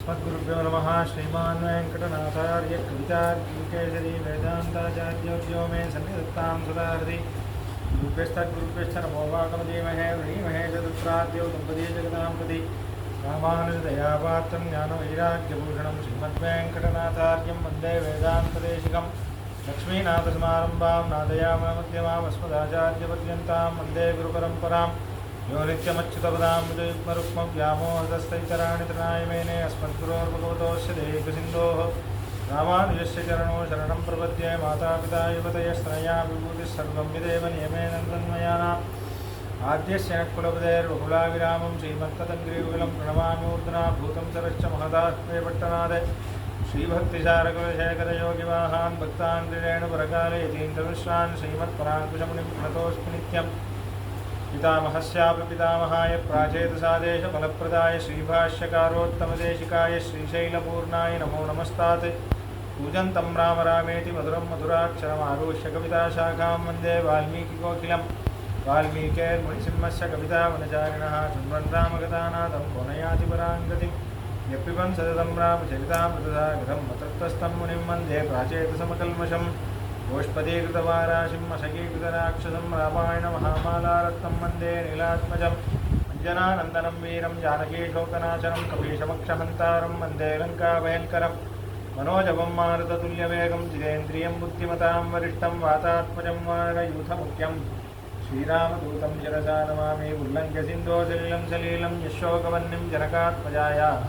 अस्मद्गुरुभ्यो नमः। श्रीमान् वेङ्कटनाथार्य कवितार्किकेसरी वेदान्ताचार्योऽर्यो मे सन्निधत्तां सदाहृदि गुरुभ्यस्तद्गुरुभ्यश्च नमो वाकमधीमहे वृणीमहे चतुप्राद्यो दम्पती जगतां प्रति रामानुजदयापात्रं ज्ञानवैराग्यभूषणं श्रीमद्वेङ्कटनाथार्यं वन्दे वेदान्तदेशिकं लक्ष्मीनाथसमारम्भां नादयामनमध्यमामस्मदाचार्यपर्यन्तां वन्दे गुरुपरम्परां यो नित्यमच्युतपदाम्बुजयुग्मरुक्मव्यामोहदस्तैतराणि तृणाय मेने अस्मद्गुरोर्भगवतोऽस्य देहिकसिन्धोः रामानुजस्य चरणो शरणं प्रपद्ये। मातापिता युवतयस्तनया विभूतिः सर्वं यदेव नियमेन तन्मयानाम् आद्यस्य नकुलपतेर्बहुलाविरामं श्रीमत्तदङ्ग्रियुगलं प्रणमामूर्धना भूतं सरश्च महदात्मे पट्टनाद श्रीभक्तिसारकुलशेखरयोगिवाहान् भक्तान् त्रिरेणुपरकाले यतीन्द्रमिश्रान् श्रीमत्पराङ्कुशमुनिं प्रणतोऽस्मि नित्यम्। पितामहस्यापि पितामहाय प्राचेतसादेशफलप्रदाय श्रीभाष्यकारोत्तमदेशिकाय श्रीशैलपूर्णाय नमो नमस्तात्। पूजन्तं राम रामेति मधुरं मधुराक्षरमारुह्य कविताशाखां वन्दे वाल्मीकिकोकिलं वाल्मीकेर्मुनिसिंहस्य कवितावनचारिणः शृण्वन् रामकथानादं कोनयाति पराङ्गतिं यः पिबन् सततं रामचरितामृतसागरं मतत्वस्तं मुनिं वन्दे प्राचेतसमकल्मषम्। गोष्पदीकृतवाराशिं मशकीकृतराक्षसं रामायणमहामालारत्नं वन्दे नीलात्मजम्। अञ्जनानन्दनं वीरं जानकीशोकनाशनं कपीशमक्षहन्तारं वन्दे लङ्काभयङ्करं। मनोजवं मारुततुल्यवेगं जितेन्द्रियं बुद्धिमतां वरिष्ठं वातात्मजं वानरयूथमुख्यं श्रीरामदूतं शिरसा नमामि। उल्लङ्घ्य सिन्धोसलिलं सलीलं यशोकवह्निं जनकात्मजायाः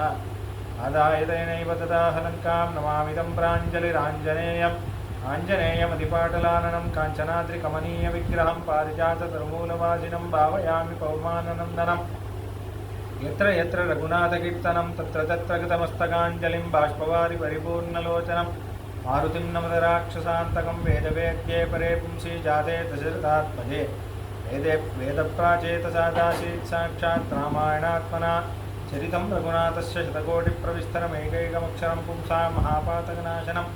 आदाय तेनैव तदाह लङ्कां नमामिदं प्राञ्जलिराञ्जनेयम्। आञ्जनेयमधिपाटलाननं काञ्चनाद्रिकमनीयविग्रहं पारिजाततरुमूलवासिनं भावयामि पौमाननन्दनं। यत्र यत्र रघुनाथकीर्तनं तत्र तत्र कृतमस्तकाञ्जलिं बाष्पवारि परिपूर्णलोचनं। मारुतिं नमत राक्षसान्तकं वेदवेद्ये परे पुंसि जाते दशरथात्मजे। वेदप्राचेतसादासीत् साक्षात् रामायणात्मना चरितं रघुनाथस्य शतकोटिप्रविस्तरमेकैकमक्षरं पुंसां महापातकनाशनं।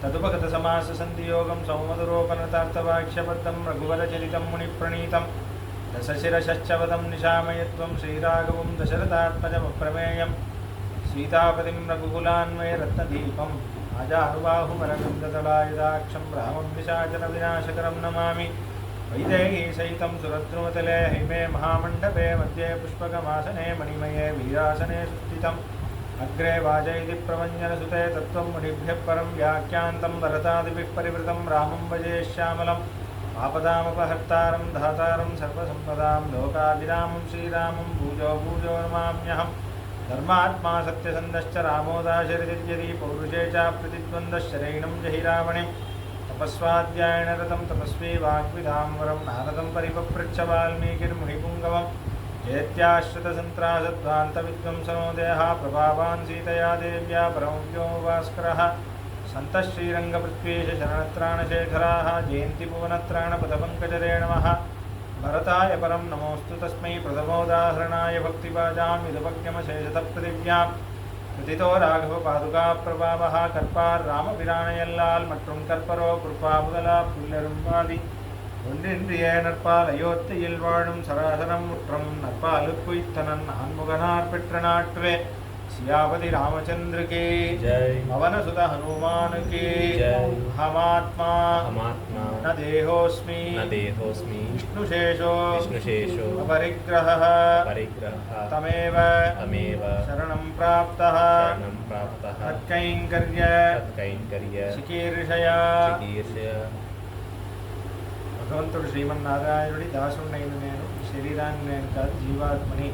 तदुपगतसमाससन्धियोगं सौमधुरोपनतार्थवाक्यबद्धं रघुवरचरितं मुनिप्रणीतं। दशशिरश्चवदं निशामयत्वं श्रीराघवं दशरथात्मजमप्रमेयं। सीतापतिं रघुकुलान्वये रत्नदीपम् आजानुबाहुमरविन्ददलायुधाक्षं रामं निशाचरविनाशकरं नमामि। वैदेहीसहितं सुरद्रुमतले हैमे महामण्डपे मध्ये पुष्पकमासने मणिमये वीरासने सुस्थितम्। अग्रे वाजयति प्रवञ्जनसुते तत्त्वं मुनिभ्यः परं व्याख्यान्तं भरतादिभिः परिवृतं रामं भजे श्यामलम्। आपदामपहर्तारं धातारं सर्वसम्पदां लोकाभिरामं श्रीरामं भूजो भूजो नमाम्यहम्। धर्मात्मा सत्यसन्धश्च रामो दाशरथिर्यदि पौरुषे च प्रतिद्वन्द्वश्चरैणं जहि रावणिं। तपस्वाध्यायनरतं तपस्वी वाग्विदां वरं नारदं परिपपृच्छ वाल्मीकिर्मुनिपुङ्गवम्। चेत्याश्रितसन्त्रासध्वान्तविध्वंसनो प्रभावान् सीतया देव्या परमव्यो भास्करः। सन्तः श्रीरङ्गपृथ्वीश शरणत्राणशेखराः जयन्ति भुवनत्राणपथपङ्कजरे नमः। भरताय परं नमोऽस्तु तस्मै प्रथमोदाहरणाय भक्तिभाजां यदुपज्ञमशेषतः पृथिव्यां। कृतितो राघवपादुकाप्रभावः कर्पार् रामपिराणयल्लाल् मट्रुं कर्परो कृपामुदला पुल्लरुम्बादि ஒன்றின்றிய நற்பாலையோத்தையில் வாழும் சராசரம் முற்றம் நற்பாலுக்குய்த்தனன் ஆன்முகனார் பெற்ற நாட்டுவே। சியாபதி ராமச்சந்திர கே ஜெய், பவனசுத ஹனுமான் கே ஜெய்। ஹமாத்மா ந தேஹோஸ்மி விஷ்ணுசேஷோ அபரிக்கிரஹः தமேவ சரணம் பிராப்தः தற்கைங்கர்ய சிகீர்ஷயா। భగవంతుడు శ్రీమన్నారాయణుడి దాసుడినైన నేను, శరీరాన్ని నేను కాదు జీవాత్మని,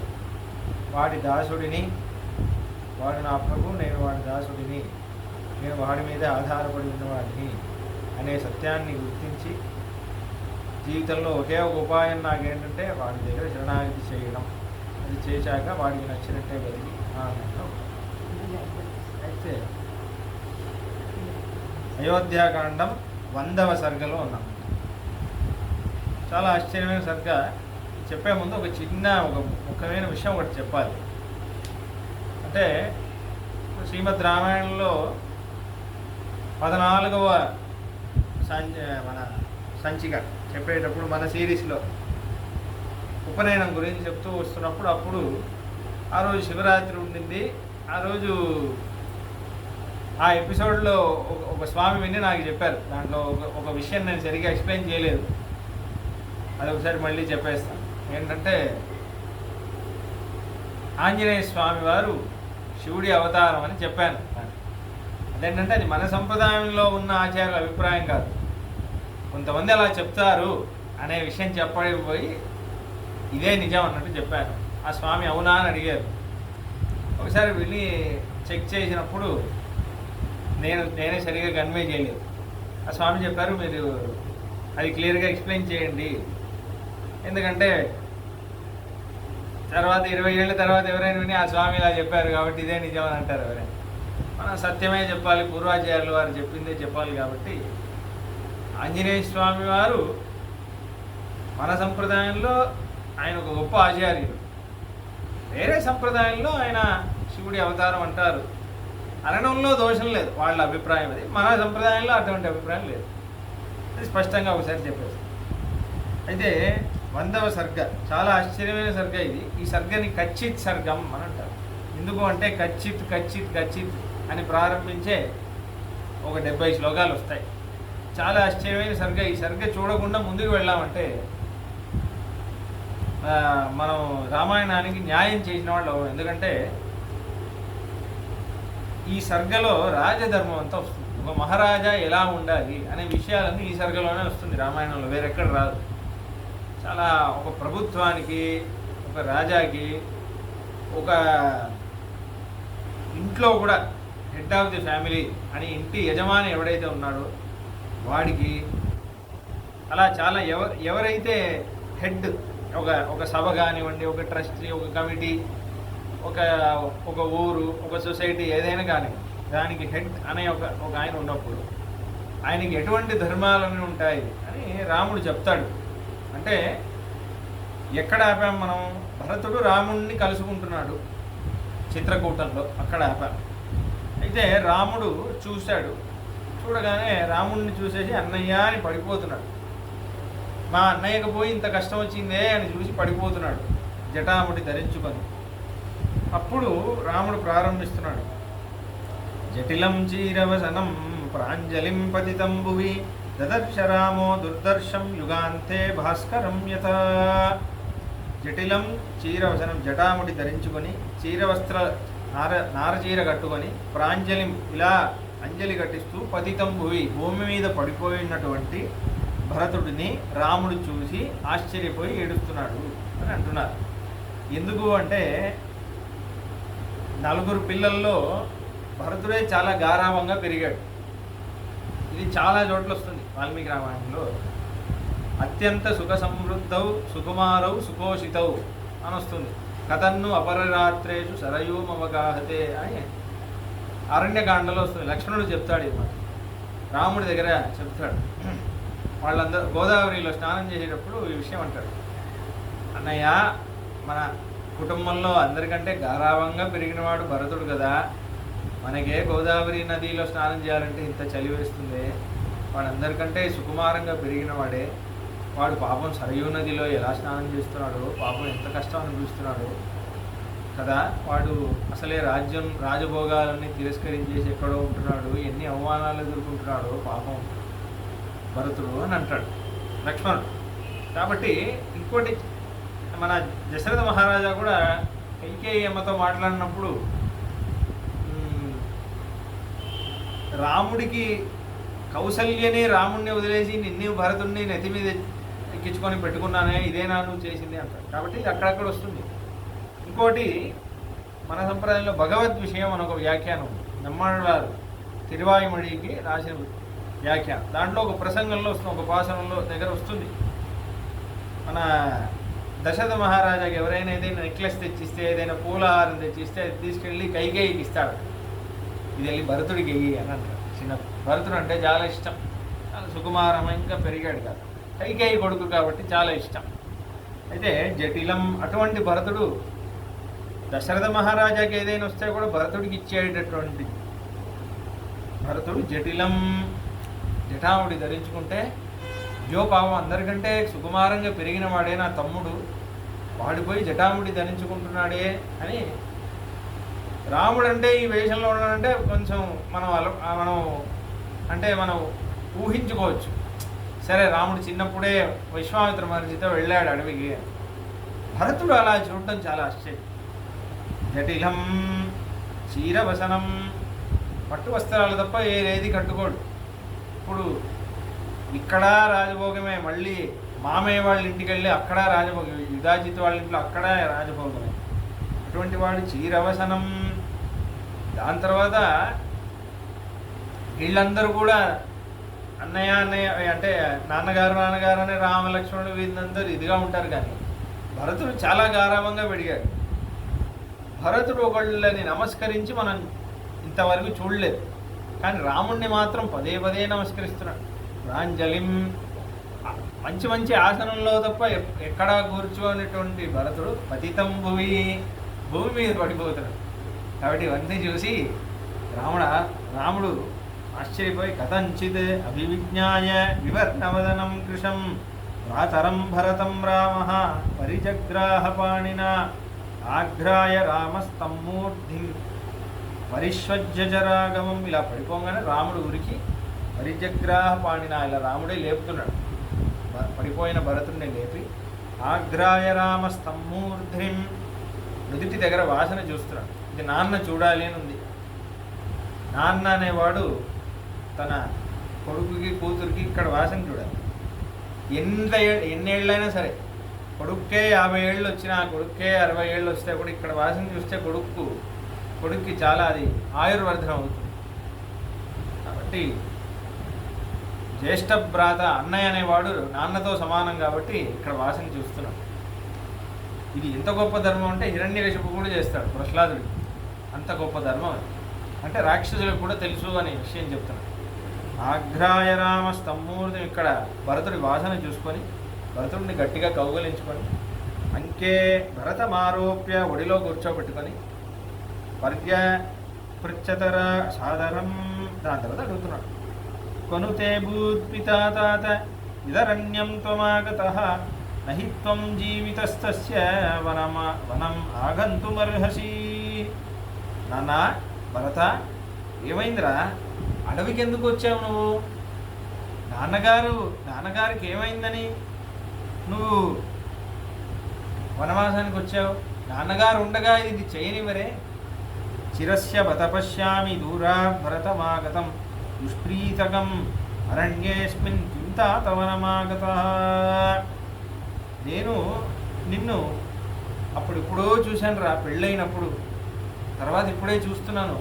వాడి దాసుడిని, వాడు నా ప్రభు, నేను వాడి దాసుడిని, నేను వాడి మీదే ఆధారపడి ఉన్నవాడిని అనే సత్యాన్ని గుర్తించి జీవితంలో ఒకే ఒక ఉపాయం నాకేంటంటే వాడి దగ్గర శరణాగతి చేయడం. అది చేశాక వాడికి నచ్చినట్టే బతికి ఆనందం. అయితే అయోధ్యాకాండం 100వ సర్గలో ఉన్నాం. చాలా ఆశ్చర్యమైన సర్గ. చెప్పే ముందు ఒక ముఖ్యమైన విషయం ఒకటి చెప్పాలి. అంటే శ్రీమద్ రామాయణంలో 14వ మన సంచిక చెప్పేటప్పుడు మన సిరీస్లో ఉపనయనం గురించి చెప్తూ వస్తున్నప్పుడు అప్పుడు ఆ రోజు శివరాత్రి ఉండింది. ఆ రోజు ఆ ఎపిసోడ్లో ఒక స్వామి విని నాకు చెప్పారు. దాంట్లో ఒక విషయం నేను సరిగ్గా ఎక్స్ప్లెయిన్ చేయలేదు, అది ఒకసారి మళ్ళీ చెప్పేస్తాను. ఏంటంటే ఆంజనేయ స్వామి వారు శివుడి అవతారం అని చెప్పాను. అదేంటంటే అది మన సంప్రదాయంలో ఉన్న ఆచార్యుల అభిప్రాయం కాదు, కొంతమంది అలా చెప్తారు అనే విషయం చెప్పబోయి ఇదే నిజం అన్నట్టు చెప్పాను. ఆ స్వామి అవునా అని అడిగారు. ఒకసారి వెళ్ళి చెక్ చేసినప్పుడు నేనే సరిగా కన్వే చేయలేదు. ఆ స్వామి చెప్పారు, మీరు అది క్లియర్గా ఎక్స్ప్లెయిన్ చేయండి, ఎందుకంటే తర్వాత 20 ఏళ్ళ తర్వాత ఎవరైనా విని ఆ స్వామి ఇలా చెప్పారు కాబట్టి ఇదే నిజం అని అంటారు ఎవరైనా. మనం సత్యమే చెప్పాలి, పూర్వాచార్యులు వారు చెప్పిందే చెప్పాలి. కాబట్టి ఆంజనేయ స్వామి వారు మన సంప్రదాయంలో ఆయన ఒక గొప్ప ఆచార్యుడు, వేరే సంప్రదాయంలో ఆయన శివుడి అవతారం అంటారు అనడంలో దోషం లేదు, వాళ్ళ అభిప్రాయం అది. మన సంప్రదాయంలో అటువంటి అభిప్రాయం లేదు, అది స్పష్టంగా ఒకసారి చెప్పేసి. అయితే 100వ సర్గ చాలా ఆశ్చర్యమైన సర్గ ఇది. ఈ సర్గని కచ్చిత్ సర్గం అని అంటారు. ఎందుకు అంటే కచ్చిత్ కచ్చిత్ కచ్చిత్ అని ప్రారంభించే ఒక 70 శ్లోకాలు వస్తాయి. చాలా ఆశ్చర్యమైన సర్గ. ఈ సర్గ చూడకుండా ముందుకు వెళ్ళామంటే మనం రామాయణానికి న్యాయం చేసిన వాళ్ళు. ఎందుకంటే ఈ సర్గలో రాజధర్మం అంతా వస్తుంది, ఒక మహారాజా ఎలా ఉండాలి అనే విషయాలన్నీ ఈ సర్గలోనే వస్తుంది, రామాయణంలో వేరెక్కడ రాదు. చాలా ఒక ప్రభుత్వానికి, ఒక రాజాకి, ఒక ఇంట్లో కూడా హెడ్ ఆఫ్ ది ఫ్యామిలీ అని ఇంటి యజమాని ఎవడైతే ఉన్నాడో వాడికి, అలా చాలా ఎవరైతే హెడ్, ఒక సభ కానివ్వండి, ఒక ట్రస్టీ, ఒక కమిటీ, ఒక ఊరు, ఒక సొసైటీ ఏదైనా కానీ దానికి హెడ్ అనే ఒక ఆయన ఉన్నప్పుడు ఆయనకి ఎటువంటి ధర్మాలన్నీ ఉంటాయి అని రాముడు చెప్తాడు. అంటే ఎక్కడ ఆపాం మనం? భరతుడు రాముడిని కలుసుకుంటున్నాడు చిత్రకూటంలో, అక్కడ ఆపాం. అయితే రాముడు చూశాడు, చూడగానే రాముడిని చూసేసి అన్నయ్య అని పడిపోతున్నాడు. మా అన్నయ్యకు పోయి ఇంత కష్టం వచ్చిందే అని చూసి పడిపోతున్నాడు జటాముడి ధరించుకొని. అప్పుడు రాముడు ప్రారంభిస్తున్నాడు, జటిలం చీరవసనం ప్రాంజలిం పతితం భువి దదర్శ రామో దుర్దర్శం యుగాంతే భాస్కరం యథ. జటిలం చీరవసనం, జటాముడి ధరించుకొని, చీరవస్త్ర నారచీర కట్టుకొని, ప్రాంజలిం ఇలా అంజలి కట్టిస్తూ, పతితం భువి భూమి మీద పడిపోయినటువంటి భరతుడిని రాముడు చూసి ఆశ్చర్యపోయి ఏడుస్తున్నాడు అని అంటున్నారు. ఎందుకు అంటే 4 పిల్లల్లో భరతుడే చాలా గారావంగా పెరిగాడు. ఇది చాలా చోట్ల వస్తుంది వాల్మీకి రామాయణంలో. అత్యంత సుఖ సమృద్ధౌ సుకుమారౌ సుపోషితౌ అని వస్తుంది. కథన్ను అపరరాత్రేషు సరయూమవగాహతే అని అరణ్యకాండలో వస్తుంది. లక్ష్మణుడు చెప్తాడు ఇది మాట, రాముడి దగ్గర చెప్తాడు. వాళ్ళందరూ గోదావరిలో స్నానం చేసేటప్పుడు ఈ విషయం అంటాడు, అన్నయ్య మన కుటుంబంలో అందరికంటే గారావంగా పెరిగినవాడు భరతుడు కదా, మనకే గోదావరి నదిలో స్నానం చేయాలంటే ఇంత చలి వేస్తుంది, వాడందరికంటే సుకుమారంగా పెరిగిన వాడే, వాడు పాపం సరయూ నదిలో ఎలా స్నానం చేస్తున్నాడు, పాపం ఎంత కష్టం అనిపిస్తున్నాడు కదా, వాడు అసలే రాజభోగాలన్నీ తిరస్కరించేసి ఎక్కడో ఉంటున్నాడు, ఎన్ని అవమానాలు ఎదుర్కొంటున్నాడు పాపం భరతుడు అని అంటాడు లక్ష్మణుడు. కాబట్టి ఇంకోటి, మన దశరథ మహారాజా కూడా కైకేయి అమ్మతో మాట్లాడినప్పుడు రాముడికి కౌసల్యని రాముడిని వదిలేసి నిన్ను భరతుడిని నెత్తి మీద ఎక్కించుకొని పెట్టుకున్నానే, ఇదేనా నువ్వు చేసింది అంటాడు. కాబట్టి ఇది అక్కడక్కడ వస్తుంది. ఇంకోటి, మన సంప్రదాయంలో భగవద్ విషయం అని ఒక వ్యాఖ్యానం ఉంది, నమ్మాళ్ళవారు తిరువాయుమడికి రాసిన వ్యాఖ్యానం. దాంట్లో ఒక ప్రసంగంలో వస్తుంది, ఒక పాసనంలో దగ్గర వస్తుంది, మన దశరథ మహారాజాకి ఎవరైనా ఏదైనా నెక్లెస్ తెచ్చిస్తే, ఏదైనా పూలహారం తెచ్చిస్తే అది తీసుకెళ్ళి కైకేయికి ఇస్తాడు, ఇది వెళ్ళి భరతుడికి వెయ్యి అని అంటాడు. చిన్న భరతుడు అంటే చాలా ఇష్టం, చాలా సుకుమారంగా పెరిగాడు కదా, కైకేయి కొడుకు కాబట్టి చాలా ఇష్టం. అయితే జటిలం అటువంటి భరతుడు దశరథ మహారాజాకి ఏదైనా వస్తే కూడా భరతుడికి ఇచ్చేటటువంటి భరతుడు జటిలం జటాముడి ధరించుకుంటే, అయ్యో పాపం అందరికంటే సుకుమారంగా పెరిగిన వాడే నా తమ్ముడు, వాడిపోయి జటాముడి ధరించుకుంటున్నాడే అని రాముడు అంటే ఈ వేషంలో ఉన్నాడంటే కొంచెం మనం అంటే మనం ఊహించుకోవచ్చు. సరే, రాముడు చిన్నప్పుడే విశ్వామిత్ర మహర్షితో వెళ్ళాడు అడవికి. భరతుడు అలా చూడటం చాలా ఆశ్చర్యం. జటిలం చీరవసనం, పట్టు వస్త్రాలు తప్ప ఏది కట్టుకోడు. ఇప్పుడు ఇక్కడ రాజభోగమే, మళ్ళీ మామయ్య వాళ్ళ ఇంటికి వెళ్ళి అక్కడ రాజభోగం, యుధాజిత్ వాళ్ళ ఇంట్లో అక్కడ రాజభోగమే. అటువంటి వాడు చీరవసనం. దాని తర్వాత వీళ్ళందరూ కూడా అన్నయ్య అన్నయ్య అంటే నాన్నగారు నాన్నగారు అనే రామలక్ష్మణుడు వీళ్ళందరూ ఇదిగా ఉంటారు. కానీ భరతుడు చాలా గారాభంగా పెరిగాడు. భరతుడు ఒకళ్ళని నమస్కరించి మనం ఇంతవరకు చూడలేదు, కానీ రాముణ్ణి మాత్రం పదే పదే నమస్కరిస్తున్నాడు. ప్రాంజలిం, మంచి మంచి ఆసనంలో తప్ప ఎక్కడా కూర్చోనేటువంటి భరతుడు పతితం భూమి మీద పడిపోతున్నాడు. కాబట్టి ఇవన్నీ చూసి రాముడు ఆశ్చర్యపోయి కథంచిత్ అభివిజ్ఞాయ వివర్ణవదనం కృశం ప్రాతరం భరతం రామ పరిజగ్రాహ పాణినా ఆఘ్రాయ రామస్తమ్మూర్ధిం పరిష్వజ్జరాగమం. ఇలా పడిపోగానే రాముడు ఉరికి పరిజగ్రాహ పాణినా, ఇలా రాముడే లేపుతున్నాడు. పడిపోయిన భరతుడిని లేపి ఆఘ్రాయ రామస్తమ్మూర్ధిం, నుదిటి దగ్గర వాసన చూస్తున్నాడు. ఇది నాన్న చూడాలి అని ఉంది. నాన్న అనేవాడు తన కొడుకుకి కూతురికి ఇక్కడ వాసన చూడాలి. ఎన్నేళ్ళైనా సరే, కొడుక్కే 50 ఏళ్ళు వచ్చినా, కొడుక్కే 60 ఏళ్ళు వస్తే కూడా ఇక్కడ వాసన చూస్తే కొడుక్కి చాలా అది ఆయుర్వర్ధనం అవుతుంది. కాబట్టి జ్యేష్ఠ భ్రాత అన్నయ్య అనేవాడు నాన్నతో సమానం కాబట్టి ఇక్కడ వాసన చూస్తున్నాడు. ఇది ఎంత గొప్ప ధర్మం అంటే హిరణ్యకశిపుడు కూడా చేస్తాడు ప్రహ్లాదుడికి. అంత గొప్ప ధర్మం అది. అంటే రాక్షసులకు కూడా తెలుసు అనే విషయం చెప్తున్నాడు. ఆఘ్రాయ రామ స్తమ్మూర్తి, ఇక్కడ భరతుడి వాసన చూసుకొని భరతుడిని గట్టిగా కౌగలించుకొని అంకే భరతమారోప్య ఒడిలో కూర్చోబెట్టుకొని పృచ్చతర సాదరం. దాని తర్వాత అడుగుతున్నాడు, కొనుతే భూత్పితా తాత ఇదరణ్యం త్వమాగతః నహి త్వం జీవితస్తస్య వనం ఆగంతుమర్హసి. నాన్న భరత, ఏమైందిరా? అడవికి ఎందుకు వచ్చావు నువ్వు? నాన్నగారికి ఏమైందని నువ్వు వనవాసానికి వచ్చావు? నాన్నగారు ఉండగా ఇది చేయనివరే. చిరస్య బతపశ్యామి దూరాత్ భరతమాగతం దుష్ప్రీతకం అరణ్యేస్మిన్ కింతాత వనమాగతః. నేను నిన్ను అప్పుడిప్పుడో చూశాను రా, పెళ్ళైనప్పుడు. తర్వాత ఇప్పుడే చూస్తున్నాను.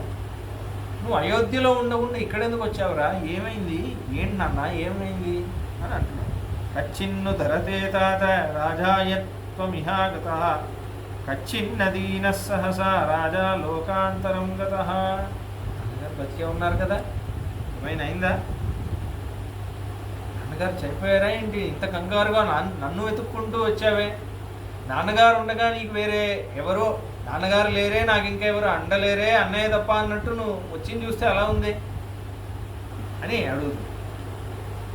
నువ్వు అయోధ్యలో ఉండకుండా ఇక్కడెందుకు వచ్చావురా? ఏమైంది? ఏంటి నాన్న ఏమైంది అని అంటున్నాడు. కచ్చిన్ను ధరతే తాత రాజాయత్వమిహాగతః కచ్చిన్నదీన సహసా రాజా లోకాంతరం గతః. నాన్నగారు బతికే ఉన్నారు కదా, ఏమైనా అయిందా? నాన్నగారు చనిపోయారా ఏంటి? ఇంత కంగారుగా నన్ను వెతుక్కుంటూ వచ్చావే? నాన్నగారు ఉండగా నీకు వేరే ఎవరో, నాన్నగారు లేరే, నాకు ఇంకెవరు అండలేరే, అన్నయ్య తప్ప అన్నట్టు నువ్వు వచ్చింది చూస్తే అలా ఉంది అని అడుగుతుంది.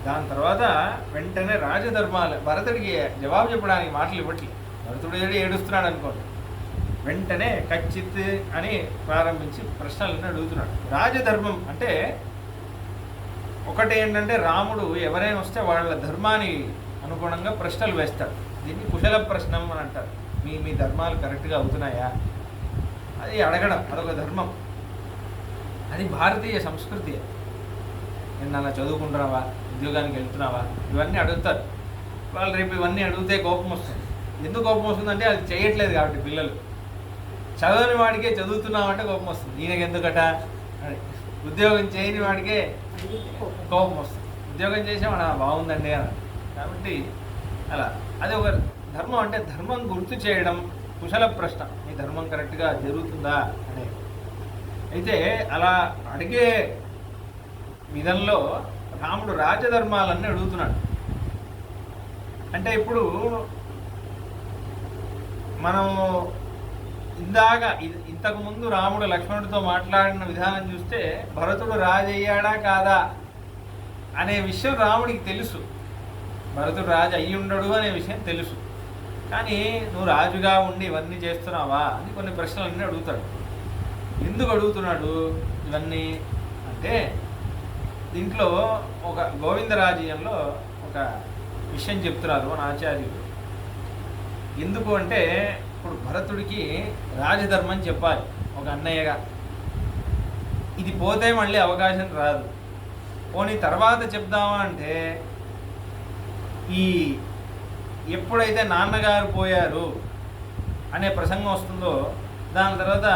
దాని తర్వాత వెంటనే రాజధర్మాలు, భరతుడికి జవాబు చెప్పడానికి మాటలు ఇవ్వట్లేదు. భరతుడు ఏడుస్తున్నాడు అనుకోండి. వెంటనే కచ్చిత్ అని ప్రారంభించి ప్రశ్నలను అడుగుతున్నాడు. రాజధర్మం అంటే ఒకటి ఏంటంటే, రాముడు ఎవరైనా వస్తే వాళ్ళ ధర్మానికి అనుగుణంగా ప్రశ్నలు వేస్తాడు. దీన్ని కుశల ప్రశ్నం అని అంటారు. మీ ధర్మాలు కరెక్ట్గా అవుతున్నాయా అది అడగడం, అదొక ధర్మం. అది భారతీయ సంస్కృతి. నిన్న చదువుకుంటున్నావా, ఉద్యోగానికి వెళ్తున్నావా, ఇవన్నీ అడుగుతారు వాళ్ళు. రేపు ఇవన్నీ అడిగితే కోపం వస్తుంది. ఎందుకు కోపం వస్తుందంటే అది చేయట్లేదు కాబట్టి. పిల్లలు చదవని వాడికే చదువుతున్నామంటే కోపం వస్తుంది. ఈయనకి ఎందుకట అని. ఉద్యోగం చేయని వాడికే కోపం వస్తుంది. ఉద్యోగం చేసామన్నా బాగుందండి అని. కాబట్టి అలా అది ఒక ధర్మం. అంటే ధర్మం గుర్తు చేయడం కుశల ప్రశ్న, ఈ ధర్మం కరెక్ట్గా జరుగుతుందా అనేది. అయితే అలా అడిగే విధంలో రాముడు రాజధర్మాలన్నీ అడుగుతున్నాడు. అంటే ఇప్పుడు మనం ఇంతకుముందు రాముడు లక్ష్మణుడితో మాట్లాడిన విధానం చూస్తే భరతుడు రాజయ్యాడా కాదా అనే విషయం రాముడికి తెలుసు. భరతుడు రాజు అయ్యి ఉండడు అనే విషయం తెలుసు. కానీ నువ్వు రాజుగా ఉండి ఇవన్నీ చేస్తున్నావా అని కొన్ని ప్రశ్నలన్నీ అడుగుతాడు. ఎందుకు అడుగుతున్నాడు ఇవన్నీ అంటే, దీంట్లో ఒక గోవిందరాజీయంలో ఒక విషయం చెప్తున్నారు మన ఆచార్యులు. ఎందుకు అంటే, ఇప్పుడు భరతుడికి రాజధర్మం చెప్పాలి ఒక అన్నయ్యగా. ఇది పోతే మళ్ళీ అవకాశం రాదు. పోనీ తర్వాత చెప్దామా అంటే, ఈ ఎప్పుడైతే నాన్నగారు పోయారు అనే ప్రసంగం వస్తుందో దాని తర్వాత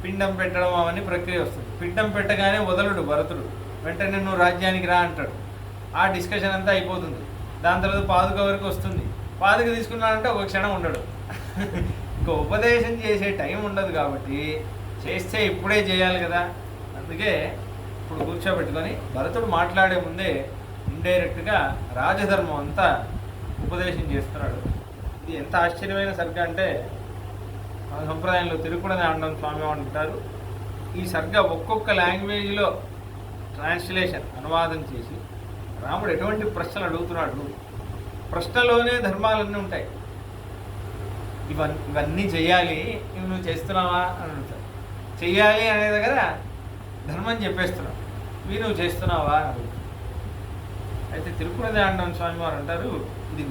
పిండం పెట్టడం అవన్నీ ప్రక్రియ వస్తుంది. పిండం పెట్టగానే వదలడు భరతుడు, వెంటనే నువ్వు రాజ్యానికి రా అంటాడు. ఆ డిస్కషన్ అంతా అయిపోతుంది. దాని తర్వాత పాదుక వరకు వస్తుంది. పాదుక తీసుకున్నాడంటే ఒక క్షణం ఉండడు. ఇంకా ఉపదేశం చేసే టైం ఉండదు. కాబట్టి చేస్తే ఇప్పుడే చేయాలి కదా. అందుకే ఇప్పుడు కూర్చోబెట్టుకొని భరతుడు మాట్లాడే ముందే ఇండైరెక్ట్గా రాజధర్మం అంతా ఉపదేశం చేస్తున్నాడు. ఇది ఎంత ఆశ్చర్యమైన సర్గ అంటే, మన సంప్రదాయంలో తిరుకుడని ఆండం స్వామి అంటారు. ఈ సర్గ ఒక్కొక్క లాంగ్వేజ్లో ట్రాన్స్లేషన్ అనువాదం చేసి రాముడు ఎటువంటి ప్రశ్నలు అడుగుతున్నాడు. ప్రశ్నలోనే ధర్మాలన్నీ ఉంటాయి. ఇవన్నీ చెయ్యాలి, ఇవి నువ్వు చేస్తున్నావా అని అడుగుతాడు. చెయ్యాలి అనే దగ్గర ధర్మం చెప్పేస్తున్నావు, ఇవి నువ్వు చేస్తున్నావా అని అడుగుతాడు. అయితే తిరుకుడని ఆండం స్వామి వారు అంటారు, ఇది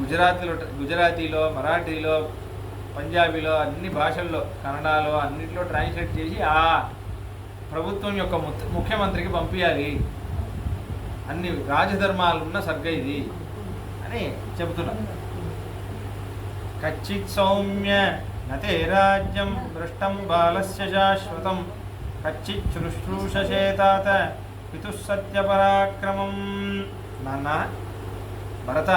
గుజరాతీలో, మరాఠీలో, పంజాబీలో, అన్ని భాషల్లో, కన్నడలో అన్నింటిలో ట్రాన్స్లేట్ చేసి ఆ ప్రభుత్వం యొక్క ముఖ్యమంత్రికి పంపించాలి. అన్ని రాజధర్మాలు ఉన్న సర్గ ఇది అని చెబుతున్నారు. కచ్చిత్ సౌమ్య నతే రాజ్యం దృష్టం బాలస్య శాశ్వతం కచ్చిత్ శుశ్రూషచేతాత పితుస్సత్య పరాక్రమం. నాన్న భరత,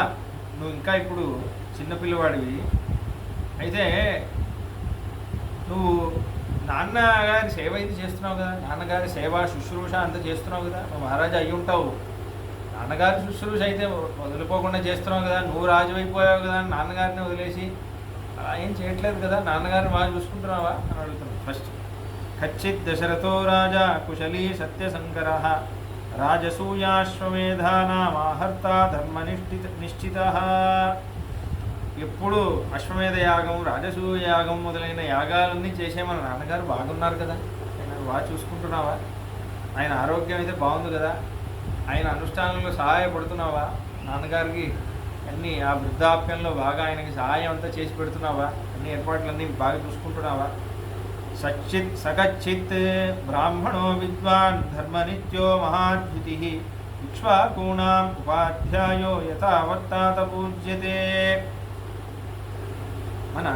నువ్వు ఇంకా ఇప్పుడు చిన్నపిల్లవాడివి. అయితే నువ్వు నాన్నగారి సేవ ఇది చేస్తున్నావు కదా, నాన్నగారి సేవ శుశ్రూష అంతా చేస్తున్నావు కదా, నువ్వు మహారాజా అయ్యి ఉంటావు. నాన్నగారి శుశ్రూష అయితే వదిలిపోకుండా చేస్తున్నావు కదా, నువ్వు రాజు అయిపోయావు కదా, నాన్నగారిని వదిలేసి అలా ఏం చేయట్లేదు కదా, నాన్నగారిని బాగా చూసుకుంటున్నావా అని అడుగుతున్నావు. ఫస్ట్ కచ్చిత్ దశరథో రాజా కుశలీ సత్యశంకర రాజసూయాశ్వమేధానామాహర్త నిశ్చిత. ఎప్పుడు అశ్వమేధ యాగం, రాజసూయ యాగం మొదలైన యాగాలన్నీ చేసే మన నాన్నగారు బాగున్నారు కదా, ఆయన బాగా చూసుకుంటున్నావా, ఆయన ఆరోగ్యం అయితే బాగుంది కదా, ఆయన అనుష్ఠానంలో సహాయపడుతున్నావా, నాన్నగారికి అన్నీ ఆ వృద్ధాప్యంలో బాగా ఆయనకి సహాయం అంతా చేసి పెడుతున్నావా, అన్ని ఏర్పాట్లన్నీ బాగా చూసుకుంటున్నావా. సకచ్చిత్ బ్రాహ్మణో విద్వాన్ ధర్మనిత్యో మహాద్యుతి ఇక్ష్వాకూణాం ఉపాధ్యాయో యథావర్తాత పూజ్యతే. మన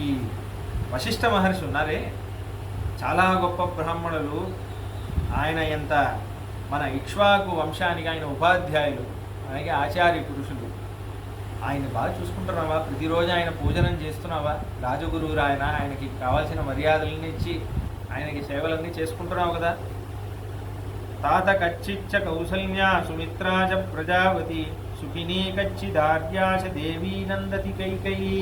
ఈ వశిష్ఠ మహర్షి ఉన్నారే, చాలా గొప్ప బ్రాహ్మణులు. ఆయన ఎంత మన ఇక్ష్వాకు వంశానికి ఆయన ఉపాధ్యాయులు, అలాగే ఆచార్య పురుషులు. ఆయన బాగా చూసుకుంటున్నావా, ప్రతిరోజు ఆయన పూజనం చేస్తున్నావా, రాజగురువు ఆయన, ఆయనకి కావాల్సిన మర్యాదలన్నీ ఇచ్చి ఆయనకి సేవలన్నీ చేసుకుంటున్నావు కదా. తాత కచ్చిచ్చ కౌసల్యా సుమిత్రాజ ప్రజావతి సుఖినీ కచ్చిదార్యాశ దేవీ నందతి కైకయీ.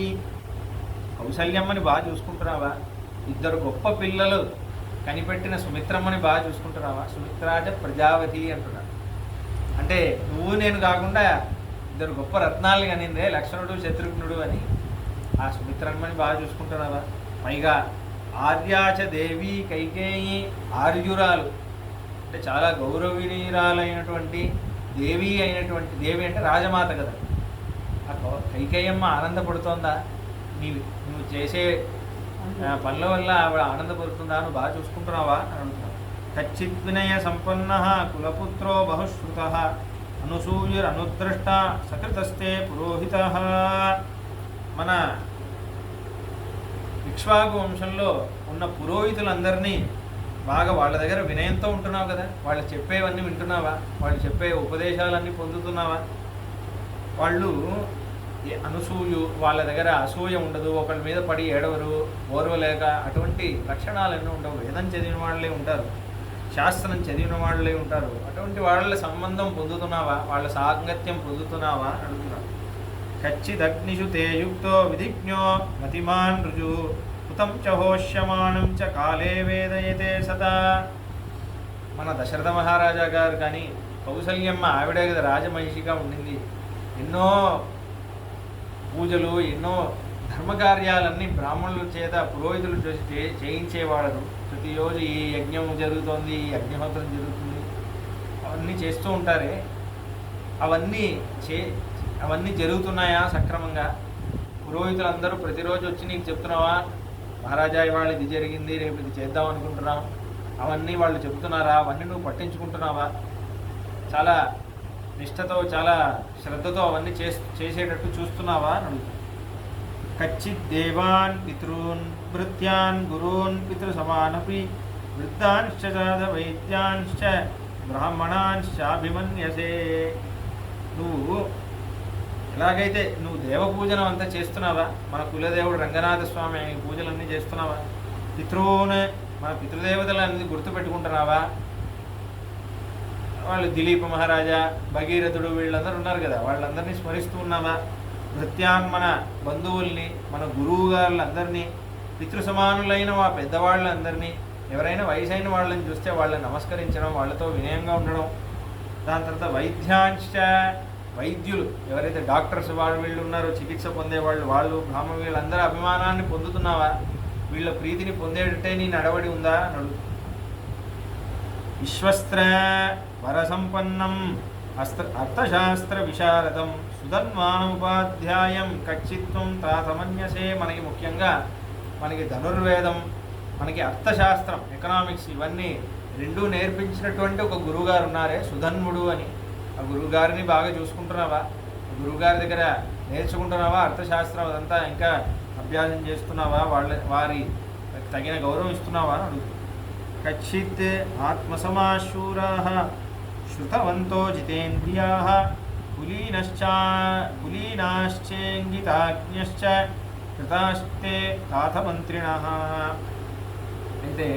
కౌసల్యమ్మని బాగా చూసుకుంటున్నావా, ఇద్దరు గొప్ప పిల్లలు కనిపెట్టిన సుమిత్రమ్మని బాగా చూసుకుంటున్నావా. సుమిత్రాజ ప్రజావతి అంటున్నాడు అంటే నువ్వు నేను కాకుండా ఇద్దరు గొప్ప రత్నాలు కనిందే, లక్ష్మణుడు శత్రుఘ్నుడు అని. ఆ సుమిత్రమ్మని బాగా చూసుకుంటున్నావా. పైగా ఆర్యాచ దేవి కైకేయి, ఆర్యురాలు అంటే చాలా గౌరవనీయురాలైనటువంటి దేవి అయినటువంటి, దేవి అంటే రాజమాత కదా, ఆ కైకేయమ్మ ఆనందపడుతోందా, నువ్వు చేసే పనుల వల్ల ఆవిడ ఆనందపడుతుందా, నువ్వు బాగా చూసుకుంటున్నావా అని అడుగుతున్నావు. కచ్చిత్ వినయ సంపన్న కులపుత్రో బహుశ్రుత అనుసూయురనుద్రష్ట సకృతస్తే పురోహిత. మన ఇక్ష్వాకు వంశంలో ఉన్న పురోహితులందరినీ బాగా వాళ్ళ దగ్గర వినయంతో ఉంటున్నావు కదా, వాళ్ళు చెప్పేవన్నీ వింటున్నావా, వాళ్ళు చెప్పే ఉపదేశాలన్నీ పొందుతున్నావా. వాళ్ళు అనసూయు, వాళ్ళ దగ్గర అసూయ ఉండదు, ఒకళ్ళ మీద పడి ఏడవరు, ఓర్వలేక అటువంటి లక్షణాలన్నీ ఉండవు. వేదం చదివిన వాళ్ళే ఉంటారు, శాస్త్రం చదివిన వాళ్ళే ఉంటారు. అటువంటి వాళ్ళ సంబంధం పొందుతున్నావా, వాళ్ళ సాంగత్యం పొందుతున్నావా అని అడుగుతున్నావు. కచ్చిదగ్నిషు తే యుక్తో విధిజ్ఞో మతిమాన్ రుజు హుతం చ హోష్యమాణం చ కాలే వేదయతే సదా. మన దశరథ మహారాజా గారు కానీ కౌసల్యమ్మ ఆవిడే కదా రాజమహిషిగా ఉండింది. ఎన్నో పూజలు, ఎన్నో ధర్మకార్యాలన్నీ బ్రాహ్మణుల చేత పురోహితులు చేయించేవాడు. ప్రతిరోజు ఈ యజ్ఞం జరుగుతోంది, ఈ అగ్నిహోత్రం జరుగుతుంది, అవన్నీ చేస్తూ ఉంటారే, అవన్నీ అవన్నీ జరుగుతున్నాయా సక్రమంగా? పురోహితులందరూ ప్రతిరోజు వచ్చి నీకు చెప్తున్నావా, మహారాజా ఇవాళ ఇది జరిగింది, రేపు ఇది చేద్దాం అనుకుంటున్నాం, అవన్నీ వాళ్ళు చెబుతున్నారా? అవన్నీ నువ్వు పట్టించుకుంటున్నావా? చాలా నిష్ఠతో చాలా శ్రద్ధతో అవన్నీ చేసేటట్టు చూస్తున్నావా అని అడుగుతాను. కచ్చిత్ దేవాన్ పితॄన్ భృత్యాన్ గురూన్ పితృసమానపి వృద్ధాంశ్చ వైద్యాంశ్చ బ్రాహ్మణాంశ్చాభిమన్యసే. నువ్వు ఎలాగైతే నువ్వు దేవపూజనం అంతా చేస్తున్నావా, మన కులదేవుడు రంగనాథ స్వామి ఆయన పూజలన్నీ చేస్తున్నావా, పితృన్ మన పితృదేవతలన్నీ గుర్తుపెట్టుకుంటున్నావా, వాళ్ళు దిలీప మహారాజా, భగీరథుడు వీళ్ళందరూ ఉన్నారు కదా, వాళ్ళందరినీ స్మరిస్తూ ఉన్నావా, భృత్యాన్ మన బంధువుల్ని, మన గురువు గారులందరినీ, పితృసమానులైన మా పెద్దవాళ్ళందరినీ, ఎవరైనా వయసైన వాళ్ళని చూస్తే వాళ్ళని నమస్కరించడం, వాళ్ళతో వినయంగా ఉండడం. దాని తర్వాత వైద్యాంశ వైద్యులు ఎవరైతే డాక్టర్స్ వీళ్ళు ఉన్నారో, చికిత్స పొందేవాళ్ళు, వాళ్ళు బ్రాహ్మణ వీళ్ళందరూ అభిమానాన్ని పొందుతున్నావా, వీళ్ళ ప్రీతిని పొందేటట్టే నీ నడవడి ఉందా అని అడుగుతుంది. విశ్వస్త్ర వరసంపన్నం అర్థశాస్త్ర విశారదం సుధన్మానముపాధ్యాయం కచ్చిత్వం తాతమన్యసే. మనకి ముఖ్యంగా మనకి ధనుర్వేదం, మనకి అర్థశాస్త్రం, ఎకనామిక్స్ ఇవన్నీ రెండూ నేర్పించినటువంటి ఒక గురువుగారు ఉన్నారే సుధన్ముడు అని. ఆ గురువుగారిని బాగా చూసుకుంటున్నావా, గురువుగారి దగ్గర నేర్చుకుంటున్నావా, అర్థశాస్త్రం అదంతా ఇంకా అభ్యాసం చేస్తున్నావా, వారి తగిన గౌరవం ఇస్తున్నావా అని అడుగుతుంది. కచ్చిత్ ఆత్మసమాశూరాః శృతవంతో జితేంద్రియాః కులీనాశ్చేంగితాజ్ఞశ్చ కృతాస్తే తాతమంత్రిణః. అయితే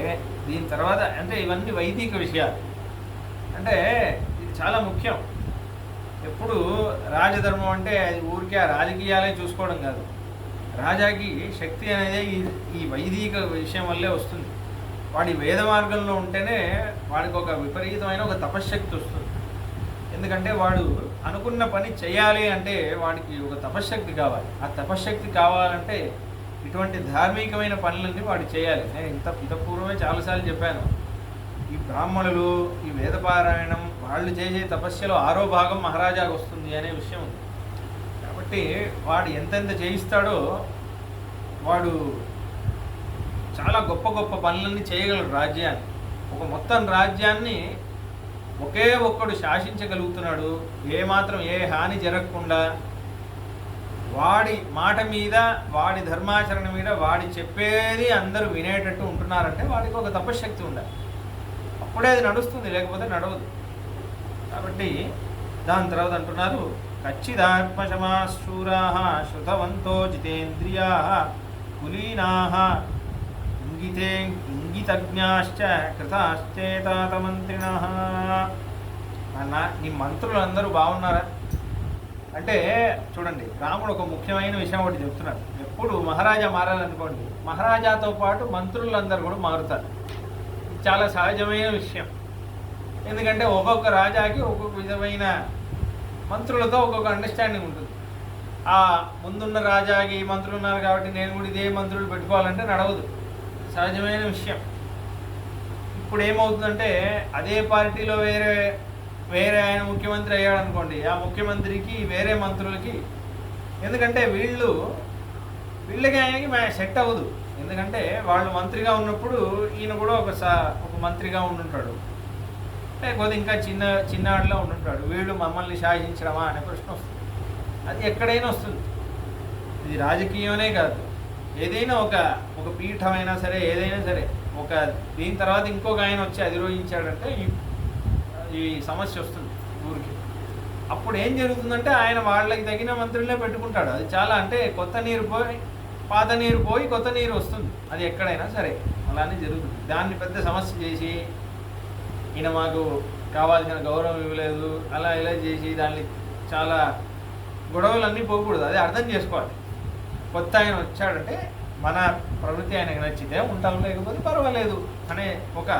దీని తర్వాత అంటే ఇవన్నీ వైదిక విషయాలు, అంటే ఇది చాలా ముఖ్యం. ఎప్పుడు రాజధర్మం అంటే అది ఊరికే ఆ రాజకీయాలే చూసుకోవడం కాదు. రాజాకి శక్తి అనేది ఈ వైదిక విషయం వల్లే వస్తుంది. వాడి వేద మార్గంలో ఉంటేనే వాడికి ఒక విపరీతమైన ఒక తపశ్శక్తి వస్తుంది. ఎందుకంటే వాడు అనుకున్న పని చేయాలి అంటే వాడికి ఒక తపశ్శక్తి కావాలి. ఆ తపశ్శక్తి కావాలంటే ఇటువంటి ధార్మికమైన పనులన్నీ వాడు చేయాలి. నేను ఇంతపూర్వమే చాలాసార్లు చెప్పాను, ఈ బ్రాహ్మణులు ఈ వేదపారాయణం వాళ్ళు చేసే తపస్యలో 6వ భాగం మహారాజాకు వస్తుంది అనే విషయం ఉంది. కాబట్టి వాడు ఎంతెంత చేయిస్తాడో వాడు చాలా గొప్ప గొప్ప పనులన్నీ చేయగలడు. రాజ్యాన్ని, ఒక మొత్తం రాజ్యాన్ని ఒకే ఒక్కడు శాసించగలుగుతున్నాడు. ఏమాత్రం ఏ హాని జరగకుండా వాడి మాట మీద, వాడి ధర్మాచరణ మీద, వాడి చెప్పేది అందరూ వినేటట్టు ఉంటున్నారంటే వాడికి ఒక తపశ్శక్తి ఉండాలి. అప్పుడే అది నడుస్తుంది, లేకపోతే నడవదు. కాబట్టి దాని తర్వాత అంటున్నారు, కచ్చిదాత్మశమాశూరాః శృతవంతో జితేంద్రియాః కులీనాః ఇంగితజ్ఞాశ్చ కృతాశ్చేతాతమంత్రిణః. అన్న నీ మంత్రులందరూ బాగున్నారా అంటే చూడండి, రాముడు ఒక ముఖ్యమైన విషయం ఒకటి చెప్తున్నాడు. ఎప్పుడు మహారాజా మారాలనుకోండి, మహారాజాతో పాటు మంత్రులందరూ కూడా మారుతారు. చాలా సహజమైన విషయం. ఎందుకంటే ఒక్కొక్క రాజాకి ఒక్కొక్క విధమైన మంత్రులతో ఒక్కొక్క అండర్స్టాండింగ్ ఉంటుంది. ఆ ముందున్న రాజాకి మంత్రులు ఉన్నారు కాబట్టి నేను కూడా ఇదే మంత్రులు పెట్టుకోవాలంటే నడవదు, సహజమైన విషయం. ఇప్పుడు ఏమవుతుందంటే అదే పార్టీలో వేరే ఆయన ముఖ్యమంత్రి అయ్యాడు అనుకోండి, ఆ ముఖ్యమంత్రికి వేరే మంత్రులకి, ఎందుకంటే వీళ్ళకి ఆయనకి సెట్ అవ్వదు. ఎందుకంటే వాళ్ళు మంత్రిగా ఉన్నప్పుడు ఈయన కూడా ఒక మంత్రిగా ఉండుంటాడు, లేకపోతే ఇంకా చిన్నాడిలో ఉండుంటాడు. వీళ్ళు మమ్మల్ని శాసించడమా అనే ప్రశ్న వస్తుంది. అది ఎక్కడైనా వస్తుంది. ఇది రాజకీయమే కాదు, ఏదైనా ఒక పీఠమైనా సరే, ఏదైనా సరే, ఒక దీని తర్వాత ఇంకొక ఆయన వచ్చి అధిరోహించాడంటే ఈ సమస్య వస్తుంది ఊరికి. అప్పుడు ఏం జరుగుతుందంటే ఆయన వాళ్ళకి తగిన మంత్రులనే పెట్టుకుంటాడు. అది చాలా అంటే కొత్త నీరు పోయి పాత నీరు పోయి కొత్త నీరు వస్తుంది. అది ఎక్కడైనా సరే అలానే జరుగుతుంది. దాన్ని పెద్ద సమస్య చేసి ఈయన మాకు కావాల్సిన గౌరవం ఇవ్వలేదు అలా ఇలా చేసి దాన్ని చాలా గొడవలన్నీ పోకూడదు. అది అర్థం చేసుకోవాలి. కొత్త ఆయన వచ్చాడంటే మన ప్రవృత్తి ఆయనకు నచ్చితే ఉంటాం, లేకపోతే పర్వాలేదు అనే ఒక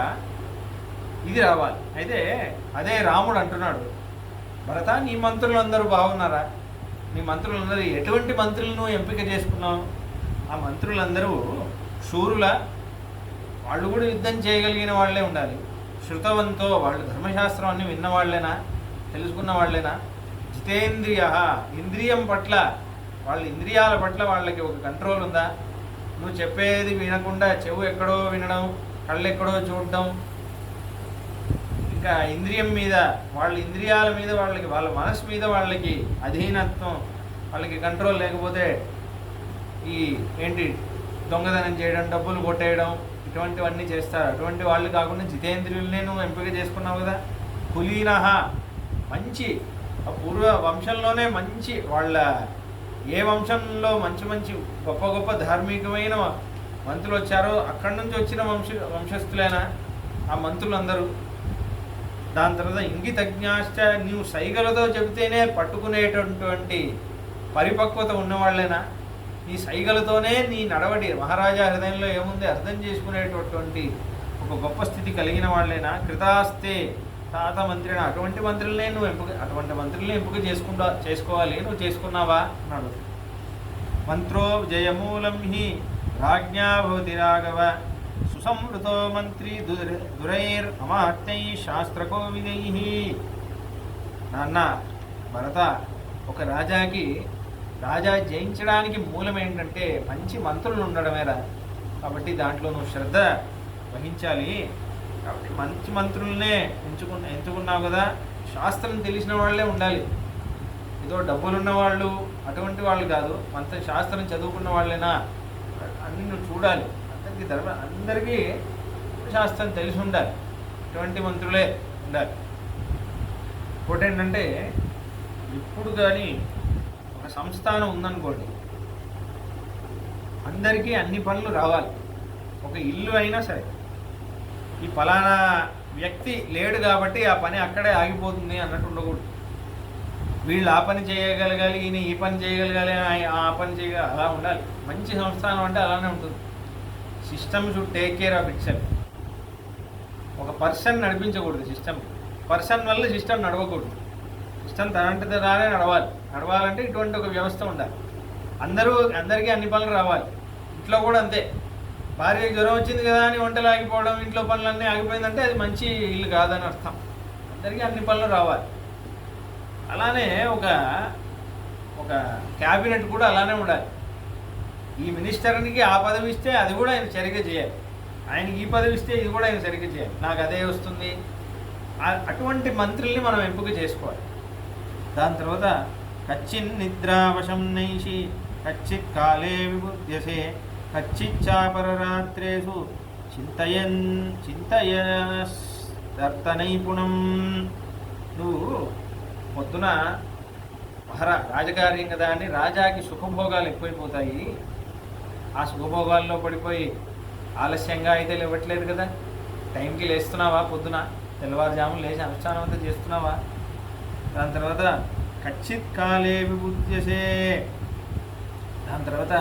ఇది రావాలి. అయితే అదే రాముడు అంటున్నాడు, భరత నీ మంత్రులందరూ బాగున్నారా, నీ మంత్రులందరూ ఎటువంటి మంత్రులను ఎంపిక చేసుకున్నావు, ఆ మంత్రులందరూ శూరుల, వాళ్ళు కూడా యుద్ధం చేయగలిగిన వాళ్ళే ఉండాలి. శృతవంతో, వాళ్ళు ధర్మశాస్త్రం అన్ని విన్నవాళ్ళేనా, తెలుసుకున్న వాళ్ళేనా. జితేంద్రియ, ఇంద్రియం పట్ల, వాళ్ళ ఇంద్రియాల పట్ల వాళ్ళకి ఒక కంట్రోల్ ఉందా. నువ్వు చెప్పేది వినకుండా చెవు ఎక్కడో వినడం, కళ్ళు ఎక్కడో చూడడం, ఇంకా ఇంద్రియం మీద, వాళ్ళ ఇంద్రియాల మీద వాళ్ళకి, వాళ్ళ మనసు మీద వాళ్ళకి అధీనత్వం, వాళ్ళకి కంట్రోల్ లేకపోతే ఈ ఏంటి దొంగతనం చేయడం, డబ్బులు కొట్టేయడం, ఇటువంటివన్నీ చేస్తారు. అటువంటి వాళ్ళు కాకుండా జితేంద్రియుల్నే నువ్వు ఎంపిక చేసుకున్నావు కదా. కులీనహ, మంచి పూర్వ వంశంలోనే మంచి, వాళ్ళ ఏ వంశంలో మంచి మంచి గొప్ప గొప్ప ధార్మికమైన మంత్రులు వచ్చారో అక్కడి నుంచి వచ్చిన వంశస్థులైన ఆ మంత్రులందరూ. దాని తర్వాత ఇంగితజ్ఞాశ్చ, నీవు సైగలతో చెబితేనే పట్టుకునేటటువంటి పరిపక్వత ఉన్నవాళ్ళేనా. నీ సైగలతోనే నీ నడవడి, మహారాజా హృదయంలో ఏముంది అర్థం చేసుకునేటటువంటి ఒక గొప్ప స్థితి కలిగిన వాళ్ళేనా. కృతాస్తే తాత మంత్రిన, అటువంటి మంత్రులనే నువ్వు అటువంటి మంత్రులనే ఎంపిక చేసుకోవాలి, నువ్వు చేసుకున్నావా అన్నాడు. మంత్రో జయమూలం హి రాజ్ఞా భవతి రాఘవ, సుసంవృతో మంత్రి దురైర్ అమాత్యై శాస్త్రకోవిదై. నాన్న భరత, ఒక రాజా జయించడానికి మూలం ఏంటంటే మంచి మంత్రులు ఉండడమేరా. కాబట్టి దాంట్లో నువ్వు శ్రద్ధ వహించాలి. కాబట్టి మంచి మంత్రులనే ఎంచుకున్నావు కదా. శాస్త్రం తెలిసిన వాళ్ళే ఉండాలి, ఏదో డబ్బులున్న వాళ్ళు అటువంటి వాళ్ళు కాదు. శాస్త్రం చదువుకున్న వాళ్ళేనా అన్ని నువ్వు చూడాలి. అందరికీ శాస్త్రం తెలిసి ఉండాలి, ఇటువంటి మంత్రులే ఉండాలి. ఇంకోటి ఏంటంటే, ఇప్పుడు కానీ ఒక సంస్థానం ఉందనుకోండి, అందరికీ అన్ని పనులు రావాలి. ఒక ఇల్లు అయినా సరే, ఈ ఫలానా వ్యక్తి లేడు కాబట్టి ఆ పని అక్కడే ఆగిపోతుంది అన్నట్టు ఉండకూడదు. వీళ్ళు ఆ పని చేయగలగాలి, ఈయన ఈ పని చేయగలగాలి, ఆ పని చేయగల, అలా ఉండాలి. మంచి సంస్థానం అంటే అలానే ఉంటుంది. System should take care of it self. ఒక పర్సన్ నడిపించకూడదు సిస్టమ్. పర్సన్ వల్ల సిస్టమ్ నడవకూడదు. సిస్టమ్ తనంటే రానే నడవాలంటే ఇటువంటి ఒక వ్యవస్థ ఉండాలి. అందరికీ అన్ని పనులు రావాలి. ఇంట్లో కూడా అంతే. భార్య జ్వరం వచ్చింది కదా అని వంటలు ఆగిపోవడం, ఇంట్లో పనులన్నీ ఆగిపోయిందంటే అది మంచి ఇల్లు కాదని అర్థం. అందరికీ అన్ని పనులు రావాలి. అలానే ఒక క్యాబినెట్ కూడా అలానే ఉండాలి. ఈ మినిస్టర్కి ఆ పదవి ఇస్తే అది కూడా ఆయన సరిగ్గా చేయాలి, ఆయనకి ఈ పదవి ఇస్తే ఇది కూడా ఆయన సరిగ్గా చేయాలి. నాకు అదే వస్తుంది. అటువంటి మంత్రుల్ని మనం ఎంపిక చేసుకోవాలి. దాని తర్వాత కచ్చిన్ నిద్రావశం నైషి కచ్చిత్ కాలే విబుధ్యసే కచ్చిచ్చాపరరాత్రేషు చింతయనైపుణం. నువ్వు పొద్దున రాజకార్యం కదా అని రాజాకి సుఖభోగాలు ఎక్కువైపోతాయి. ఆ సుఖభోగాల్లో పడిపోయి ఆలస్యంగా అయితే లేవట్లేదు కదా. టైంకి లేస్తున్నావా, పొద్దున తెల్లవారుజాములు లేచి అనుష్ఠానం అంతా చేస్తున్నావా. దాని తర్వాత కచ్చిత్ కాలే విబుధ్యసే. దాని తర్వాత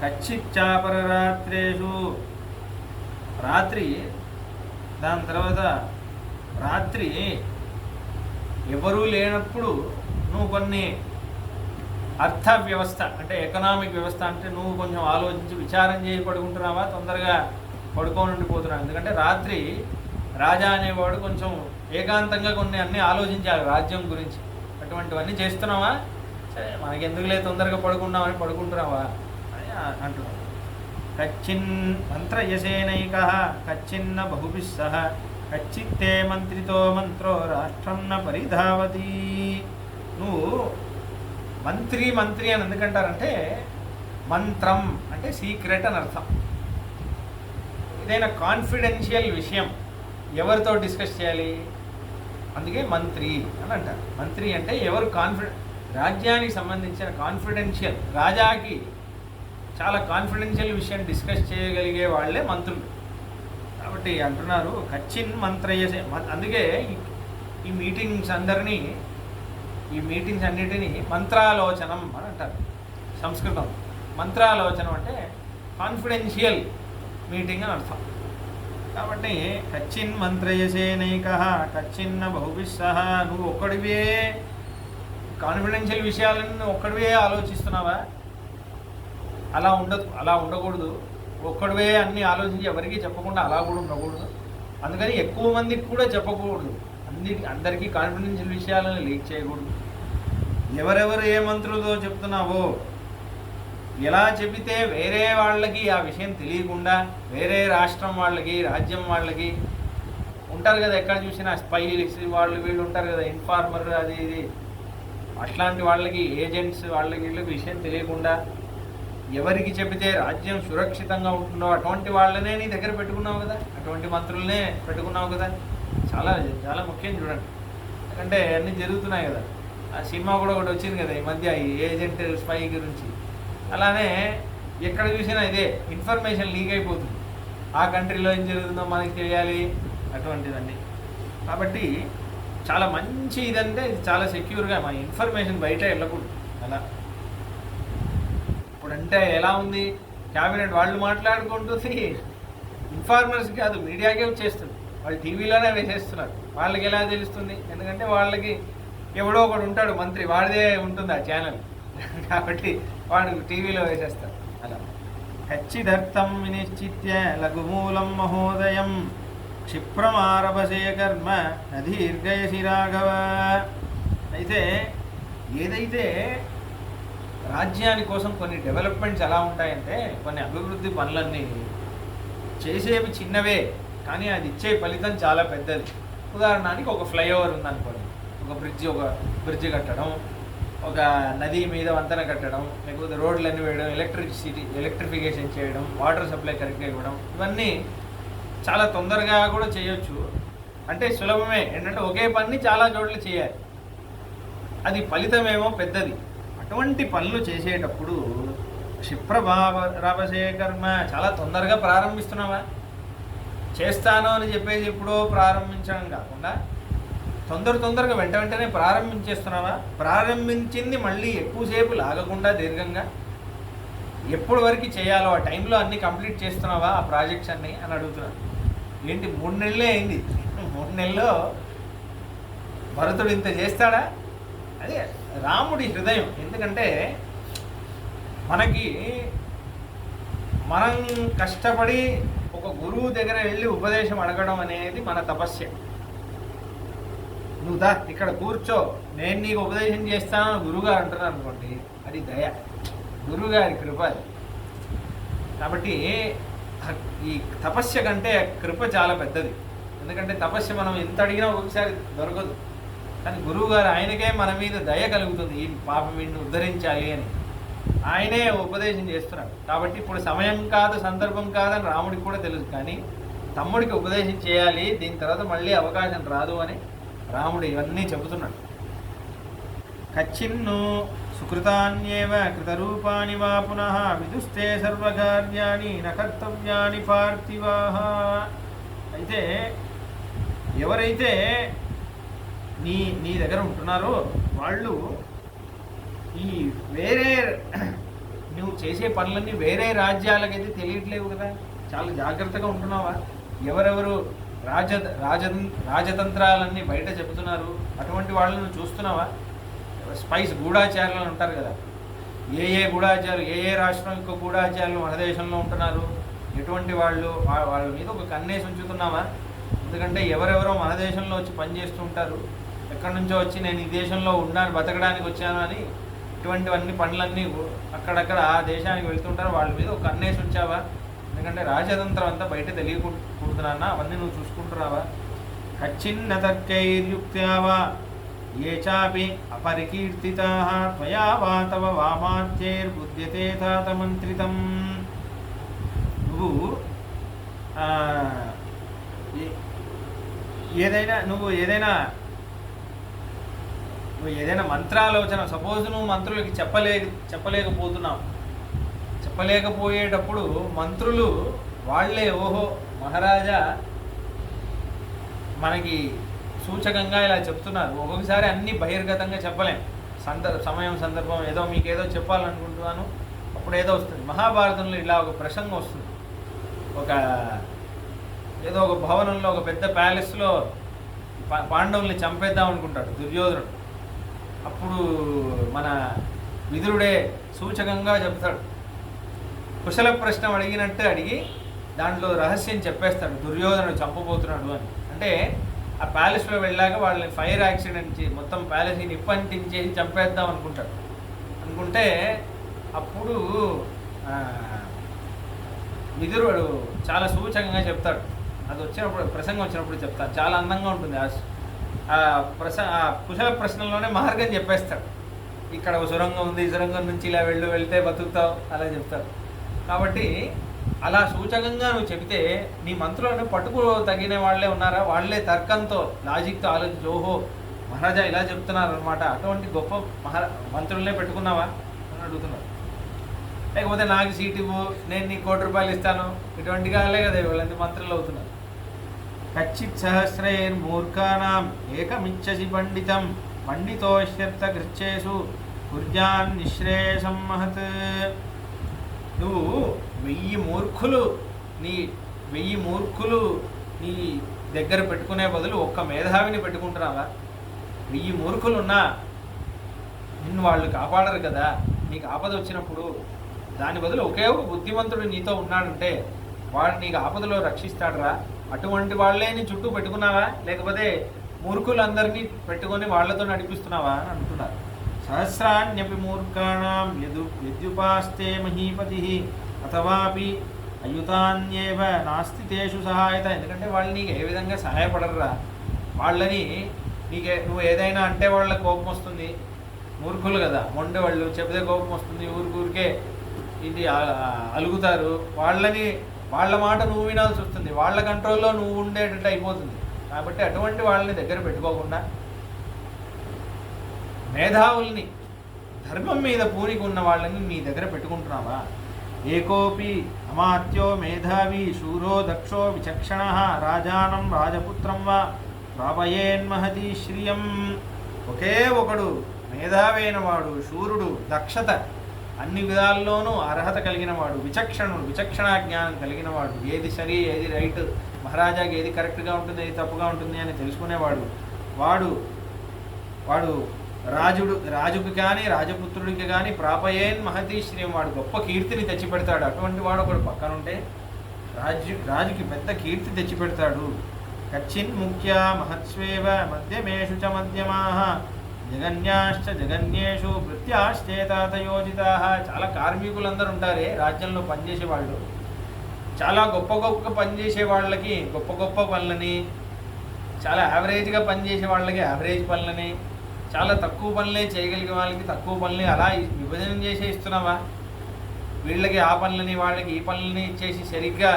కచ్చిచ్చాపరరాత్రేషు, దాని తర్వాత రాత్రి ఎవరూ లేనప్పుడు నువ్వు కొన్ని అర్థ వ్యవస్థ అంటే ఎకనామిక్ వ్యవస్థ అంటే నువ్వు కొంచెం ఆలోచించి విచారం చేసి పడుకుంటున్నావా, తొందరగా పడుకొని ఉండిపోతున్నావు. ఎందుకంటే రాత్రి రాజా అనేవాడు కొంచెం ఏకాంతంగా కొన్ని అన్నీ ఆలోచించాలి రాజ్యం గురించి. అటువంటివన్నీ చేస్తున్నావా, సరే మనకి ఎందుకులే తొందరగా పడుకున్నామని పడుకుంటున్నావా అని అంటున్నావు. కచ్చిన్ మంత్రయసేనైక కచ్చిన్న బహుభిస్సహ కచ్చిత్తే మంత్రితో మంత్రో రాష్ట్రం న పరిధావతి. నువ్వు మంత్రి అని ఎందుకంటారంటే, మంత్రం అంటే సీక్రెట్ అని అర్థం. ఏదైనా కాన్ఫిడెన్షియల్ విషయం ఎవరితో డిస్కస్ చేయాలి, అందుకే మంత్రి అని అంటారు. మంత్రి అంటే ఎవరు రాజ్యానికి సంబంధించిన కాన్ఫిడెన్షియల్, రాజాకి చాలా కాన్ఫిడెన్షియల్ విషయం డిస్కస్ చేయగలిగే వాళ్ళే మంత్రులు. కాబట్టి అంటున్నారు కచ్చిన్ మంత్రయసే. అందుకే ఈ మీటింగ్స్ అన్నిటినీ మంత్రాలోచనం అని అంటారు సంస్కృతం. మంత్రాలోచనం అంటే కాన్ఫిడెన్షియల్ మీటింగ్ అని అర్థం. కాబట్టి కచ్చిన్ మంత్రయసేనైక కచ్చిన్న బహుభిస్సహ. నువ్వు ఒక్కడివే కాన్ఫిడెన్షియల్ విషయాలను ఒక్కడివే ఆలోచిస్తున్నావా, అలా ఉండకూడదు. ఒక్కడివే అన్నీ ఆలోచించి ఎవరికీ చెప్పకుండా అలా కూడా ఉండకూడదు. అందుకని ఎక్కువ మందికి కూడా చెప్పకూడదు. అందరికీ కాన్ఫిడెన్షియల్ విషయాలను లీక్ చేయకూడదు. ఎవరెవరు ఏ మంత్రులతో చెప్తున్నావో ఎలా చెబితే వేరే వాళ్ళకి ఆ విషయం తెలియకుండా, వేరే రాష్ట్రం వాళ్ళకి, రాజ్యం వాళ్ళకి ఉంటారు కదా, ఎక్కడ చూసినా స్పైస్ వాళ్ళు వీళ్ళు ఉంటారు కదా, ఇన్ఫార్మర్ అది ఇది, అట్లాంటి వాళ్ళకి, ఏజెంట్స్ వాళ్ళకి వీళ్ళకి విషయం తెలియకుండా ఎవరికి చెబితే రాజ్యం సురక్షితంగా ఉంటుందో అటువంటి వాళ్ళనే నీ దగ్గర పెట్టుకున్నావు కదా, అటువంటి మంత్రులనే పెట్టుకున్నావు కదా. చాలా చాలా ముఖ్యం చూడండి. ఎందుకంటే అన్నీ జరుగుతున్నాయి కదా. ఆ సినిమా కూడా ఒకటి వచ్చింది కదా ఈ మధ్య, ఈ ఏజెంట్ స్పై గురించి. అలానే ఎక్కడ చూసినా ఇదే ఇన్ఫర్మేషన్ లీక్ అయిపోతుంది. ఆ కంట్రీలో ఏం జరుగుతుందో మనకి తెలియాలి, అటువంటిదండి. కాబట్టి చాలా మంచి ఇదంటే ఇది చాలా సెక్యూర్గా మా ఇన్ఫర్మేషన్ బయట వెళ్ళకూడదు. అలా ఇప్పుడంటే ఎలా ఉంది, క్యాబినెట్ వాళ్ళు మాట్లాడుకుంటుంది, ఇన్ఫార్మర్స్ కాదు మీడియాకే వచ్చేస్తుంది, వాళ్ళు టీవీలోనే వేసేస్తున్నారు. వాళ్ళకి ఎలా తెలుస్తుంది? ఎందుకంటే వాళ్ళకి ఎవడో ఒకడు ఉంటాడు మంత్రి, వాడిదే ఉంటుంది ఆ ఛానల్, కాబట్టి వాడు టీవీలో వేసేస్తారు. అలా ఖచ్చిదర్థం వినిశ్చిత్య లఘుమూలం మహోదయం క్షిప్రమారభసే కర్మ నదీర్ఘయసి రాఘవ. అయితే ఏదైతే రాజ్యాని కోసం కొన్ని డెవలప్మెంట్స్ ఎలా ఉంటాయంటే, కొన్ని అభివృద్ధి పనులన్నీ చేసేవి చిన్నవే కానీ అది ఇచ్చే ఫలితం చాలా పెద్దది. ఉదాహరణకి ఒక ఫ్లైఓవర్ ఉందనుకోండి, ఒక బ్రిడ్జ్ కట్టడం, ఒక నది మీద వంతెన కట్టడం, లేకపోతే రోడ్లన్నీ వేయడం, ఎలక్ట్రిఫికేషన్ చేయడం, వాటర్ సప్లై కరెక్ట్గా ఇవ్వడం, ఇవన్నీ చాలా తొందరగా కూడా చేయొచ్చు. అంటే సులభమే. ఏంటంటే ఒకే పని చాలా చోట్ల చేయాలి, అది ఫలితమేమో పెద్దది. అటువంటి పనులు చేసేటప్పుడు క్షిప్రభావరాభసే కర్మ, చాలా తొందరగా ప్రారంభిస్తున్నావా, చేస్తాను అని చెప్పేసి ఎప్పుడో ప్రారంభించడం కాకుండా తొందరగా వెంటనే ప్రారంభించేస్తున్నావా, ప్రారంభించింది మళ్ళీ ఎక్కువసేపు లాగకుండా దీర్ఘంగా ఎప్పటి వరకు చేయాలో ఆ టైంలో అన్నీ కంప్లీట్ చేస్తున్నావా ఆ ప్రాజెక్ట్స్ అన్నీ అని అడుగుతున్నాను. ఏంటి 3 నెలలే అయింది, 3 నెలల్లో భరతుడు ఇంత చేస్తాడా? అదే రాముడి హృదయం. ఎందుకంటే మనం కష్టపడి ఒక గురువు దగ్గర వెళ్ళి ఉపదేశం అడగడం అనేది మన తపస్య. నువ్వు దా ఇక్కడ కూర్చో, నేను నీకు ఉపదేశం చేస్తాను గురువుగారు అంటున్నారు అనుకోండి, అది దయ, గురువుగారి కృప. కాబట్టి ఈ తపస్య కంటే కృప చాలా పెద్దది. ఎందుకంటే తపస్య మనం ఎంత అడిగినా ఒకసారి దొరకదు, కానీ గురువుగారు ఆయనకే మన మీద దయ కలుగుతుంది, ఈ పాపం వీడిని ఉద్ధరించాలి అని ఆయనే ఉపదేశం చేస్తున్నాడు. కాబట్టి ఇప్పుడు సమయం కాదు, సందర్భం కాదని రాముడికి కూడా తెలుసు, కానీ తమ్ముడికి ఉపదేశం చేయాలి, దీని తర్వాత మళ్ళీ అవకాశం రాదు అని రాముడు ఇవన్నీ చెబుతున్నాడు. కచ్చిన్ను సుకృతాన్యేవ కృతరూపాని వా పునః విదుస్తే సర్వకార్యాణి న కర్తవ్యాని పార్థివాః. అయితే ఎవరైతే నీ దగ్గర ఉంటున్నారో వాళ్ళు ఈ వేరే నువ్వు చేసే పనులన్నీ వేరే రాజ్యాలకైతే తెలియట్లేవు కదా, చాలా జాగ్రత్తగా ఉంటున్నావా? ఎవరెవరు రాజతంత్రాలన్నీ బయట చెబుతున్నారు, అటువంటి వాళ్ళను చూస్తున్నావా? స్పైస్ గూఢాచారులు ఉంటారు కదా, ఏ గూఢాచారులు, ఏ రాష్ట్రం యొక్క గూఢాచారులు మన దేశంలో ఉంటున్నారు, ఎటువంటి వాళ్ళ మీద ఒక కన్నేసి ఉంచుతున్నావా? ఎందుకంటే ఎవరెవరో మన దేశంలో వచ్చి పనిచేస్తూ ఉంటారు, ఎక్కడి నుంచో వచ్చి నేను ఈ దేశంలో బతకడానికి వచ్చాను అని ఇటువంటివన్నీ పనులన్నీ అక్కడక్కడ ఆ దేశానికి వెళ్తుంటారు, వాళ్ళ మీద ఒక కన్నేసి ఉంచావా? ఎందుకంటే రాజతంత్రం అంతా బయట తెలియకుంటున్నా, అవన్నీ నువ్వు చూసుకుంటున్నావా? కచ్చిన్న తర్కైర్యుక్త్యావా ఏ చాపి అపరికీర్తితాః త్వయా వా తవ వామాత్యైర్బుధ్యతే తాతమంత్రితం. నువ్వు ఏదైనా మంత్రాలోచన, సపోజ్ నువ్వు మంత్రులకి చెప్పలేకపోయేటప్పుడు మంత్రులు వాళ్ళే ఓహో మహారాజా మనకి సూచకంగా ఇలా చెప్తున్నారు. ఒక్కొక్కసారి అన్నీ బహిర్గతంగా చెప్పలేం, సమయం సందర్భం ఏదో మీకేదో చెప్పాలనుకుంటున్నాను అప్పుడు ఏదో వస్తుంది. మహాభారతంలో ఇలా ఒక ప్రసంగం వస్తుంది, ఏదో ఒక భవనంలో ఒక పెద్ద ప్యాలెస్లో పాండవుల్ని చంపేద్దాం అనుకుంటాడు దుర్యోధనుడు. అప్పుడు మన విదురుడే సూచకంగా చెప్తాడు, కుశల ప్రశ్న అడిగినట్టు అడిగి దాంట్లో రహస్యం చెప్పేస్తాడు, దుర్యోధనుడు చంపబోతున్నాడు అని. అంటే ఆ ప్యాలెస్లో వెళ్ళాక వాళ్ళని ఫైర్ యాక్సిడెంట్ మొత్తం ప్యాలెస్ని నిప్పంటించేసి చంపేద్దాం అనుకుంటే అప్పుడు విదురుడు చాలా సూచకంగా చెప్తాడు. అది వచ్చినప్పుడు ప్రసంగం వచ్చినప్పుడు చెప్తాను, చాలా అందంగా ఉంటుంది. ఆ కుశల ప్రశ్నలోనే మార్గం చెప్పేస్తాడు. ఇక్కడ ఒక సొరంగం ఉంది, ఈ సొరంగం నుంచి ఇలా వెళ్తే బతుకుతావు అలా చెప్తాడు. కాబట్టి అలా సూచకంగా నువ్వు చెబితే నీ మంత్రులను పట్టుకు తగిన వాళ్ళే ఉన్నారా, వాళ్ళే తర్కంతో లాజిక్తో ఆలోచించి ఓహో మహారాజా ఇలా చెప్తున్నారు అనమాట, అటువంటి గొప్ప మంత్రులనే పెట్టుకున్నావా అని అడుగుతున్నారు. లేకపోతే నాకు సీట్ ఇవ్వు, నేను నీకు ₹1,00,00,000 ఇస్తాను, ఇటువంటి కాలే కదా వీళ్ళంతా మంత్రులు అవుతున్నారు. కచ్చిత్ సహస్రైర్మూర్ఖానాం ఏకమిచ్చసి పండితం పండితోష్యర్థ కృచ్చేసు కుర్జాన్ నిశ్రేయసం మహత్. నువ్వు 1000 మూర్ఖులు నీ దగ్గర పెట్టుకునే బదులు ఒక్క మేధావిని పెట్టుకుంటున్నావా? 1000 మూర్ఖులున్నా నిన్ను వాళ్ళు కాపాడరు కదా. నీకు ఆపద వచ్చినప్పుడు దాని బదులు ఒకే ఒక బుద్ధిమంతుడు నీతో ఉన్నాడంటే వాడు నీకు ఆపదలో రక్షిస్తాడరా. అటువంటి వాళ్ళే నీ చుట్టూ పెట్టుకున్నావా, లేకపోతే మూర్ఖులందరినీ పెట్టుకొని వాళ్లతో నడిపిస్తున్నావా అని అంటున్నారు. సహస్రాణ్యపి మూర్ఖాణం యద్యుపాస్తే మహీపతి అథవాపి అయుతాన్యేవ నాస్తి తేషు సహాయత. ఎందుకంటే వాళ్ళు నీకు ఏ విధంగా సహాయపడరురా. వాళ్ళని నువ్వు ఏదైనా అంటే వాళ్ళ కోపం వస్తుంది. మూర్ఖులు కదా, మొండె వాళ్ళు, చెబితే కోపం వస్తుంది, ఊరికే ఇది అలుగుతారు. వాళ్ళ మాట నువ్వు వినాల్సి వస్తుంది, వాళ్ళ కంట్రోల్లో నువ్వు ఉండేటట్టు అయిపోతుంది. కాబట్టి అటువంటి వాళ్ళని దగ్గర పెట్టుకోకుండా మేధావుల్ని, ధర్మం మీద పూనికి ఉన్న వాళ్ళని నీ దగ్గర పెట్టుకుంటున్నావా? ఏకోపి అమాత్యో మేధావి శూరో దక్షో విచక్షణ రాజానం రాజపుత్రం వా ప్రాపయేన్మహతి శ్రియం. ఒకే ఒకడు మేధావైన వాడు, శూరుడు, దక్షత అన్ని విధాల్లోనూ అర్హత కలిగిన వాడు, విచక్షణ జ్ఞానం కలిగిన వాడు, ఏది సరి ఏది రైట్, మహారాజాకి ఏది కరెక్ట్గా ఉంటుంది ఏది తప్పుగా ఉంటుంది అని తెలుసుకునేవాడు, వాడు రాజుకి కానీ రాజపుత్రుడికి కానీ ప్రాపయేన్ మహతీ శ్రీయం, వాడు గొప్ప కీర్తిని తెచ్చిపెడతాడు. అటువంటి వాడు ఒకడు పక్కనుంటే రాజుకి పెద్ద కీర్తి తెచ్చిపెడతాడు. కచ్చిన్ ముఖ్య మహత్స్వేవ మధ్యమేషు చ మధ్యమాః జగన్యాశ్చ జగన్యేషు భృత్యాశ్చేతాతయోజితాః. చాలా కార్మికులందరూ ఉంటారే రాజ్యంలో పనిచేసే వాళ్ళు. చాలా గొప్ప పనిచేసే వాళ్ళకి గొప్ప పనులని, చాలా యావరేజ్గా పనిచేసే వాళ్ళకి యావరేజ్ పనులని, చాలా తక్కువ పనులే చేయగలిగే వాళ్ళకి తక్కువ పనులే అలా విభజన చేసే ఇస్తున్నావా? వీళ్ళకి ఆ పనులని వాళ్ళకి ఈ పనులని ఇచ్చేసి సరిగ్గా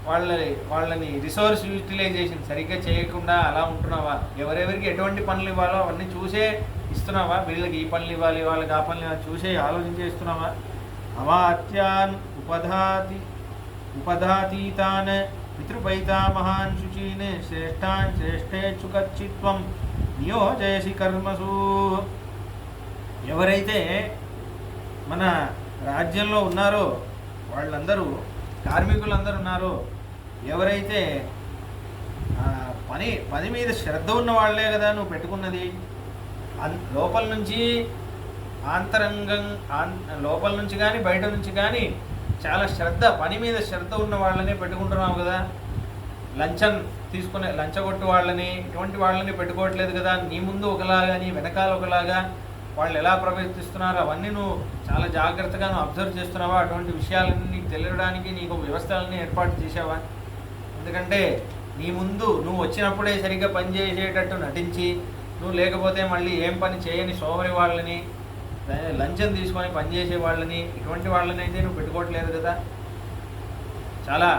వాళ్ళని రిసోర్స్ యూటిలైజేషన్ సరిగ్గా చేయకుండా అలా ఉంటున్నావా? ఎవరెవరికి ఎటువంటి పనులు ఇవ్వాలో అవన్నీ చూసే ఇస్తున్నావా? వీళ్ళకి ఈ పనులు ఇవ్వాలి, వాళ్ళకి ఆ పనులు చూసే ఆలోచించే ఇస్తున్నావా? అవాత్యాన్ ఉపధాతీతాన్ పితృపైతామహాన్ శుచీన్ శ్రేష్టాన్ శ్రేష్ఠేచ్చుకచ్చిత్వం నియోజయసి కర్మసు. ఎవరైతే మన రాజ్యంలో ఉన్నారో వాళ్ళందరూ కార్మికులందరూ ఉన్నారో, ఎవరైతే పని మీద శ్రద్ధ ఉన్న వాళ్ళే కదా నువ్వు పెట్టుకున్నది. లోపల నుంచి లోపల నుంచి కానీ బయట నుంచి కానీ చాలా పని మీద శ్రద్ధ ఉన్న వాళ్ళని పెట్టుకుంటున్నావు కదా. లంచగొట్టు వాళ్ళని ఇటువంటి వాళ్ళని పెట్టుకోవట్లేదు కదా. నీ ముందు ఒకలాగా నీ వెనకాల ఒకలాగా వాళ్ళు ఎలా ప్రవర్తిస్తున్నారో అవన్నీ నువ్వు చాలా జాగ్రత్తగా అబ్జర్వ్ చేస్తున్నావా? అటువంటి విషయాలన్నీ నీకు తెలియడానికి నీకు వ్యవస్థలని ఏర్పాటు చేసావా? ఎందుకంటే నీ ముందు నువ్వు వచ్చినప్పుడే సరిగ్గా పని చేసేటట్టు నటించి, నువ్వు లేకపోతే మళ్ళీ ఏం పని చేయని సోమరి వాళ్ళని, లంచం తీసుకొని పనిచేసే వాళ్ళని, ఇటువంటి వాళ్ళని అయితే నువ్వు పెట్టుకోవట్లేదు కదా. చాలా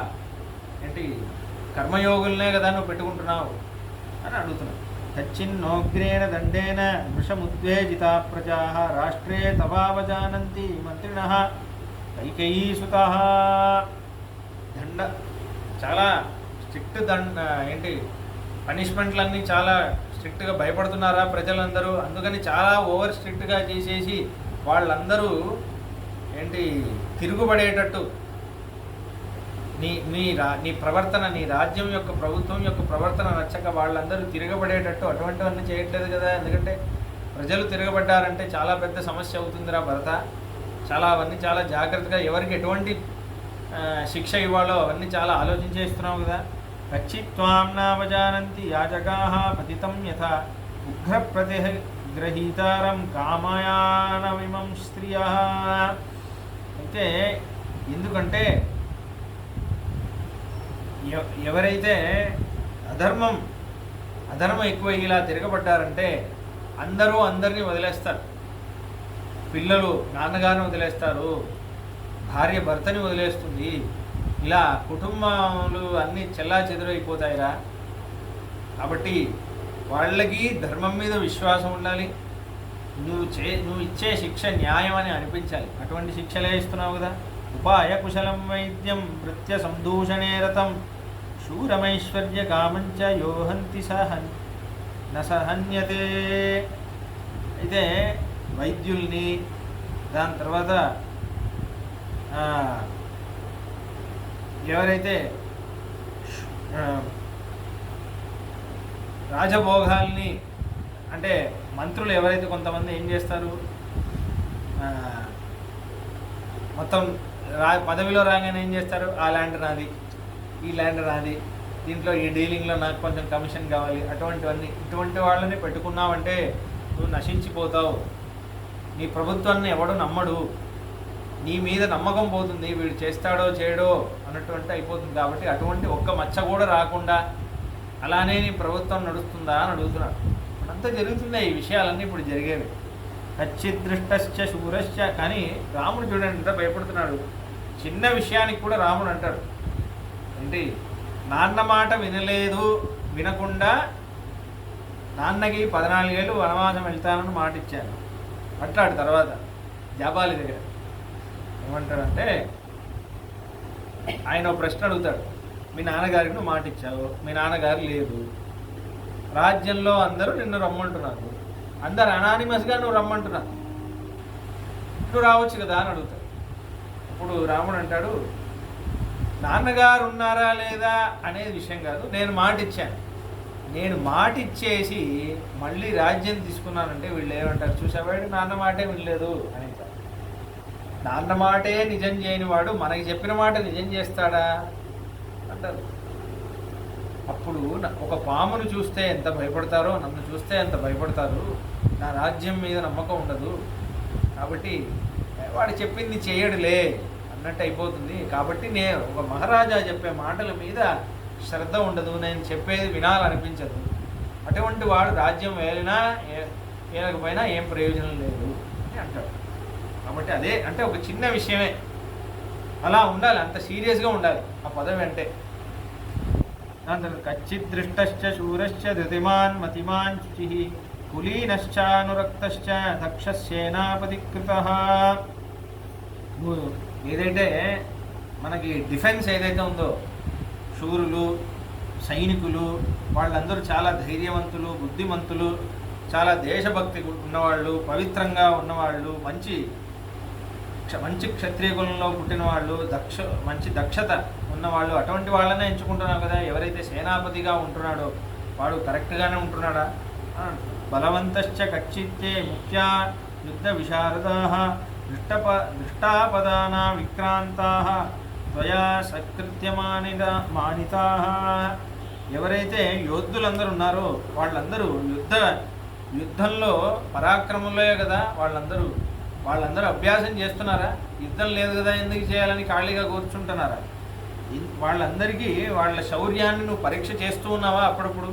కర్మయోగులనే కదా నువ్వు పెట్టుకుంటున్నావు అని అడుగుతున్నావు. కచ్చిన్నోగ్రేణ దండేన వృషముద్వేజితా ప్రజాః రాష్ట్రే తవావజానంతి మంత్రిణః కైకేయీసుతాః. చాలా స్ట్రిక్ట్ పనిష్మెంట్లన్నీ చాలా స్ట్రిక్ట్గా భయపడుతున్నారా ప్రజలందరూ? అందుకని చాలా ఓవర్ స్ట్రిక్ట్గా చేసేసి వాళ్ళందరూ తిరుగుబడేటట్టు నీ ప్రవర్తన, నీ రాజ్యం యొక్క ప్రభుత్వం యొక్క ప్రవర్తన నచ్చక వాళ్ళందరూ తిరగబడేటట్టు అటువంటివన్నీ చేయట్లేదు కదా. ఎందుకంటే ప్రజలు తిరగబడ్డారంటే చాలా పెద్ద సమస్య అవుతుందిరా భరత. చాలా అవన్నీ చాలా జాగ్రత్తగా ఎవరికి ఎటువంటి శిక్ష ఇవ్వాలో అవన్నీ చాలా ఆలోచించేస్తున్నావు కదా. కచ్చిత్వాం నావజానంతి యాజకాః పతితం యథా ఉగ్ర ప్రతిగ్రహీతారం కామయానవిమం స్త్రియః. అయితే ఎందుకంటే ఎవరైతే అధర్మం ఎక్కువ ఇలా తిరగబడ్డారంటే అందరూ అందరినీ వదిలేస్తారు. పిల్లలు నాన్నగారిని వదిలేస్తారు, భార్య భర్తని వదిలేస్తుంది, ఇలా కుటుంబాలు అన్నీ చెల్లా చెదురైపోతాయిరా. కాబట్టి వాళ్ళకి ధర్మం మీద విశ్వాసం ఉండాలి. నువ్వు ఇచ్చే శిక్ష న్యాయం అని అనిపించాలి. అటువంటి శిక్షలే ఇస్తున్నావు కదా. ఉపాయ కుశలం వైద్యం భృత్య సందూషణే రతం శూరమైశ్వర్య కామంచ యోహంతి నసహన్యతే. అయితే వైద్యుల్ని, దాని తర్వాత ఎవరైతే రాజభోగాల్ని, అంటే మంత్రులు ఎవరైతే కొంతమంది ఏం చేస్తారు, మొత్తం పదవిలో రాగానే ఏం చేస్తారు, ఆ ల్యాండ్ నాది, ఈ ల్యాండ్ నాది, దీంట్లో ఈ డీలింగ్లో నాకు కొంచెం కమిషన్ కావాలి, ఇటువంటి వాళ్ళని పెట్టుకున్నావంటే నువ్వు నశించిపోతావు. నీ ప్రభుత్వాన్ని ఎవడు నమ్మడు, నీ మీద నమ్మకం పోతుంది, వీడు చేస్తాడో చేయడో అన్నటువంటి అయిపోతుంది. కాబట్టి అటువంటి ఒక్క మచ్చ కూడా రాకుండా అలానే నీ ప్రభుత్వం నడుస్తుందా అని అడుగుతున్నాడు. అంతా జరుగుతున్నాయి ఈ విషయాలన్నీ ఇప్పుడు జరిగేవి. కచ్చిదృష్టశ్చ శూరశ్చ. కానీ రాముడు చూడండి ఎంత భయపడుతున్నాడు. చిన్న విషయానికి కూడా రాముడు అంటాడు ఏంటి, నాన్న మాట వినకుండా నాన్నకి 14 ఏళ్ళు వనవాసం వెళ్తానని మాట ఇచ్చాను అంటాడు. తర్వాత జాబాలి దగ్గర ఏమంటాడంటే, ఆయన ఒక ప్రశ్న అడుగుతాడు, మీ నాన్నగారికి నువ్వు మాట ఇచ్చావు, మీ నాన్నగారు లేదు, రాజ్యంలో అందరూ నిన్ను రమ్మంటున్నారు, అందరు అనానిమస్గా నువ్వు రమ్మంటున్నారు, నువ్వు రావచ్చు కదా అని అడుగుతాడు. ఇప్పుడు రాముడు అంటాడు, నాన్నగారు ఉన్నారా లేదా అనేది విషయం కాదు, నేను మాట ఇచ్చాను, నేను మాట ఇచ్చేసి మళ్ళీ రాజ్యం తీసుకున్నానంటే వీళ్ళు ఏమంటారు, చూసేవాడు నాన్న మాటే వినలేదు అని. నాన్న మాటే నిజం చేయని వాడు మనకి చెప్పిన మాట నిజం చేస్తాడా అంటారు. అప్పుడు ఒక పామును చూస్తే ఎంత భయపడతారో, నన్ను చూస్తే ఎంత భయపడతారు, నా రాజ్యం మీద నమ్మకం ఉండదు, కాబట్టి వాడు చెప్పింది చేయడులే అన్నట్టు అయిపోతుంది. కాబట్టి నేను ఒక మహారాజా చెప్పే మాటల మీద శ్రద్ధ ఉండదు, నేను చెప్పేది వినాలనిపించదు, అటువంటి వాడు రాజ్యం ఏలకపోయినా ఏం ప్రయోజనం లేదు అని అంటాడు. కాబట్టి అదే అంటే ఒక చిన్న విషయమే, అలా ఉండాలి, అంత సీరియస్గా ఉండాలి ఆ పదవి అంటే. దాని తర్వాత కచ్చిదృష్టశ్చ శూరశ్చ ధృతిమాన్ మతిమాన్ శుచి కులీనశ్చానురక్తశ్చ దక్షసేనాపతికృతః. ఏదైతే మనకి డిఫెన్స్ ఏదైతే ఉందో, శూరులు సైనికులు వాళ్ళందరూ చాలా ధైర్యవంతులు, బుద్ధిమంతులు, చాలా దేశభక్తి ఉన్నవాళ్ళు, పవిత్రంగా ఉన్నవాళ్ళు, మంచి క్షత్రియ కులంలో పుట్టిన వాళ్ళు, మంచి దక్షత ఉన్నవాళ్ళు, అటువంటి వాళ్ళనే ఎంచుకుంటున్నాం కదా. ఎవరైతే సేనాపతిగా ఉంటున్నాడో వాడు కరెక్ట్గానే ఉంటున్నాడా. బలవంతశ్చ కచ్చిత్తే ముఖ్యా యుద్ధ విశారదాః దృష్టాపదానా విక్రాంతాః త్వయా సత్కృత్యమానితాః. ఎవరైతే యోధులందరూ ఉన్నారో వాళ్ళందరూ యుద్ధంలో పరాక్రమంలో కదా, వాళ్ళందరూ అభ్యాసం చేస్తున్నారా, యుద్ధం లేదు కదా ఎందుకు చేయాలని ఖాళీగా కూర్చుంటున్నారా. వాళ్ళందరికీ వాళ్ళ శౌర్యాన్ని నువ్వు పరీక్ష చేస్తూ ఉన్నావా అప్పుడప్పుడు,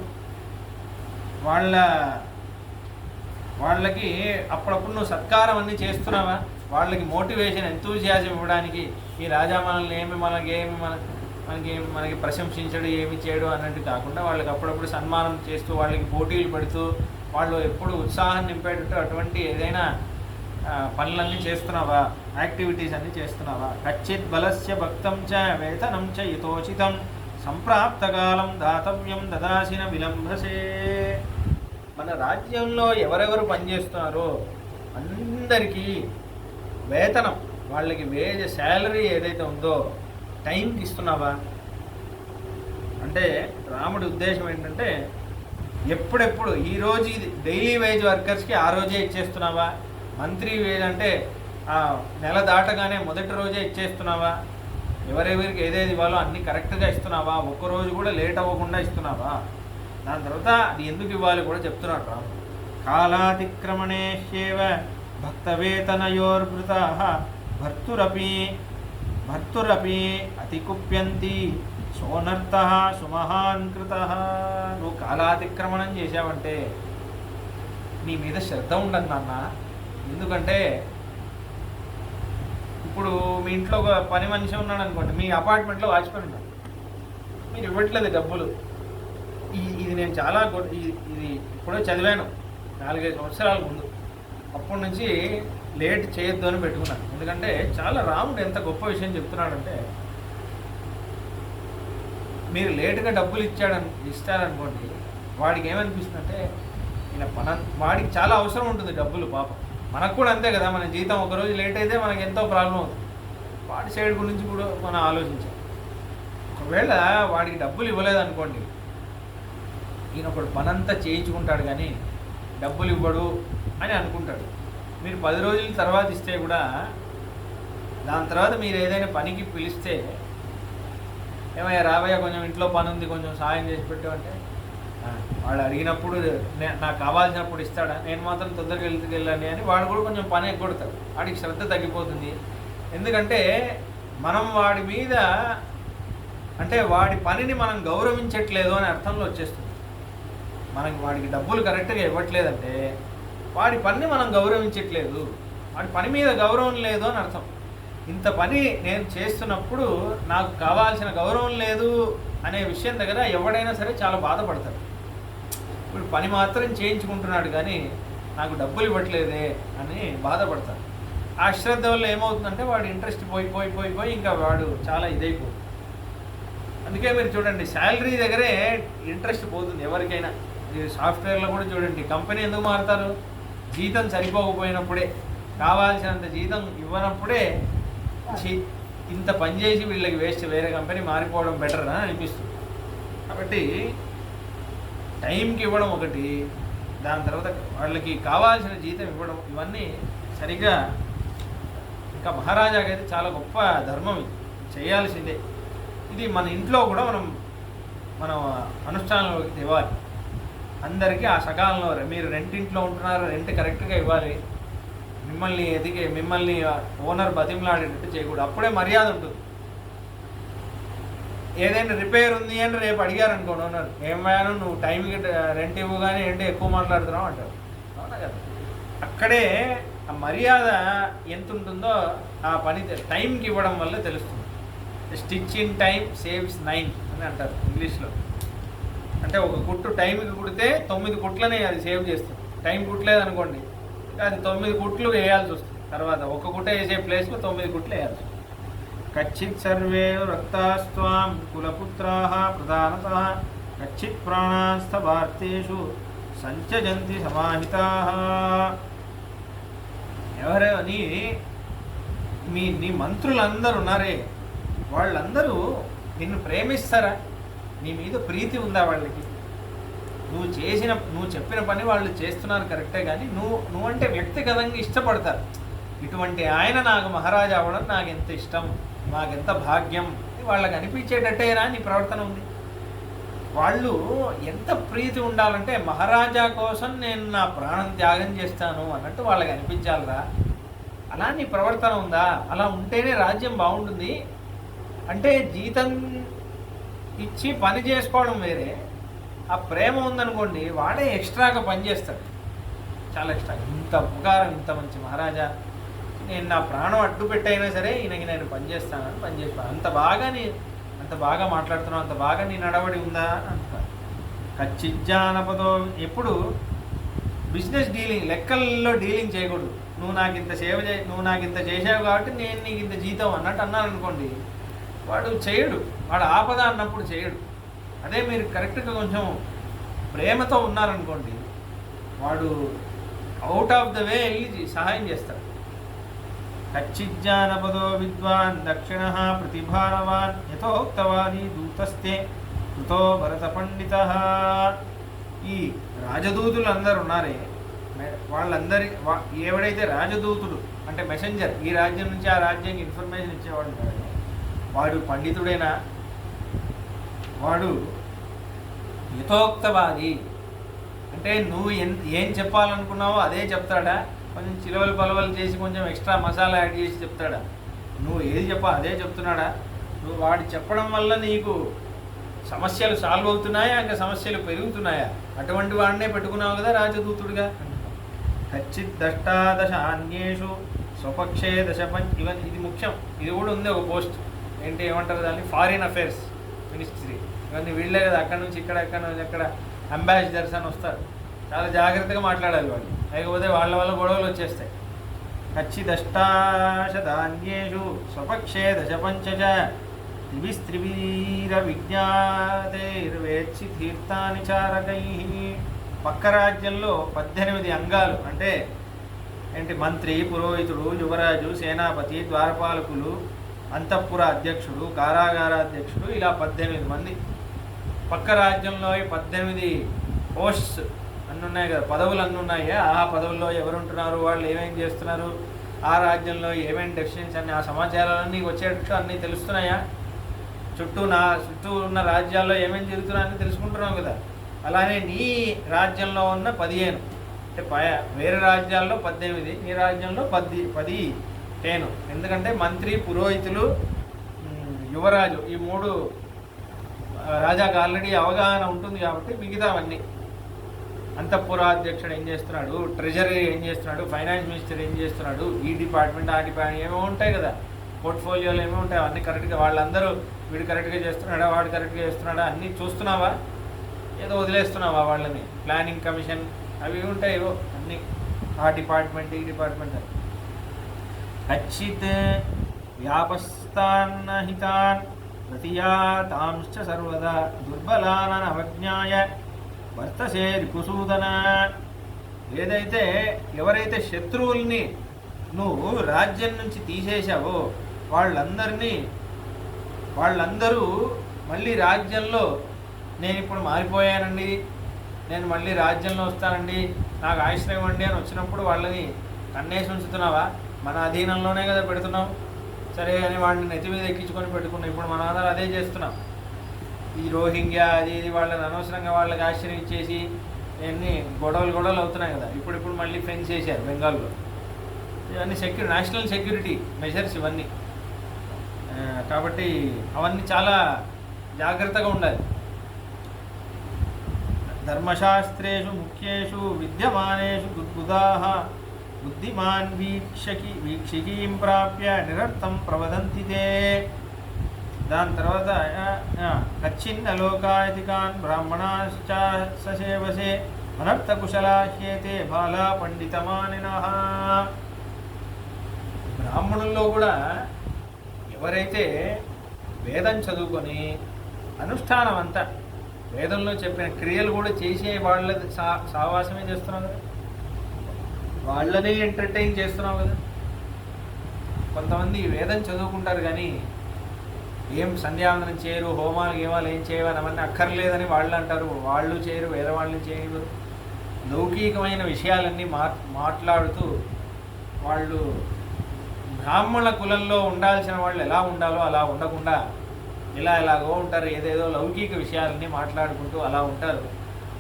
వాళ్ళకి అప్పుడప్పుడు నువ్వు సత్కారం అన్నీ చేస్తున్నావా, వాళ్ళకి మోటివేషన్ ఎంతూజియాజం ఇవ్వడానికి. ఈ రాజా మనకి ప్రశంసించడు, ఏమి చేయడు అన్నట్టు కాకుండా వాళ్ళకి అప్పుడప్పుడు సన్మానం చేస్తూ, వాళ్ళకి పోటీలు పెడుతూ, వాళ్ళు ఎప్పుడు ఉత్సాహం నింపేటట్టు అటువంటి ఏదైనా పనులన్నీ చేస్తున్నావా, యాక్టివిటీస్ అన్నీ చేస్తున్నావా. కచ్చిత్ బలస్య భక్తం చ వేతనం చ యథోచితం సంప్రాప్తకాలం దాతవ్యం దదాసిన విలంబసే. మన రాజ్యంలో ఎవరెవరు పనిచేస్తున్నారో అందరికీ వేతనం, వాళ్ళకి శాలరీ ఏదైతే ఉందో టైంకి ఇస్తున్నావా. అంటే రాముడి ఉద్దేశం ఏంటంటే, ఎప్పుడెప్పుడు ఈరోజు ఇది డైలీ వేజ్ వర్కర్స్కి ఆ రోజే ఇచ్చేస్తున్నావా. మంత్లీ వేజ్ అంటే ఆ నెల దాటగానే మొదటి రోజే ఇచ్చేస్తున్నావా? ఎవరెవరికి ఏదేది ఇవ్వాలో అన్నీ కరెక్ట్గా ఇస్తున్నావా? ఒక్కరోజు కూడా లేట్ అవ్వకుండా ఇస్తున్నావా? దాని తర్వాత అది ఎందుకు ఇవ్వాలి కూడా చెప్తున్నాడు రాము. కాలాతిక్రమణేష్యేవ భక్తవేతనయోర్భృత భర్తురపి భర్తురపి అతికుప్యంతి సోనర్త సుమహాన్ కృత. నువ్వు కాలాతిక్రమణం చేశావంటే నీ మీద శ్రద్ధ ఉండదు నాన్న. ఎందుకంటే ఇప్పుడు మీ ఇంట్లో ఒక పని మనిషి ఉన్నాడు అనుకోండి, మీ అపార్ట్మెంట్లో వాచ్మెన్ ఉన్నాడు, మీరు ఇవ్వట్లేదు డబ్బులు. ఇది నేను చాలా ఇది ఇప్పుడే చదివాను 4-5 సంవత్సరాల ముందు. అప్పటి నుంచి లేట్ చేయొద్దు అని పెట్టుకున్నాను. ఎందుకంటే చాలా రాముడు ఎంత గొప్ప విషయం చెప్తున్నాడంటే, మీరు లేటుగా డబ్బులు ఇస్తారనుకోండి, వాడికి ఏమనిపిస్తుందంటే ఈయన వాడికి చాలా అవసరం ఉంటుంది డబ్బులు. పాపం మనకు కూడా అంతే కదా, మన జీతం ఒకరోజు లేట్ అయితే మనకి ఎంతో ప్రాబ్లం అవుతుంది. వాడి సైడ్ గురించి కూడా మనం ఆలోచించాలి. ఒకవేళ వాడికి డబ్బులు ఇవ్వలేదనుకోండి, ఈయన ఒకడు పనంతా చేయించుకుంటాడు కానీ డబ్బులు ఇవ్వడు అని అనుకుంటాడు. మీరు 10 రోజుల తర్వాత ఇస్తే కూడా దాని తర్వాత మీరు ఏదైనా పనికి పిలిస్తే, ఏమయ్యా రావయ్యా కొంచెం ఇంట్లో పని ఉంది కొంచెం సాయం చేసి పెట్టామంటే, వాడు అడిగినప్పుడు నాకు కావాల్సినప్పుడు ఇస్తాడా, నేను మాత్రం తొందరగా వెళ్ళండి అని వాడు కూడా కొంచెం పని ఎగ్గొడతాడు. వాడికి శ్రద్ధ తగ్గిపోతుంది. ఎందుకంటే మనం వాడి మీద అంటే వాడి పనిని మనం గౌరవించట్లేదు అనే అర్థంలో వచ్చేస్తుంది. వాడికి డబ్బులు కరెక్ట్గా ఇవ్వట్లేదంటే వాడి పనిని మనం గౌరవించట్లేదు, వాడి పని మీద గౌరవం లేదు అని అర్థం. ఇంత పని నేను చేస్తున్నప్పుడు నాకు కావాల్సిన గౌరవం లేదు అనే విషయం దగ్గర ఎవడైనా సరే చాలా బాధపడతాడు. ఇప్పుడు పని మాత్రం చేయించుకుంటున్నాడు కానీ నాకు డబ్బులు ఇవ్వట్లేదే అని బాధపడతాడు. ఆ శ్రద్ధ వల్ల ఏమవుతుందంటే వాడు ఇంట్రెస్ట్ పోయి ఇంకా వాడు చాలా ఇదైపోతుంది. అందుకే మీరు చూడండి, శాలరీ దగ్గరే ఇంట్రెస్ట్ పోతుంది ఎవరికైనా. సాఫ్ట్వేర్లో కూడా చూడండి, కంపెనీ ఎందుకు మారుతారు? జీతం సరిపోకపోయినప్పుడే, కావాల్సినంత జీతం ఇవ్వనప్పుడే ఇంత పని చేసి వీళ్ళకి వేస్ట్, వేరే కంపెనీ మారిపోవడం బెటర్ అని అనిపిస్తుంది. కాబట్టి టైంకి ఇవ్వడం ఒకటి, దాని తర్వాత వాళ్ళకి కావాల్సిన జీతం ఇవ్వడం, ఇవన్నీ సరిగ్గా. ఇంకా మహారాజాకి అయితే చాలా గొప్ప ధర్మం, చేయాల్సిందే. ఇది మన ఇంట్లో కూడా మనం అనుష్ఠానంలోకి తేవాలి. అందరికీ ఆ సకాలంలో, మీరు రెంటింట్లో ఉంటున్నారు, రెంట్ కరెక్ట్గా ఇవ్వాలి. మిమ్మల్ని ఓనర్ బతిమలాడేటట్టు చేయకూడదు. అప్పుడే మర్యాద ఉంటుంది. ఏదైనా రిపేర్ ఉంది అని రేపు అడిగారు అనుకోండి ఓనర్, ఏమైనా నువ్వు టైంకి రెంట్ ఇవ్వగానే ఏంటి ఎక్కువ మాట్లాడుతున్నావు అంటారు. అవునా కదా? అక్కడే ఆ మర్యాద ఎంత ఉంటుందో ఆ పని టైంకి ఇవ్వడం వల్ల తెలుస్తుంది. స్టిచ్ ఇన్ టైం సేవ్స్ 9 అని అంటారు ఇంగ్లీష్లో. అంటే ఒక కుట్టు టైంకి కుడితే 9 కుట్లని అది సేవ్ చేస్తుంది. టైం కుట్టలేదనుకోండి, అది 9 కుట్లు వేయాల్సి వస్తుంది. తర్వాత ఒక కుట్ట వేసే ప్లేస్లో 9 కుట్లు వేయాల్సి వస్తుంది. కచ్చిత్ సర్వే రక్తాస్త్వాం కులపుత్రాః ప్రధానతః కచ్చిత్ ప్రాణాస్థ భారతేషు సంచజంతి సమాహితాః. ఎవరని నీ మంత్రులందరూ ఉన్నారే, వాళ్ళందరూ నిన్ను ప్రేమిస్తారా? నీ మీద ప్రీతి ఉందా వాళ్ళకి? నువ్వు చెప్పిన పని వాళ్ళు చేస్తున్నారు కరెక్టే, కానీ నువ్వంటే వ్యక్తిగతంగా ఇష్టపడతారు. ఇటువంటి ఆయన నాకు మహారాజా అవ్వడం నాకు ఎంత ఇష్టం, నాకెంత భాగ్యం, వాళ్ళకి అనిపించేటట్టేరా నీ ప్రవర్తన ఉంది. వాళ్ళు ఎంత ప్రీతి ఉండాలంటే, మహారాజా కోసం నేను నా ప్రాణం త్యాగం చేస్తాను అన్నట్టు వాళ్ళకి అనిపించాలరా. అలా నీ ప్రవర్తన ఉందా? అలా ఉంటేనే రాజ్యం బాగుంటుంది. అంటే జీతం ఇచ్చి పని చేసుకోవడం వేరే, ఆ ప్రేమ ఉందనుకోండి వాడే ఎక్స్ట్రాగా పని చేస్తాడు, చాలా ఎక్స్ట్రాగా. ఇంత ఉపకారం, ఇంత మంచి మహారాజా, నేను నా ప్రాణం అడ్డు పెట్టైనా సరే ఈయనకి నేను పనిచేస్తానని పనిచేస్తాను. అంత బాగా మాట్లాడుతున్నావు, అంత బాగా నీ నడవడి ఉందా అంటారు. ఖచ్చిజ్జానపదో, ఎప్పుడు బిజినెస్ డీలింగ్, లెక్కల్లో డీలింగ్ చేయకూడదు. నువ్వు నాకు ఇంత చేసావు కాబట్టి నేను నీకు ఇంత జీతం అన్నట్టు అన్నాను అనుకోండి, వాడు చేయడు. వాడు ఆపద అన్నప్పుడు చేయడు. అదే మీరు కరెక్ట్గా కొంచెం ప్రేమతో ఉన్నారనుకోండి, వాడు అవుట్ ఆఫ్ ద వే వెళ్ళి సహాయం చేస్తాడు. కచ్చిజ్జానపదో విద్వాన్ దక్షిణ ప్రతిభానవాన్ యథోక్తవాని దూతస్తే కృతో భరత పండిత. ఈ రాజదూతులు అందరు ఉన్నారే, ఎవడైతే రాజదూతుడు అంటే మెసెంజర్, ఈ రాజ్యం నుంచి ఆ రాజ్యానికి ఇన్ఫర్మేషన్ ఇచ్చేవాడు ఉంటాడు, వాడు పండితుడైనా, వాడు యథోక్తవాది అంటే నువ్వు ఏం చెప్పాలనుకున్నావో అదే చెప్తాడా, కొంచెం చిలవలు పలవలు చేసి కొంచెం ఎక్స్ట్రా మసాలా యాడ్ చేసి చెప్తాడా, నువ్వు ఏది చెప్పా అదే చెప్తున్నాడా, నువ్వు వాడు చెప్పడం వల్ల నీకు సమస్యలు సాల్వ్ అవుతున్నాయా ఇంకా సమస్యలు పెరుగుతున్నాయా, అటువంటి వాడినే పెట్టుకున్నావు కదా రాజదూతుడిగా. ఖచ్చిత్ దష్టాదశ అన్యేషు స్వపక్షే ఇవన్నీ, ఇది ముఖ్యం, ఇది కూడా ఉంది ఒక పోస్ట్, ఏంటి ఏమంటారు దాన్ని, ఫారిన్ అఫేర్స్ మినిస్ట్రీ, ఇవన్నీ వీళ్ళే కదా అక్కడ నుంచి ఎక్కడ నుంచి ఎక్కడ అంబాసిడర్స్ అని వస్తారు, చాలా జాగ్రత్తగా మాట్లాడాలి వాళ్ళు, లేకపోతే వాళ్ళ వల్ల గొడవలు వచ్చేస్తాయి. ఖచ్చిదష్టాశతాన్యేషు స్వపక్షే దశపంచజ త్రివిస్త్రివీర విజ్ఞాతైర్వేత్సి తీర్థాని చారకై. పక్క రాజ్యంలో 18 అంగాలు అంటే ఏంటి, మంత్రి, పురోహితుడు, యువరాజు, సేనాపతి, ద్వారపాలకులు, అంతఃపుర అధ్యక్షుడు, కారాగార అధ్యక్షుడు, ఇలా 18 మంది. పక్క రాజ్యంలో 18 పోస్ట్స్ అన్నీ ఉన్నాయి కదా, పదవులు అన్నీ ఉన్నాయి. ఆ పదవుల్లో ఎవరుంటున్నారు, వాళ్ళు ఏమేం చేస్తున్నారు, ఆ రాజ్యంలో ఏమేమి డెసిషన్స్ అన్ని, ఆ సమాచారాలన్నీ వచ్చేటట్టు అన్నీ తెలుస్తున్నాయా, చుట్టూ ఉన్న రాజ్యాల్లో ఏమేమి జరుగుతున్నాయని తెలుసుకుంటున్నాం కదా. అలానే నీ రాజ్యంలో ఉన్న 15 అంటే వేరే రాజ్యాల్లో 18, నీ రాజ్యంలో 10. ఎందుకంటే మంత్రి, పురోహితులు, యువరాజు, ఈ 3 రాజాకు ఆల్రెడీ అవగాహన ఉంటుంది కాబట్టి మిగతావన్నీ, అంతఃపురాధ్యక్షుడు ఏం చేస్తున్నాడు, ట్రెజరీ ఏం చేస్తున్నాడు, ఫైనాన్స్ మినిస్టర్ ఏం చేస్తున్నాడు, ఈ డిపార్ట్మెంట్ ఆ డిపార్ట్మెంట్ ఏమో ఉంటాయి కదా, పోర్ట్ఫోలియోలు ఏమో ఉంటాయి, అవన్నీ కరెక్ట్గా వాళ్ళందరూ వీడు కరెక్ట్గా చేస్తున్నాడా, వాడు కరెక్ట్గా చేస్తున్నాడా అన్నీ చూస్తున్నావా, ఏదో వదిలేస్తున్నావా వాళ్ళని, ప్లానింగ్ కమిషన్ అవి ఉంటాయి ఏవో అన్నీ, ఆ డిపార్ట్మెంట్ ఈ డిపార్ట్మెంట్. ఖచ్చిత్ వ్యాపస్తాన్నహితాన్ ప్రతియాతాంశ్చ సర్వదా దుర్బలాన్ అవజ్ఞాయ వర్తసే రిపుసూదన. ఎవరైతే శత్రువుల్ని నువ్వు రాజ్యం నుంచి తీసేశావో వాళ్ళందరూ మళ్ళీ రాజ్యంలో నేను ఇప్పుడు మారిపోయానండి, నేను మళ్ళీ రాజ్యంలో వస్తానండి, నాకు ఆశ్రయం ఇవ్వండి అని వచ్చినప్పుడు వాళ్ళని కన్నేసి ఉంచుతున్నావా, మన అధీనంలోనే కదా పెడుతున్నావు, సరే అని వాడిని నెత్తి మీద ఎక్కించుకొని పెట్టుకున్నాం. ఇప్పుడు మన అందరూ అదే చేస్తున్నాం. ఈ రోహింగ్యా అది ఇది వాళ్ళని అనవసరంగా వాళ్ళకి ఆశ్రయం ఇచ్చేసి ఇవన్నీ గొడవలు అవుతున్నాయి కదా. ఇప్పుడు మళ్ళీ ఫెన్స్ చేశారు బెంగాల్లో. ఇవన్నీ నేషనల్ సెక్యూరిటీ మెజర్స్ ఇవన్నీ. కాబట్టి అవన్నీ చాలా జాగ్రత్తగా ఉండాలి. ధర్మశాస్త్రేషు ముఖ్యేషు విద్యమానేషు దుర్బుధాః బుద్ధిమాన్ వీక్షికీం ప్రాప్య నిరర్థం ప్రవదంతి తే. దాని తర్వాత కచ్చిన్న లోకాయతికాన్ బ్రాహ్మణాశ్చ ససేవసే అనర్థ కుశలాహ్యేతే బాలా పండితమానినః. బ్రాహ్మణుల్లో కూడా ఎవరైతే వేదం చదువుకొని అనుష్ఠానం అంతా వేదంలో చెప్పిన క్రియలు కూడా చేసే వాళ్ళ సావాసమే చేస్తున్నావు కదా, వాళ్ళనే ఎంటర్టైన్ చేస్తున్నావు కదా. కొంతమంది వేదం చదువుకుంటారు కానీ ఏం సంధ్యావందనం చేయరు, హోమాలు గేమాలు ఏం చేయవని అవన్నీ అక్కర్లేదని వాళ్ళు అంటారు. వాళ్ళు చేయరు, వేరే వాళ్ళని చేయరు. లౌకికమైన విషయాలన్నీ మాట్లాడుతూ వాళ్ళు బ్రాహ్మణ కులంలో ఉండాల్సిన వాళ్ళు ఎలా ఉండాలో అలా ఉండకుండా ఎలాగో ఉంటారు. ఏదేదో లౌకిక విషయాలన్నీ మాట్లాడుకుంటూ అలా ఉంటారు.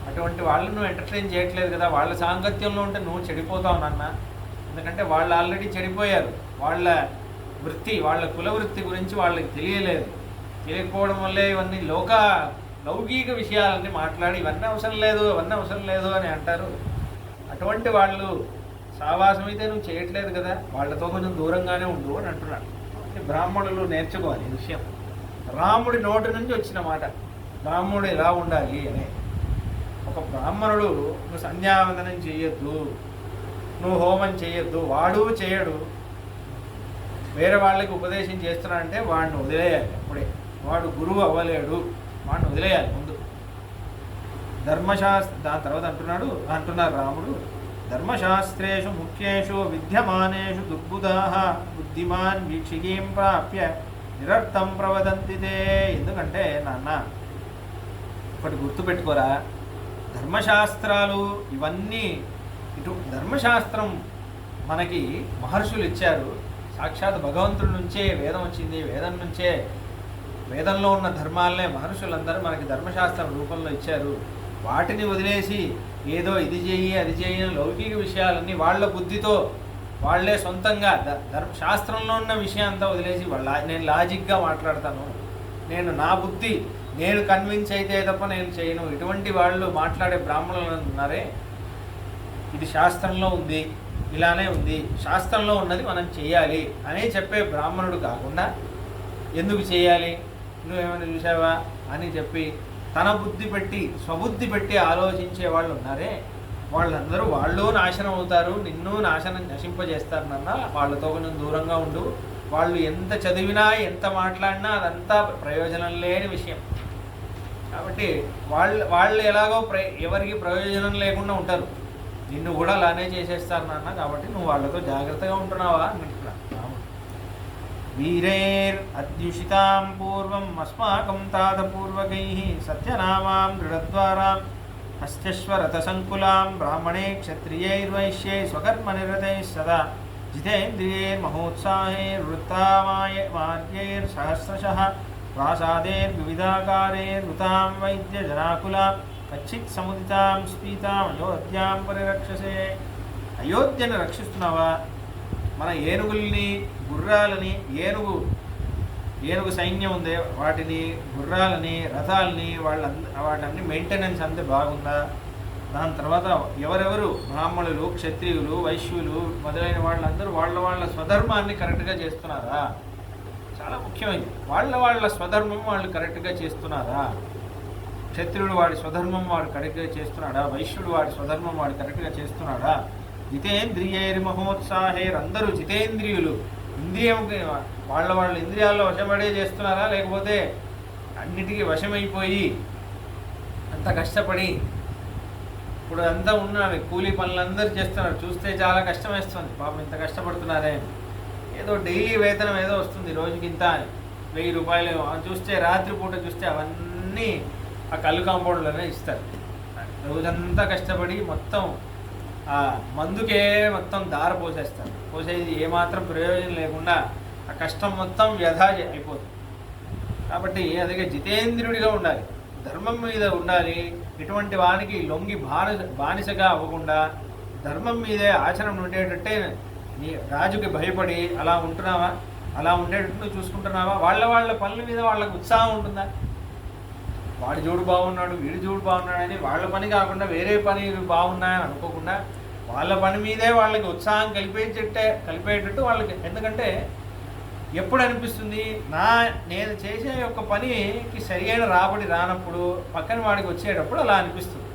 అటువంటి వాళ్ళని నువ్వు ఎంటర్టైన్ చేయట్లేదు కదా. వాళ్ళ సాంగత్యంలో ఉంటే నువ్వు చెడిపోతావు నాన్న. ఎందుకంటే వాళ్ళు ఆల్రెడీ చెడిపోయారు. వాళ్ళ కుల వృత్తి గురించి వాళ్ళకి తెలియకపోవడం వల్లే ఇవన్నీ లౌకిక విషయాలన్నీ మాట్లాడి ఇవన్నీ అవసరం లేదు అని అంటారు. అటువంటి వాళ్ళు సావాసం అయితే నువ్వు చేయట్లేదు కదా, వాళ్ళతో కొంచెం దూరంగానే ఉండు అని అంటున్నాడు. బ్రాహ్మణులు నేర్చుకోవాలి ఈ విషయం. రాముడి నోటి నుంచి వచ్చిన మాట, బ్రాహ్మణుడు ఎలా ఉండాలి అని. ఒక బ్రాహ్మణుడు నువ్వు సంధ్యావందనం చేయొద్దు, నువ్వు హోమం చేయొద్దు, వాడు చేయడు, వేరే వాళ్ళకి ఉపదేశం చేస్తున్నాడంటే వాడిని వదిలేయాలి. అప్పుడే వాడు గురువు అవ్వలేడు, వాడిని వదిలేయాలి ముందు. దాని తర్వాత అంటున్నారు రాముడు, ధర్మశాస్త్రేషు ముఖ్యేషు విద్యమానేషు దుర్బుధాః బుద్ధిమాన్ వీక్షికీం ప్రాప్య నిరర్థం ప్రవదంతి తే. ఎందుకంటే నాన్న ఒకటి గుర్తుపెట్టుకోరా, ధర్మశాస్త్రాలు ఇవన్నీ ఇటు ధర్మశాస్త్రం మనకి మహర్షులు ఇచ్చారు. సాక్షాత్ భగవంతుడి నుంచే వేదం వచ్చింది. వేదంలో ఉన్న ధర్మాలనే మహర్షులందరూ మనకి ధర్మశాస్త్రం రూపంలో ఇచ్చారు. వాటిని వదిలేసి ఏదో ఇది చెయ్యి అది చెయ్యి లౌకిక విషయాలన్నీ వాళ్ళ బుద్ధితో వాళ్ళే సొంతంగా శాస్త్రంలో ఉన్న విషయం అంతా వదిలేసి నేను లాజిక్గా మాట్లాడతాను, నా బుద్ధి నేను కన్విన్స్ అయితే తప్ప నేను చేయను, ఇటువంటి వాళ్ళు మాట్లాడే బ్రాహ్మణులు ఉన్నారే, ఇది శాస్త్రంలో ఉంది, ఇలానే ఉంది, శాస్త్రంలో ఉన్నది మనం చేయాలి అని చెప్పే బ్రాహ్మణుడు కాకుండా ఎందుకు చేయాలి, నువ్వేమైనా చూసావా అని చెప్పి తన బుద్ధి పెట్టి స్వబుద్ధి పెట్టి ఆలోచించే వాళ్ళు ఉన్నారే, వాళ్ళందరూ వాళ్ళు నాశనం అవుతారు, నిన్ను నశింపజేస్తారు నాన్న, వాళ్ళతో కొంచెం దూరంగా ఉండు. వాళ్ళు ఎంత చదివినా ఎంత మాట్లాడినా అదంతా ప్రయోజనం లేని విషయం. కాబట్టి వాళ్ళు ఎలాగో ఎవరికి ప్రయోజనం లేకుండా ఉంటారు, నిన్ను కూడా అలానే చేసేస్తారు నాన్న, కాబట్టి నువ్వు వాళ్ళతో జాగ్రత్తగా ఉంటున్నావా అని అంటున్నా. వీరేర్ అద్యుషితాం పూర్వం అస్మాకం తాతపూర్వకైః సత్యనామాం దృఢద్వారాం హస్త్యశ్వరథ సంకులాం బ్రాహ్మణే క్షత్రియైర్వైశ్యై స్వకర్మనిరతైః సదా జితేంద్రియైర్మహోత్సాహైర్వృత్తామార్యైర్సహస్రశః ప్రాసాदैर्विविधाकारैर्वृतां వైద్యజనాకులాం కచ్చిత్ సముదితాం స్పీతాం అయోధ్యాం పరిరక్షసే. అయోధ్యను రక్షిస్తున్నావా? మన ఏనుగుల్ని గుర్రాలని ఏనుగు సైన్యం ఉందే వాటిని గుర్రాలని రథాలని వాటన్ని మెయింటెనెన్స్ అంతే బాగుందా? దాని తర్వాత ఎవరెవరు బ్రాహ్మణులు క్షత్రియులు వైశ్యులు మొదలైన వాళ్ళందరూ వాళ్ళ స్వధర్మాన్ని కరెక్ట్గా చేస్తున్నారా? చాలా ముఖ్యమైనది. వాళ్ళ స్వధర్మం వాళ్ళు కరెక్ట్గా చేస్తున్నారా? క్షత్రియుడు వాడి స్వధర్మం వాడు కరెక్ట్గా చేస్తున్నాడా? వైశ్యుడు వాడి స్వధర్మం వాడు కరెక్ట్గా చేస్తున్నాడా? జితేంద్రియైర్ మహోత్సాహైర్, అందరూ జితేంద్రియులు, ఇంద్రియం వాళ్ళ ఇంద్రియాల్లో వశపడే చేస్తున్నారా, లేకపోతే అన్నిటికీ వశమైపోయి అంత కష్టపడి ఇప్పుడు అంతా ఉన్నారు కూలీ పనులందరూ చేస్తున్నారు, చూస్తే చాలా కష్టం వేస్తుంది, పాపం ఇంత కష్టపడుతున్నారే, ఏదో డైలీ వేతనం ఏదో వస్తుంది రోజుకి ఇంత 1000 రూపాయలు చూస్తే రాత్రిపూట చూస్తే అవన్నీ ఆ కళ్ళు కాంపౌండ్లోనే ఇస్తారు. రోజంతా కష్టపడి మొత్తం ఆ మందుకే మొత్తం దార పోసేది ఏమాత్రం ప్రయోజనం లేకుండా ఆ కష్టం మొత్తం వ్యధా అయిపోతుంది. కాబట్టి అదిగా జితేంద్రుడిగా ఉండాలి, ధర్మం మీద ఉండాలి. ఇటువంటి వానికి లొంగి బానిసగా అవ్వకుండా ధర్మం మీదే ఆచరణ ఉండేటట్టే నీ రాజుకి భయపడి అలా ఉంటున్నావా? అలా ఉండేటట్టు చూసుకుంటున్నావా? వాళ్ళ పనుల మీద వాళ్ళకు ఉత్సాహం ఉంటుందా? వాడి జోడు బాగున్నాడు వీడి జోడు బాగున్నాడని వాళ్ళ పని కాకుండా వేరే పని బాగున్నాయని అనుకోకుండా వాళ్ళ పని మీదే వాళ్ళకి ఉత్సాహం కలిపేటట్టు వాళ్ళకి. ఎందుకంటే ఎప్పుడు అనిపిస్తుంది, నేను చేసే యొక్క పనికి సరియైన రాబడి రానప్పుడు పక్కన వాడికి వచ్చేటప్పుడు అలా అనిపిస్తుంది.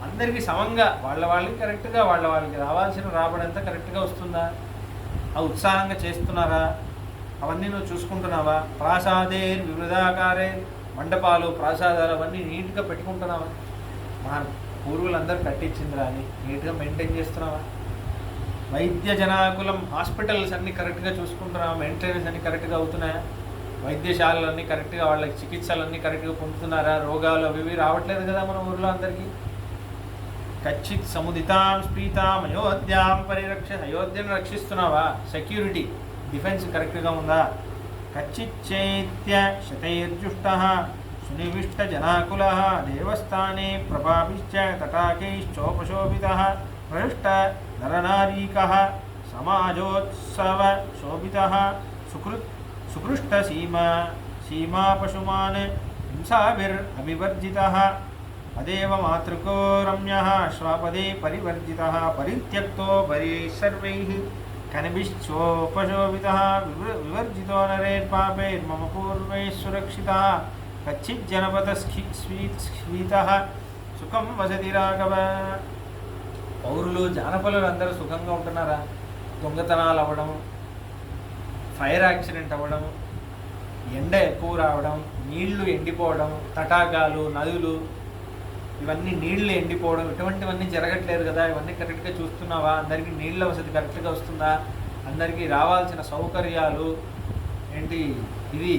అందరికీ సమంగా వాళ్ళకి కరెక్ట్గా వాళ్ళకి రావాల్సిన రాబడి అంతా కరెక్ట్గా వస్తుందా? ఆ ఉత్సాహంగా చేస్తున్నారా? అవన్నీ నువ్వు చూసుకుంటున్నావా? వివిధాకారే మండపాలు ప్రాసాదాలు అవన్నీ నీట్గా పెట్టుకుంటున్నావా? మా పూర్వులందరూ కట్టించిందిరా అని నీట్గా మెయింటైన్ చేస్తున్నావా? వైద్య జనాకులం హాస్పిటల్స్ అన్నీ కరెక్ట్గా చూసుకుంటున్నావా? మెయింటెనెన్స్ అన్నీ కరెక్ట్గా అవుతున్నాయా? వైద్యశాలలన్నీ కరెక్ట్గా వాళ్ళకి చికిత్సలన్నీ కరెక్ట్గా పొందుతున్నారా? రోగాలు అవి రావట్లేదు కదా మన ఊర్లో అందరికీ. కచ్చిత్ సముదితాం స్పీతాం అయోధ్యాం అయోధ్యను రక్షిస్తున్నావా? సెక్యూరిటీ డిఫెన్స్ కరెక్ట్గా ఉందా? కచ్చిచ్చైత్య శతైర్జుష్టః సునివిష్ట జనాకులః దేవస్థానే ప్రభాభిశ్చ తటాకైశ్చోపశోభితః ప్రవిష్ట నరనారీకః సమాజోత్సవ శోభితః సుకృష్ట సీమా పశుమాన్ హింసాభిర్అవివర్జితః అదేవ మాతృకో రమ్యః శ్వాపదే పరివర్జితః పరిత్యక్తో పరిసర్వైః కనిభిశ్చోపశోభితః వివర్జితో నరైర్పాపైర్మమ పూర్వైః సురక్షితః కచ్చిజ్జనపద స్ఫీతః సుఖం వసతి రాఘవ. పౌరులు జానపదులు అందరూ సుఖంగా ఉంటున్నారా? దొంగతనాలు అవ్వడం, ఫైర్ యాక్సిడెంట్ అవ్వడం, ఎండ ఎక్కువ రావడం, నీళ్లు ఎండిపోవడం, తటాకాలు నదులు ఇవన్నీ నీళ్లు ఎండిపోవడం ఇటువంటివన్నీ జరగట్లేదు కదా? ఇవన్నీ కరెక్ట్గా చూస్తున్నావా? అందరికీ నీళ్ళ వసతి కరెక్ట్గా వస్తుందా? అందరికీ రావాల్సిన సౌకర్యాలు ఏంటి, ఇది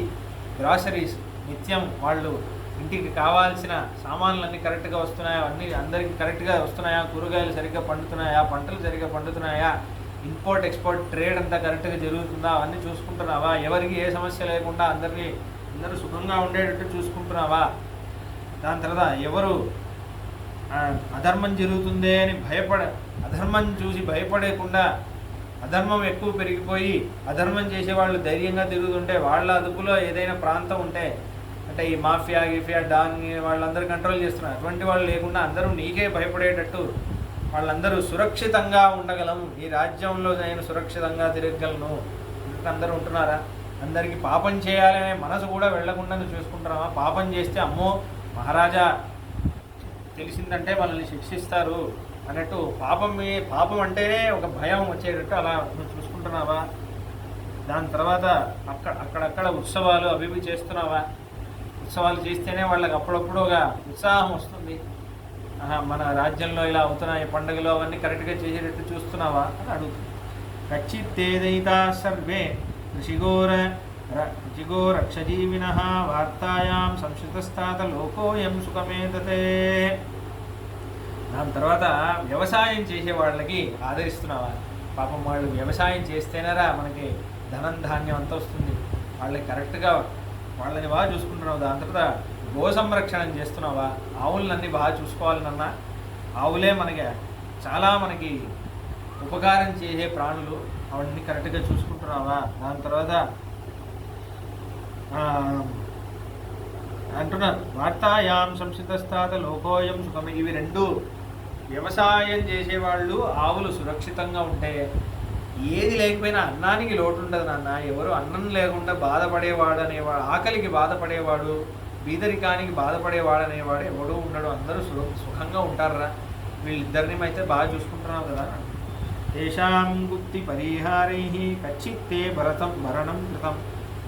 గ్రాసరీస్ నిత్యం వాళ్ళు ఇంటికి కావాల్సిన సామాన్లు కరెక్ట్గా వస్తున్నాయా, అన్నీ అందరికీ కరెక్ట్గా వస్తున్నాయా, కూరగాయలు సరిగ్గా పండుతున్నాయా, పంటలు సరిగ్గా పండుతున్నాయా, ఇంపోర్ట్ ఎక్స్పోర్ట్ ట్రేడ్ అంతా కరెక్ట్గా జరుగుతుందా, అవన్నీ చూసుకుంటున్నావా, ఎవరికి ఏ సమస్య లేకుండా అందరూ సుఖంగా ఉండేటట్టు చూసుకుంటున్నావా. దాని తర్వాత ఎవరు అధర్మం జరుగుతుందే అని అధర్మం చూసి భయపడకుండా, అధర్మం ఎక్కువ పెరిగిపోయి అధర్మం చేసేవాళ్ళు ధైర్యంగా తిరుగుతుంటే వాళ్ళ అదుపులో ఏదైనా ప్రాంతం ఉంటే, అంటే ఈ మాఫియా గిఫియా డాన్ వాళ్ళందరూ కంట్రోల్ చేస్తున్నారు, అటువంటి వాళ్ళు లేకుండా అందరూ నీకే భయపడేటట్టు వాళ్ళందరూ సురక్షితంగా ఉండగలము, ఈ రాజ్యంలో నేను సురక్షితంగా తిరగగలను అందరూ ఉంటున్నారా. అందరికీ పాపం చేయాలనే మనసు కూడా వెళ్లకుండా నువ్వు చూసుకుంటున్నావా. పాపం చేస్తే అమ్మో మహారాజా తెలిసిందంటే మనల్ని శిక్షిస్తారు అన్నట్టు పాపం అంటేనే ఒక భయం వచ్చేటట్టు అలా నువ్వు చూసుకుంటున్నావా. దాని తర్వాత అక్కడక్కడ ఉత్సవాలు అవి చేస్తున్నావా. ఉత్సవాలు చేస్తేనే వాళ్ళకి అప్పుడప్పుడు ఒక ఉత్సాహం వస్తుంది, మన రాజ్యంలో ఇలా అవుతున్నాయి పండుగలు, అవన్నీ కరెక్ట్గా చేసేటట్టు చూస్తున్నావా అని అడుగుతుంది. కచ్చిత్తేదైతా సర్వే ఋషిగో రక్షజీవిన వార్తాయాం సంశ్రితస్థాత లోకోయం సుఖమేతతే. దాని తర్వాత వ్యవసాయం చేసే వాళ్ళకి ఆదరిస్తున్నావా. పాపం వాళ్ళు వ్యవసాయం చేస్తేనేరా మనకి ధనం ధాన్యం అంతా వస్తుంది, వాళ్ళకి కరెక్ట్గా వాళ్ళని బాగా చూసుకుంటున్నావు. దాని తర్వాత గో సంరక్షణ చేస్తున్నావా. ఆవులన్నీ బాగా చూసుకోవాలన్నా, ఆవులే మనకి ఉపకారం చేసే ప్రాణులు, అవన్నీ కరెక్ట్గా చూసుకుంటున్నావా. దాని తర్వాత అంటున్నారు వార్తాయాం సంసితస్థాత లోకోయం సుఖం. ఇవి రెండు వ్యవసాయం చేసేవాళ్ళు ఆవులు సురక్షితంగా ఉంటే ఏది లేకపోయినా అన్నానికి లోటు ఉండదు నాన్న. ఎవరు అన్నం లేకుండా బాధపడేవాడు అనేవాడు, ఆకలికి బాధపడేవాడు, బీదరికానికి బాధపడేవాడు అనేవాడు ఎవడూ ఉండడు. అందరూ సుఖంగా ఉంటారా. వీళ్ళిద్దరిని అయితే బాగా చూసుకుంటున్నావు కదా. తేషాం గుప్తి పరిహారై కచ్చిత్తే భరణం కృతం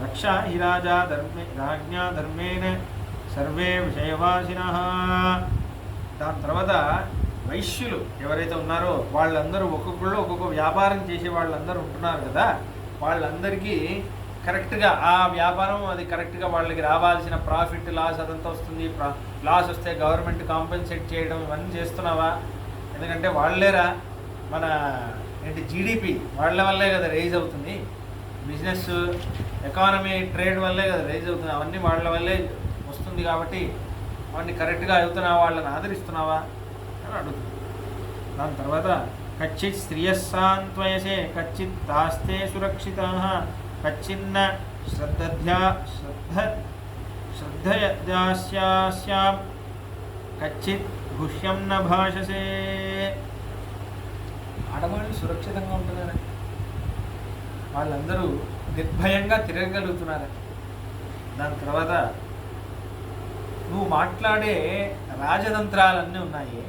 రక్షా హి రాజ్ఞా ధర్మేణ సర్వే విషయవాసినః. దాని తర్వాత వైశ్యులు ఎవరైతే ఉన్నారో వాళ్ళందరూ ఒక్కొక్క వ్యాపారం చేసే వాళ్ళందరూ ఉంటున్నారు కదా, వాళ్ళందరికీ కరెక్ట్గా ఆ వ్యాపారం అది కరెక్ట్గా వాళ్ళకి రావాల్సిన ప్రాఫిట్ లాస్ అదంతా వస్తుంది. లాస్ వస్తే గవర్నమెంట్ కాంపెన్సేట్ చేయడం ఇవన్నీ చేస్తున్నావా. ఎందుకంటే వాళ్ళేరా మన జీడిపి వాళ్ళ వల్లే కదా రైజ్ అవుతుంది, బిజినెస్ ఎకానమీ ట్రేడ్ వల్లే కదా రైజ్ అవుతుంది, అవన్నీ వాళ్ళ వల్లే వస్తుంది. కాబట్టి అవన్నీ కరెక్ట్గా అవుతున్నావా, వాళ్ళని ఆదరిస్తున్నావా అని అడుగుతుంది. దాని తర్వాత కచ్చిత్ శ్రియస్సాంత్వయసే కచ్చిత్ దాస్తే సురక్షిత కచ్చిన్న శ్రద్ధయాస్యాం కచ్చిత్ గుహ్యం న భాషసే. ఆడవాళ్ళు సురక్షితంగా ఉంటున్నారా, వాళ్ళందరూ నిర్భయంగా తిరగగలుగుతున్నారా. దాని తర్వాత నువ్వు మాట్లాడే రాజతంత్రాలన్నీ ఉన్నాయి,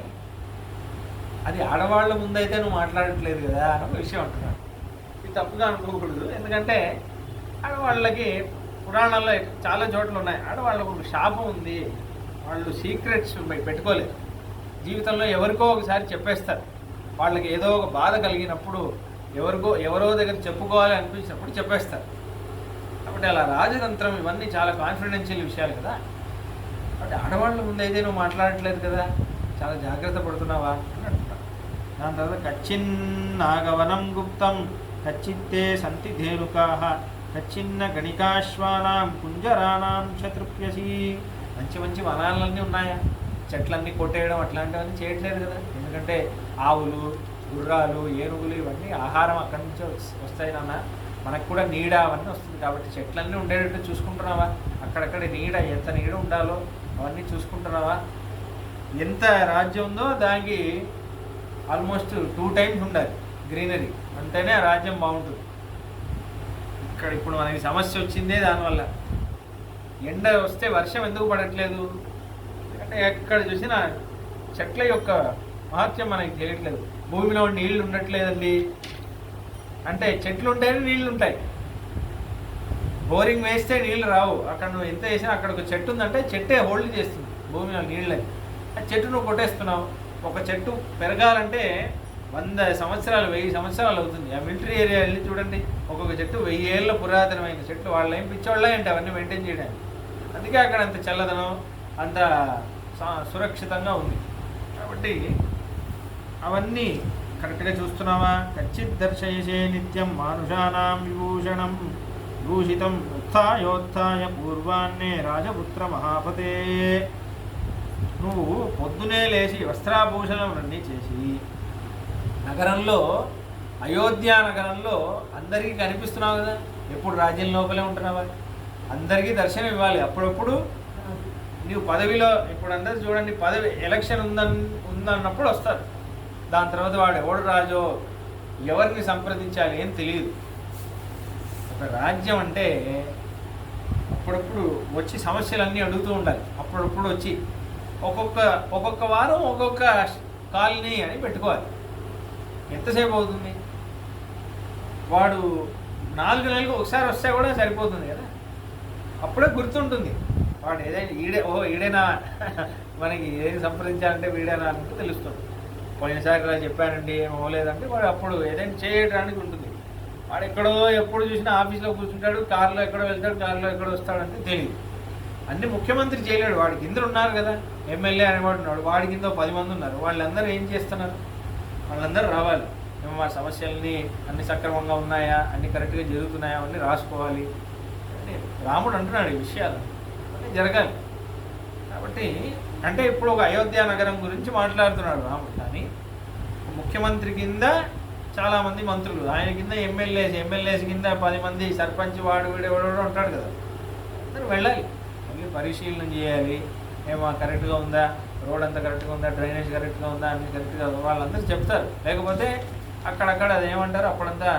అది ఆడవాళ్ళ ముందైతే నువ్వు మాట్లాడట్లేదు కదా అని ఒక విషయం అంటున్నాడు. ఇది తప్పుగా అనుకోకూడదు, ఎందుకంటే ఆడవాళ్ళకి పురాణాల్లో చాలా చోట్ల ఉన్నాయి, ఆడవాళ్ళకు ఒక శాపం ఉంది, వాళ్ళు సీక్రెట్స్ పెట్టుకోలేదు. జీవితంలో ఎవరికో ఒకసారి చెప్పేస్తారు, వాళ్ళకి ఏదో ఒక బాధ కలిగినప్పుడు ఎవరో దగ్గర చెప్పుకోవాలి అనిపించినప్పుడు చెప్పేస్తారు. కాబట్టి అలా రాజతంత్రం ఇవన్నీ చాలా కాన్ఫిడెన్షియల్ విషయాలు కదా. కాబట్టి ఆడవాళ్ళ ముందైతే నువ్వు మాట్లాడట్లేదు కదా, చాలా జాగ్రత్త పడుతున్నావా అని అంటున్నాను. దాని తర్వాత కచ్చిన్నాగవనం గుప్తం కచ్చిత్తే సంతి ధేనుకాః కచ్చిన్న గణికాశ్వానాం కుంజరాణాం శతృప్యసి. మంచి వనాలన్నీ ఉన్నాయా, చెట్లన్నీ కొట్టేయడం అట్లాంటివన్నీ చేయట్లేదు కదా. ఎందుకంటే ఆవులు, గుర్రాలు, ఏనుగులు ఇవన్నీ ఆహారం అక్కడి నుంచి వస్తాయి నాన్న, మనకు కూడా నీడ అవన్నీ వస్తుంది. కాబట్టి చెట్లన్నీ ఉండేటట్టు చూసుకుంటున్నావా. అక్కడక్కడ నీడ, ఎంత నీడ ఉండాలో అవన్నీ చూసుకుంటున్నావా. ఎంత రాజ్యం ఉందో దానికి ఆల్మోస్ట్ 2 times ఉండాలి గ్రీనరీ, అంటేనే ఆ రాజ్యం బాగుంటుంది. ఇక్కడ ఇప్పుడు మనకి సమస్య వచ్చిందే దానివల్ల. ఎండ వస్తే వర్షం ఎందుకు పడట్లేదు అంటే ఎక్కడ చూసినా చెట్ల యొక్క మహత్యం మనకి తెలియట్లేదు. భూమిలో నీళ్లు ఉండట్లేదండి అంటే చెట్లు ఉంటేనే నీళ్లు ఉంటాయి. బోరింగ్ వేస్తే నీళ్ళు రావు. అక్కడ నువ్వు ఎంత వేసినా అక్కడ ఒక చెట్టు ఉందంటే చెట్టే హోల్డ్ చేస్తుంది భూమిలో నీళ్ళని. ఆ చెట్టు నువ్వు కొట్టేస్తున్నావు. ఒక చెట్టు పెరగాలంటే 100 సంవత్సరాలు 1000 సంవత్సరాలు అవుతుంది. ఆ మిలిటరీ ఏరియా వెళ్ళి చూడండి, ఒక్కొక్క చెట్టు 1000 ఏళ్ళ పురాతనమైన చెట్లు. వాళ్ళు ఏం పిచ్చోళ్ళ ఏంటి అవన్నీ మెయింటైన్ చేయడానికి. అందుకే అక్కడ అంత చల్లదనం అంత సురక్షితంగా ఉంది. కాబట్టి అవన్నీ కరెక్ట్గా చూస్తున్నావా? కచ్చిత్ దర్శయసే నిత్యం మానుషానాం విభూషణం భూషితం ఉత్థాయోత్థాయ పూర్వాన్నే రాజపుత్ర మహాపతే. నువ్వు పొద్దునే లేచి వస్త్రాభూషణలన్నీ చేసి నగరంలో, అయోధ్య నగరంలో అందరికీ కనిపిస్తున్నావు కదా. ఎప్పుడు రాజ్యం లోపలే ఉంటున్నావా? అందరికీ దర్శనం ఇవ్వాలి. అప్పుడప్పుడు నీవు పదవిలో, ఇప్పుడు అందరూ చూడండి, పదవి ఎలక్షన్ ఉందన్నప్పుడు వస్తారు. దాని తర్వాత వాడు ఎవడు రాజో, ఎవరిని సంప్రదించాలి ఏం తెలియదు. ఒక రాజ్యం అంటే అప్పుడప్పుడు వచ్చి సమస్యలన్నీ అడుగుతూ ఉండాలి. అప్పుడప్పుడు వచ్చి ఒక్కొక్క వారం ఒక్కొక్క కాలనీ అని పెట్టుకోవాలి. ఎంతసేపు అవుతుంది? వాడు 4 నెలలకు ఒకసారి వస్తే కూడా సరిపోతుంది కదా. అప్పుడే గుర్తుంటుంది వాడు ఏదైనా ఈడేనా మనకి ఏది సంప్రదించాలంటే వీడేనా అంటే తెలుస్తుంది. పోయినసారి ఇలా చెప్పానండి ఏమో లేదంటే వాడు అప్పుడు ఏదైనా చేయడానికి ఉంటుంది. వాడు ఎక్కడో ఎప్పుడు చూసినా ఆఫీస్లో కూర్చుంటాడు, కారులో ఎక్కడో వెళ్తాడు, కారులో ఎక్కడో వస్తాడంటే తెలియదు. అన్ని ముఖ్యమంత్రి చేయలేడు. వాడి కింద ఉన్నారు కదా, ఎమ్మెల్యే అనేవాడు ఉన్నాడు, వాడి కింద 10 మంది ఉన్నారు. వాళ్ళందరూ ఏం చేస్తున్నారు? వాళ్ళందరూ రావాలి. మేము మా సమస్యలని అన్ని సక్రమంగా ఉన్నాయా, అన్ని కరెక్ట్గా జరుగుతున్నాయా అవన్నీ రాసుకోవాలి. రాముడు అంటున్నాడు ఈ విషయాలు అన్నీ జరగాలి. కాబట్టి అంటే ఇప్పుడు ఒక అయోధ్య నగరం గురించి మాట్లాడుతున్నాడు రాముడు. కానీ ముఖ్యమంత్రి కింద చాలామంది మంత్రులు, ఆయన కింద ఎమ్మెల్యేస్ కింద 10 మంది సర్పంచ్, వాడు వీడెవడో ఉంటాడు కదా. అందరూ వెళ్ళాలి, మళ్ళీ పరిశీలన చేయాలి. ఏమో కరెక్ట్గా ఉందా, రోడ్ అంతా కరెక్ట్గా ఉందా, డ్రైనేజ్ కరెక్ట్గా ఉందా, అన్ని కరెక్ట్గా వాళ్ళందరూ చెప్తారు. లేకపోతే అక్కడక్కడ అది ఏమంటారు, అప్పుడంతా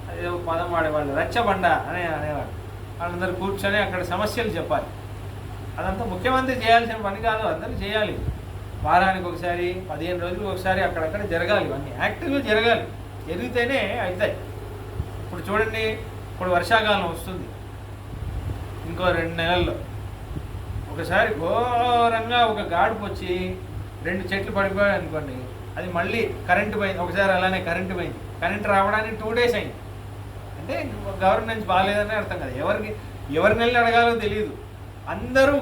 అదేదో పదం వాడేవాళ్ళు, రచ్చబండ అనేవాళ్ళు. వాళ్ళందరూ కూర్చొని అక్కడ సమస్యలు చెప్పాలి. అదంతా ముఖ్యమంత్రి చేయాల్సిన పని కాదు, అందరూ చేయాలి. వారానికి ఒకసారి, 15 రోజులకు ఒకసారి అక్కడక్కడ జరగాలి. ఇవన్నీ యాక్టివ్గా జరగాలి. జరిగితేనే అవుతాయి. ఇప్పుడు చూడండి, ఇప్పుడు వర్షాకాలం వస్తుంది ఇంకో 2 నెలల్లో. ఒకసారి ఘోరంగా ఒక గాడుపు వచ్చి 2 చెట్లు పడిపోయాయి అనుకోండి, అది మళ్ళీ కరెంటు పోయింది. ఒకసారి అలానే కరెంటు పోయింది. కరెంటు రావడానికి 2 డేస్ అయింది. అంటే గవర్నెన్స్ బాగాలేదని అర్థం కదా. ఎవరిని వెళ్ళి అడగాలో తెలియదు. అందరూ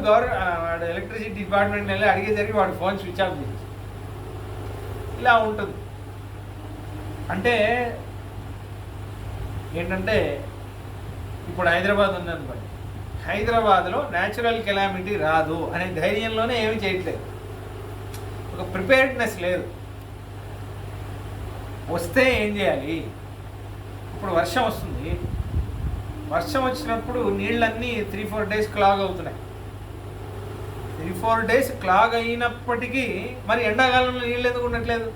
ఎలక్ట్రిసిటీ డిపార్ట్మెంట్ వెళ్ళి అడిగేసరికి వాడు ఫోన్ స్విచ్ ఆఫ్ చేసి ఇలా ఉంటుంది. అంటే ఏంటంటే ఇప్పుడు హైదరాబాద్ ఉందనుకోండి, హైదరాబాద్లో న్యాచురల్ కెలామిటీ రాదు అనే ధైర్యంలోనే ఏమీ చేయట్లేదు. ఒక ప్రిపేర్డ్నెస్ లేదు. వస్తే ఏం చేయాలి? ఇప్పుడు వర్షం వస్తుంది. వర్షం వచ్చినప్పుడు నీళ్ళన్నీ 3-4 డేస్ క్లాగ్ అవుతున్నాయి. 3-4 డేస్ క్లాగ్ అయినప్పటికీ మరి ఎండాకాలంలో నీళ్ళు ఎందుకు ఉండట్లేదు?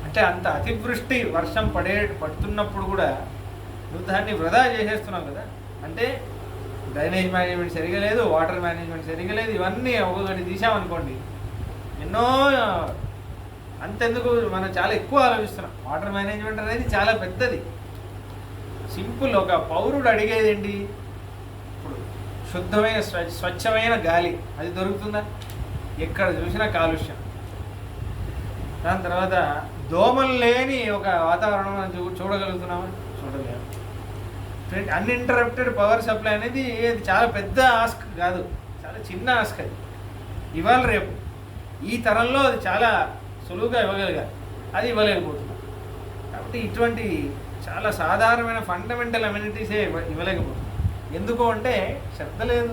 అంటే అంత అతివృష్టి వర్షం పడుతున్నప్పుడు కూడా నువ్వు దాన్ని వృధా చేసేస్తున్నావు కదా. అంటే డ్రైనేజ్ మేనేజ్మెంట్ సరిగా లేదు, వాటర్ మేనేజ్మెంట్ సరిగా లేదు. ఇవన్నీ ఒక్కొక్కటి తీసామనుకోండి, ఎన్నో అంతెందుకు మనం చాలా ఎక్కువ ఆలోచిస్తున్నాం. వాటర్ మేనేజ్మెంట్ అనేది చాలా పెద్దది. సింపుల్, ఒక పౌరుడు అడిగేది ఏంటి? ఇప్పుడు శుద్ధమైన స్వచ్ఛమైన గాలి అది దొరుకుతుందా? ఎక్కడ చూసినా కాలుష్యం. దాని తర్వాత దోమలు లేని ఒక వాతావరణం మనం చూడగలుగుతున్నామా? చూడలేము. అన్ఇంటరప్టెడ్ పవర్ సప్లై అనేది చాలా పెద్ద ఆస్క్ కాదు, చాలా చిన్న ఆస్క్. అది ఇవాళ రేపు ఈ తరంలో అది చాలా సులువుగా ఇవ్వగలిగారు, అది ఇవ్వలేకపోతున్నాం. కాబట్టి ఇటువంటి చాలా సాధారణమైన ఫండమెంటల్ అమ్యూనిటీసే ఇవ్వలేకపోతున్నాం. ఎందుకు అంటే శ్రద్ధ లేదు.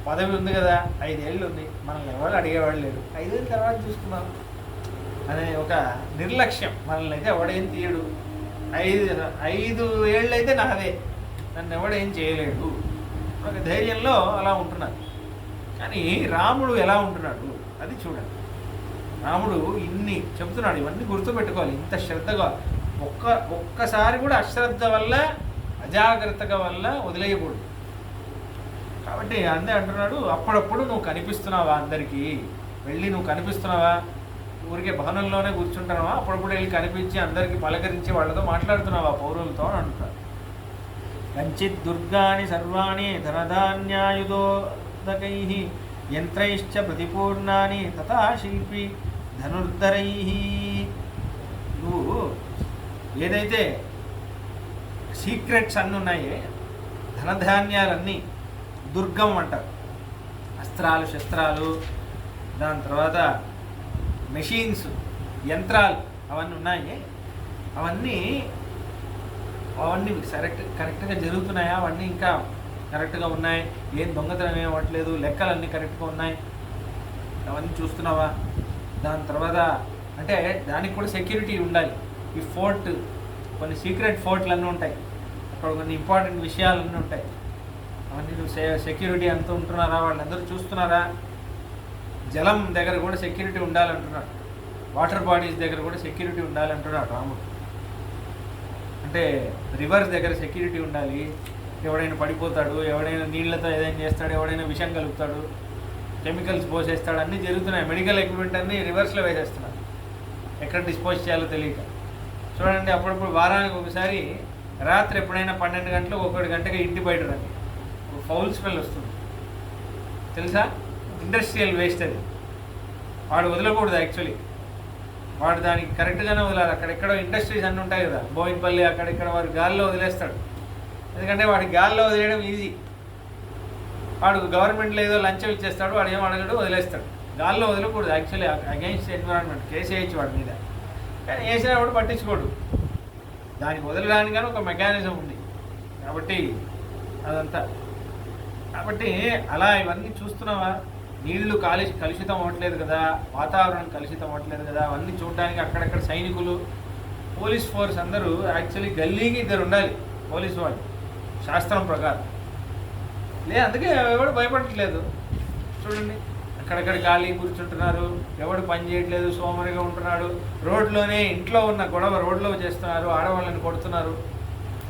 పదవి ఉంది కదా, 5 ఏళ్ళు ఉంది, మనల్ని ఎవరు అడిగేవాళ్ళు లేరు, 5 ఏళ్ళ తర్వాత చూసుకున్నాం అనే ఒక నిర్లక్ష్యం. మనల్ని అయితే ఎవడేం తీయడు, 5 ఏళ్ళు అయితే నాదే, నన్ను ఎవడేం చేయలేడు ఒక ధైర్యంలో అలా ఉంటున్నారు. కానీ రాముడు ఎలా ఉంటున్నాడు అది చూడండి. రాముడు ఇన్ని చెబుతున్నాడు, ఇవన్నీ గుర్తుపెట్టుకోవాలి. ఇంత శ్రద్ధగా ఒక్కసారి కూడా అశ్రద్ధ వల్ల, అజాగ్రత్తగా వల్ల వదిలేయకూడదు. కాబట్టి అందే అంటున్నాడు, అప్పుడప్పుడు నువ్వు కనిపిస్తున్నావా అందరికీ? వెళ్ళి నువ్వు కనిపిస్తున్నావా? ఊరికే భవనంలోనే కూర్చుంటున్నావా? అప్పుడప్పుడు వెళ్ళి కనిపించి అందరికీ పలకరించి వాళ్ళతో మాట్లాడుతున్నావా పౌరులతో అని అంటున్నాడు. కంచిత్ దుర్గాని సర్వాణి ధనధాన్యాయుధోదకై యంత్రైశ్చ ప్రతిపూర్ణాని తథా శిల్పి ధనుర్ధరై. నువ్వు ఏదైతే సీక్రెట్స్ అన్నీ ఉన్నాయే, ధనధాన్యాలన్నీ దుర్గం అంటారు. అస్త్రాలు శస్త్రాలు, దాని తర్వాత మెషిన్స్, యంత్రాలు అవన్నీ ఉన్నాయి. అవన్నీ కరెక్ట్గా జరుగుతున్నాయా? అవన్నీ ఇంకా కరెక్ట్గా ఉన్నాయి? ఏం దొంగతనం ఏం అవ్వట్లేదు? లెక్కలన్నీ కరెక్ట్గా ఉన్నాయి? అవన్నీ చూస్తున్నావా? దాని తర్వాత అంటే దానికి కూడా సెక్యూరిటీ ఉండాలి. ఈ ఫోర్ట్, కొన్ని సీక్రెట్ ఫోర్ట్లు అన్నీ ఉంటాయి, అక్కడ కొన్ని ఇంపార్టెంట్ విషయాలన్నీ ఉంటాయి. అవన్నీ నువ్వు సెక్యూరిటీ అంతా ఉంటున్నారా? వాళ్ళందరూ చూస్తున్నారా? జలం దగ్గర కూడా సెక్యూరిటీ ఉండాలంటున్నాడు. వాటర్ బాడీస్ దగ్గర కూడా సెక్యూరిటీ ఉండాలంటున్నాడు రాముడు. అంటే రివర్స్ దగ్గర సెక్యూరిటీ ఉండాలి. ఎవడైనా పడిపోతాడు, ఎవడైనా నీళ్లతో ఏదైనా చేస్తాడు, ఎవడైనా విషం కలుపుతాడు, కెమికల్స్ పోసేస్తాడు, అన్నీ జరుగుతున్నాయి. మెడికల్ ఎక్విప్మెంట్ అన్నీ రివర్స్లో వేసేస్తున్నారు, ఎక్కడ డిస్పోజ్ చేయాలో తెలియక. చూడండి, అప్పుడప్పుడు వారానికి ఒకసారి రాత్రి ఎప్పుడైనా 12 గంటలు 1 గంటకి ఇంటి బయట రండి, ఒక ఫౌల్ స్మెల్ వస్తుంది తెలుసా? ఇండస్ట్రియల్ వేస్ట్ అది. వాడు వదలకూడదు యాక్చువల్లీ, వాడు దానికి కరెక్ట్గానే వదలాలి. అక్కడెక్కడో ఇండస్ట్రీస్ అన్నీ ఉంటాయి కదా, బోయిన్పల్లి అక్కడెక్కడ, వాడు గాల్లో వదిలేస్తాడు. ఎందుకంటే వాడికి గాల్లో వదిలేయడం ఈజీ. వాడు గవర్నమెంట్లో ఏదో లంచం ఇచ్చేస్తాడు, వాడు ఏం అడగడు, వదిలేస్తాడు. గాల్లో వదలకూడదు యాక్చువల్లీ, అగెయిన్స్ట్ ఎన్విరాన్మెంట్. కేసు వేయచ్చు వాడి మీద, కానీ వేసినప్పుడు పట్టించుకోడు. దానికి వదలడానికి కానీ ఒక మెకానిజం ఉంది కాబట్టి అదంతా. కాబట్టి అలా ఇవన్నీ చూస్తున్నావా? నీళ్లు కలుషితం అవ్వట్లేదు కదా, వాతావరణం కలుషితం అవ్వట్లేదు కదా, అవన్నీ చూడడానికి అక్కడక్కడ సైనికులు, పోలీస్ ఫోర్స్ అందరూ యాక్చువల్లీ గల్లీకి 2 ఉండాలి పోలీసు వాళ్ళు శాస్త్రం ప్రకారం. అందుకే ఎవడు భయపడట్లేదు. చూడండి, అక్కడక్కడ ఖాళీ కూర్చుంటున్నారు, ఎవడు పని చేయట్లేదు, సోమరిగా ఉంటున్నాడు. రోడ్లోనే ఇంట్లో ఉన్న గొడవ రోడ్లో చేస్తున్నారు, ఆడవాళ్ళని కొడుతున్నారు.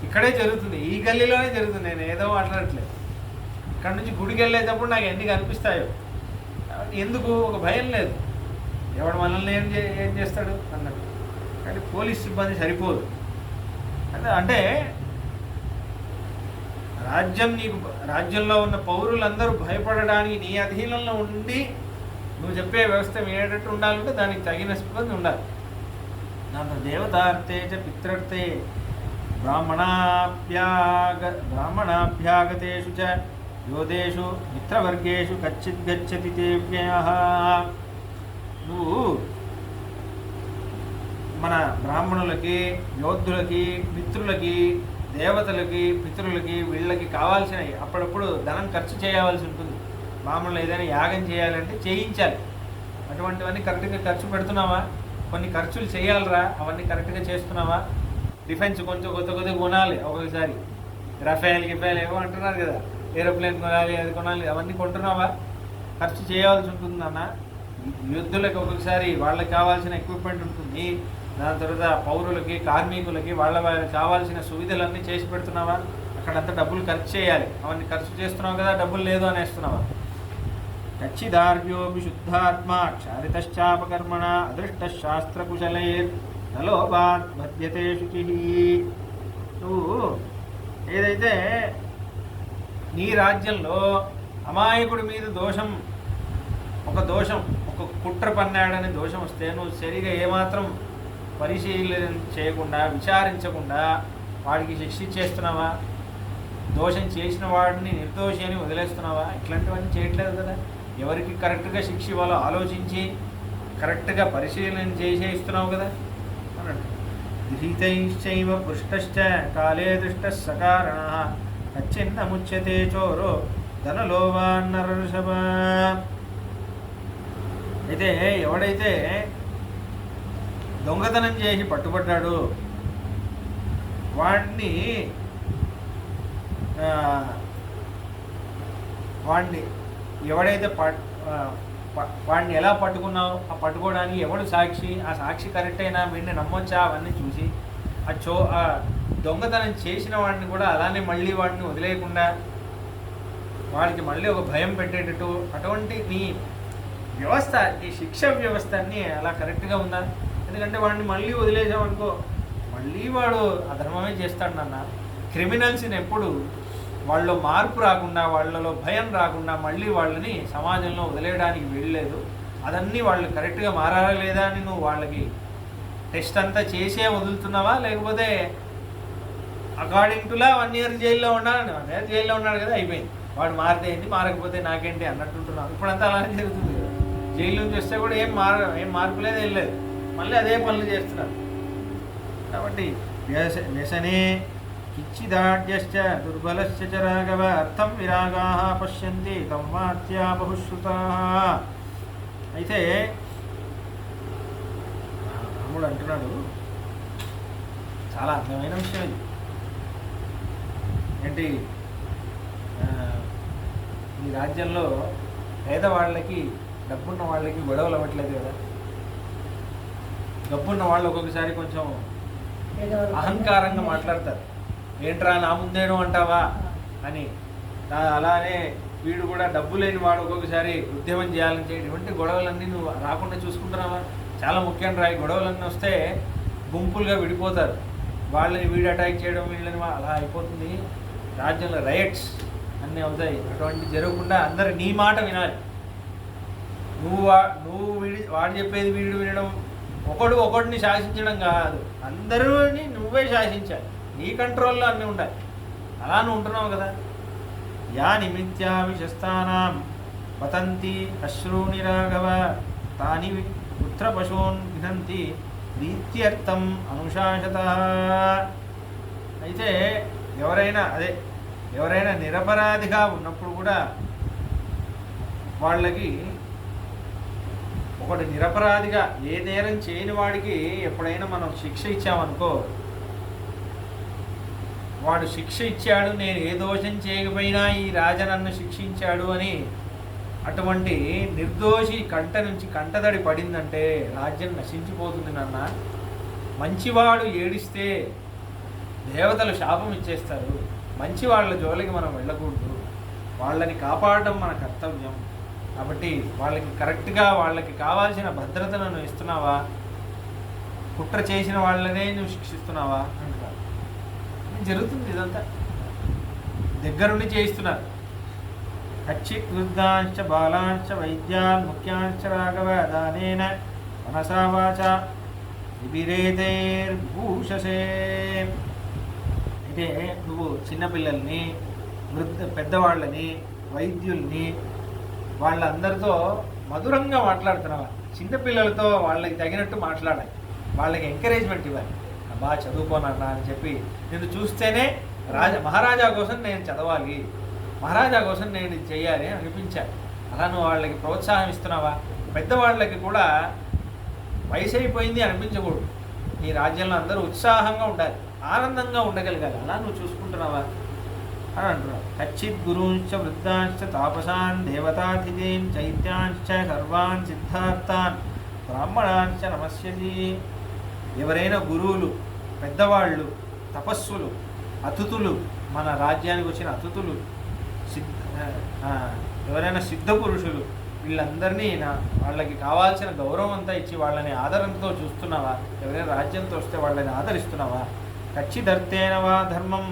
ఇక్కడే జరుగుతుంది, ఈ గల్లీలోనే జరుగుతుంది. నేను ఏదో మాట్లాడట్లేదు. ఇక్కడ నుంచి గుడికి వెళ్ళేటప్పుడు నాకు ఎన్ని కనిపిస్తాయో. ఎందుకు? ఒక భయం లేదు, ఎవడు మనల్ని ఏం చేస్తాడు అన్నట్టు. కానీ పోలీస్ సిబ్బంది సరిపోదు. అంటే రాజ్యంలో ఉన్న పౌరులందరూ భయపడడానికి నీ అధీనంలో ఉండి నువ్వు చెప్పే వ్యవస్థ వినేటట్టు ఉండాలంటే దానికి తగిన సిబ్బంది ఉండాలి. దాంతో దేవతార్థే చ పిత్రార్థే బ్రాహ్మణాభ్యాగతేషు చ యోధేషు మిత్రవర్గేషు కచ్చిత్ గచ్చతి తేభ్యః. నువ్వు మన బ్రాహ్మణులకి, యోధులకి, మిత్రులకి, దేవతలకి, పితరులకి, వీళ్ళకి కావాల్సినవి అప్పుడప్పుడు ధనం ఖర్చు చేయవలసి ఉంటుంది. బ్రాహ్మణులు ఏదైనా యాగం చేయాలంటే చేయించాలి. అటువంటివన్నీ కరెక్ట్గా ఖర్చు పెడుతున్నావా? కొన్ని ఖర్చులు చేయాలరా, అవన్నీ కరెక్ట్గా చేస్తున్నావా? డిఫెన్స్ కొంచెం కొద్ది కొనాలి. ఒక్కొక్కసారి రఫేల్ ఏవో అంటున్నారు కదా, ఏరోప్లేన్ కొనాలి, అది కొనాలి, అవన్నీ కొంటున్నావా? ఖర్చు చేయవలసి ఉంటుందన్న. యుద్ధులకు ఒక్కొక్కసారి వాళ్ళకి కావాల్సిన ఎక్విప్మెంట్ ఉంటుంది. దాని తర్వాత పౌరులకి, కార్మికులకి వాళ్ళకి కావాల్సిన సువిధలన్నీ చేసి పెడుతున్నావా? అక్కడంతా డబ్బులు ఖర్చు చేయాలి. అవన్నీ ఖర్చు చేస్తున్నావు కదా, డబ్బులు లేదు అనేస్తున్నావా? కచ్చిదార్యోపి శుద్ధాత్మ క్షారితశ్చాపకర్మణ అదృష్టశాస్త్రకుశలైర్ నలోపాత్ బధ్యతే శుచి. నువ్వు ఏదైతే నీ రాజ్యంలో అమాయకుడి మీద ఒక కుట్ర పన్నాడనే దోషం వస్తే నువ్వు సరిగా ఏమాత్రం పరిశీలన చేయకుండా, విచారించకుండా వాడికి శిక్షించేస్తున్నావా? దోషం చేసిన వాడిని నిర్దోషి అని వదిలేస్తున్నావా? ఇట్లాంటివన్నీ చేయట్లేదు కదా. ఎవరికి కరెక్ట్గా శిక్ష ఇవ్వాలో ఆలోచించి కరెక్ట్గా పరిశీలన చేసేస్తున్నావు కదా అన్నట్టు. గృహీతైశ్చైవ పృష్టశ్చ కాలే దృష్ట సకారణ కచ్చిన్న ముచ్యతే చోరో ధనలోవాన్నరషభ. అయితే ఎవడైతే దొంగతనం చేసి పట్టుబడ్డాడు వాడిని ఎవడైతే వాడిని ఎలా పట్టుకున్నావు, ఆ పట్టుకోవడానికి ఎవడు సాక్షి, ఆ సాక్షి కరెక్ట్ అయినా వీడిని నమ్మొచ్చా, అవన్నీ చూసి ఆ దొంగతనం చేసిన వాడిని కూడా అలానే మళ్ళీ వాడిని వదిలేయకుండా వాడికి మళ్ళీ ఒక భయం పెట్టేటట్టు అటువంటి నీ వ్యవస్థ, ఈ శిక్ష వ్యవస్థ అన్నీ అలా కరెక్ట్గా ఉందా? ఎందుకంటే వాడిని మళ్ళీ వదిలేసామనుకో మళ్ళీ వాడు అధర్మమే చేస్తాడు నాన్న. క్రిమినల్స్ని ఎప్పుడు వాళ్ళలో మార్పు రాకుండా, వాళ్ళలో భయం రాకుండా మళ్ళీ వాళ్ళని సమాజంలో వదిలేయడానికి వీల్లేదు. అదన్నీ వాళ్ళు కరెక్ట్గా మారాలా లేదా అని నువ్వు వాళ్ళకి టెస్ట్ అంతా చేసే వదులుతున్నావా? లేకపోతే అకార్డింగ్ టులా 1 year జైల్లో ఉండాలని, 1 year జైల్లో ఉన్నాడు కదా, అయిపోయింది. వాడు మారితే ఏంటి, మారకపోతే నాకేంటి అన్నట్టుంటున్నాం. ఇప్పుడంతా అలానే జరుగుతుంది. జైలు నుంచి వస్తే కూడా ఏం మార్పు లేదు, ఏం లేదు, మళ్ళీ అదే పనులు చేస్తున్నారు. కాబట్టి వ్యసనే కిచ్చిదాడ్యశ్చ దుర్బలశ్చ చ రాఘవ అర్థం విరాగా పశ్యంతి తమ్మాత్యా బహుశ్రుతా. అయితే రాముడు అంటున్నాడు, చాలా అర్థమైన విషయం ఇది. ఏంటి, ఈ రాజ్యంలో పేదవాళ్ళకి డబ్బున్న వాళ్ళకి గొడవలు అవ్వట్లేదు కదా. డబ్బున్న వాళ్ళు ఒక్కొక్కసారి కొంచెం అహంకారంగా మాట్లాడతారు. ఏంట్రా నా ముందేను అంటావా అని. అలానే వీడు కూడా డబ్బు లేని వాడు ఒక్కొక్కసారి ఉద్యమం చేయాలని చేయడం. ఇటువంటి గొడవలన్నీ నువ్వు రాకుండా చూసుకుంటున్నావా? చాలా ముఖ్యం రా. ఈ గొడవలన్నీ వస్తే గుంపులుగా విడిపోతారు. వాళ్ళని వీడు అటాక్ చేయడం, వీళ్ళని అలా అయిపోతుంది. రాజ్యంలో రైట్స్ అన్నీ అవుతాయి. అటువంటి జరగకుండా అందరు నీ మాట వినాలి. నువ్వు వాడు చెప్పేది వీడు వినడం, ఒకడిని శాసించడం కాదు, అందరినీ నువ్వే శాసించాలి. నీ కంట్రోల్లో అన్నీ ఉండాలి. అలా నువ్వు ఉంటున్నావు కదా. యా నిమిత్యా విశస్తానాం పతంతి అశ్రూని రాఘవ తాని పుత్ర పశూన్ వినంతి ప్రీత్యర్థం అనుశాసత. అయితే ఎవరైనా నిరపరాధిగా ఉన్నప్పుడు కూడా వాళ్ళకి, ఒకటి నిరపరాధిగా ఏ నేరం చేయని వాడికి ఎప్పుడైనా మనం శిక్ష ఇచ్చామనుకో, వాడు శిక్ష ఇచ్చాడు, నేను ఏ దోషం చేయకపోయినా ఈ రాజా నన్ను శిక్షించాడు అని అటువంటి నిర్దోషి కంట నుంచి కంటదడి పడిందంటే రాజ్యం నశించిపోతుంది నాన్న. మంచివాడు ఏడిస్తే దేవతలు శాపం ఇచ్చేస్తారు. మంచి వాళ్ళ జోలికి మనం వెళ్ళకూడదు. వాళ్ళని కాపాడడం మన కర్తవ్యం. కాబట్టి వాళ్ళకి కరెక్ట్గా వాళ్ళకి కావాల్సిన భద్రతను ఇస్తున్నావా? కుట్ర చేసిన వాళ్ళనే నువ్వు శిక్షిస్తున్నావా అంటున్నారు. జరుగుతుంది ఇదంతా, దగ్గరుండి చేయిస్తున్నారు. కచ్చిత్ వృద్ధాంశ్చ బాలాంశ్చ వైద్యాన్ ముఖ్యాంశ్చ రాఘవ దానేన మనసా వాచ విభిరేతైర్భూషసే. అయితే నువ్వు చిన్నపిల్లల్ని, పెద్దవాళ్ళని, వైద్యుల్ని, వాళ్ళందరితో మధురంగా మాట్లాడుతున్నావా? చిన్నపిల్లలతో వాళ్ళకి తగినట్టు మాట్లాడాలి, వాళ్ళకి ఎంకరేజ్మెంట్ ఇవ్వాలి. బాగా చదువుకోనన్నా అని చెప్పి, నేను చూస్తేనే మహారాజా కోసం నేను చదవాలి, మహారాజా కోసం నేను ఇది చెయ్యాలి అనిపించాలి. అలా నువ్వు వాళ్ళకి ప్రోత్సాహం ఇస్తున్నావా? పెద్దవాళ్ళకి కూడా వయసు అయిపోయింది అనిపించకూడదు. నీ రాజ్యంలో అందరూ ఉత్సాహంగా ఉండాలి, ఆనందంగా ఉండగలగాలి. అలా నువ్వు చూసుకుంటున్నావా అని అంటున్నావు. కచ్చిత్ గురుంశ్చ వృద్ధాంశ్చ తాపసాన్ దేవతాతిథీన్ చైత్యాంశ్చ సర్వాన్ సిద్ధార్థాన్ బ్రాహ్మణాంశ్చ నమస్యసి. ఎవరైనా గురువులు, పెద్దవాళ్ళు, తపస్సులు, అతిథులు, మన రాజ్యానికి వచ్చిన అతిథులు, ఎవరైనా సిద్ధ పురుషులు, వీళ్ళందరినీ వాళ్ళకి కావాల్సిన గౌరవం అంతా ఇచ్చి వాళ్ళని ఆదరంతో చూస్తున్నావా? ఎవరైనా రాజ్యంతో వస్తే వాళ్ళని ఆదరిస్తున్నావా? కచ్చిదర్థేన వా ధర్మం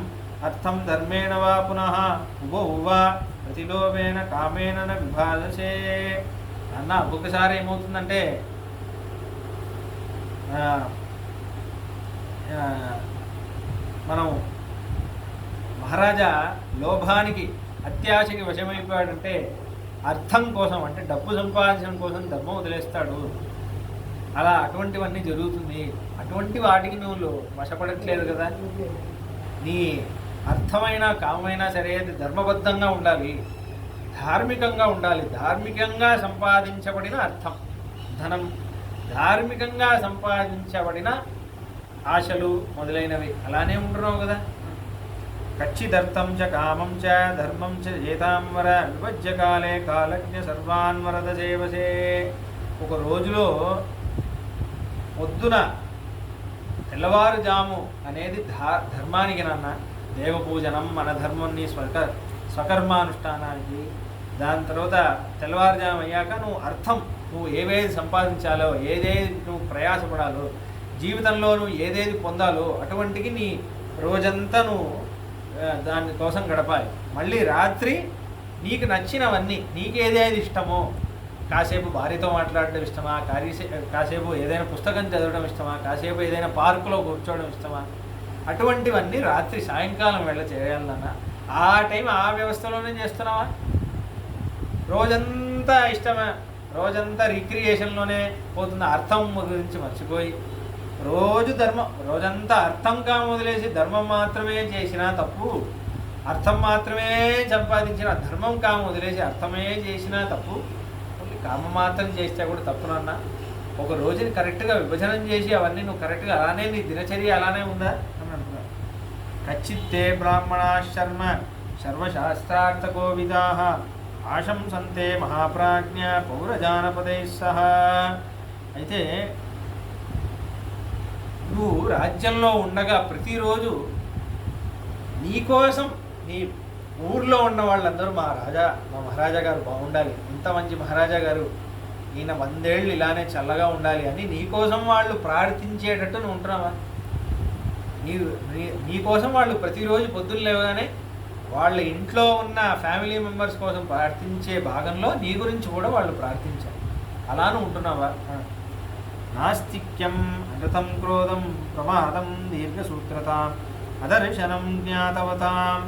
అర్థం ధర్మేణ వా పునః ఉభౌవా ప్రతిలోభేన కామేన విభాదసే. అన్న ఒక్కొక్కసారి ఏమవుతుందంటే మనం మహారాజా లోభానికి, అత్యాశకి వశమైపోయాడంటే అర్థం కోసం, అంటే డబ్బు సంపాదించడం కోసం ధర్మం వదిలేస్తాడు. అలా అటువంటివన్నీ జరుగుతుంది. అటువంటి వాటికి నువ్వు వశపడట్లేదు కదా. నీ అర్థమైన కామైనా సరే అది ధర్మబద్ధంగా ఉండాలి, ధార్మికంగా ఉండాలి. ధార్మికంగా సంపాదించబడిన అర్థం, ధనం, ధార్మికంగా సంపాదించబడిన ఆశలు మొదలైనవి అలానే ఉంటున్నావు కదా. కచ్చిదర్థం చ కామం చ ధర్మం చ ఏతాంవర విభజ్యకాలే కాలజ్ఞ సర్వాన్వరద సేవసే. ఒక రోజులో పొద్దున తెల్లవారుజాము అనేది ధర్మానికి నాన్న, దేవపూజనం, మన ధర్మాన్ని స్వకర్మానుష్ఠానానికి. దాని తర్వాత తెల్లవారుజాము అయ్యాక నువ్వు అర్థం, నువ్వు ఏవేది సంపాదించాలో, ఏదేది నువ్వు ప్రయాసపడాలో, జీవితంలో నువ్వు ఏదేది పొందాలో అటువంటికి నీ రోజంతా నువ్వు దానికోసం గడపాలి. మళ్ళీ రాత్రి నీకు నచ్చినవన్నీ, నీకేదేది ఇష్టమో, కాసేపు భార్యతో మాట్లాడడం ఇష్టమా, కాసేపు ఏదైనా పుస్తకం చదవడం ఇష్టమా, కాసేపు ఏదైనా పార్కులో కూర్చోవడం ఇష్టమా, అటువంటివన్నీ రాత్రి సాయంకాలం వేళ చేయాలన్నా ఆ టైం ఆ వ్యవస్థలోనే చేస్తున్నావా? రోజంతా ఇష్టమే, రోజంతా రిక్రియేషన్లోనే పోతున్న, అర్థం గురించి మర్చిపోయి రోజు ధర్మం, రోజంతా అర్థం వదిలేసి ధర్మం మాత్రమే చేసినా తప్పు, అర్థం మాత్రమే సంపాదించిన ధర్మం వదిలేసి అర్థమే చేసినా తప్పు, ఓన్లీ కామం మాత్రం చేస్తే కూడా తప్పునన్నా. ఒక రోజుని కరెక్ట్గా విభజనం చేసి అవన్నీ నువ్వు కరెక్ట్గా అలానే నీ దినచర్య అలానే ఉందా అని అంటున్నా. కచ్చిత్తే బ్రాహ్మణా శర్మ సర్వశాస్త్రార్థకోవిదా ఆశంసంతే మహాప్రాజ్ఞ పౌరజానపదై సహా. అయితే నువ్వు రాజ్యంలో ఉండగా ప్రతిరోజు నీకోసం నీ ఊర్లో ఉన్న వాళ్ళందరూ మా మహారాజా గారు బాగుండాలి, ఇంత మంచి మహారాజా గారు, ఈయన 100 ఏళ్ళు ఇలానే చల్లగా ఉండాలి అని నీకోసం వాళ్ళు ప్రార్థించేటట్టు నువ్వు ఉంటున్నావా? నీకోసం వాళ్ళు ప్రతిరోజు పొద్దున్న లేవగానే వాళ్ళ ఇంట్లో ఉన్న ఫ్యామిలీ మెంబర్స్ కోసం ప్రార్థించే భాగంలో నీ గురించి కూడా వాళ్ళు ప్రార్థించారు. అలానే ఉంటున్నావా? నాస్తిక్యం అనృతం క్రోధం ప్రమాదం దీర్ఘసూత్రతాం అదర్శనం జ్ఞాతవతాం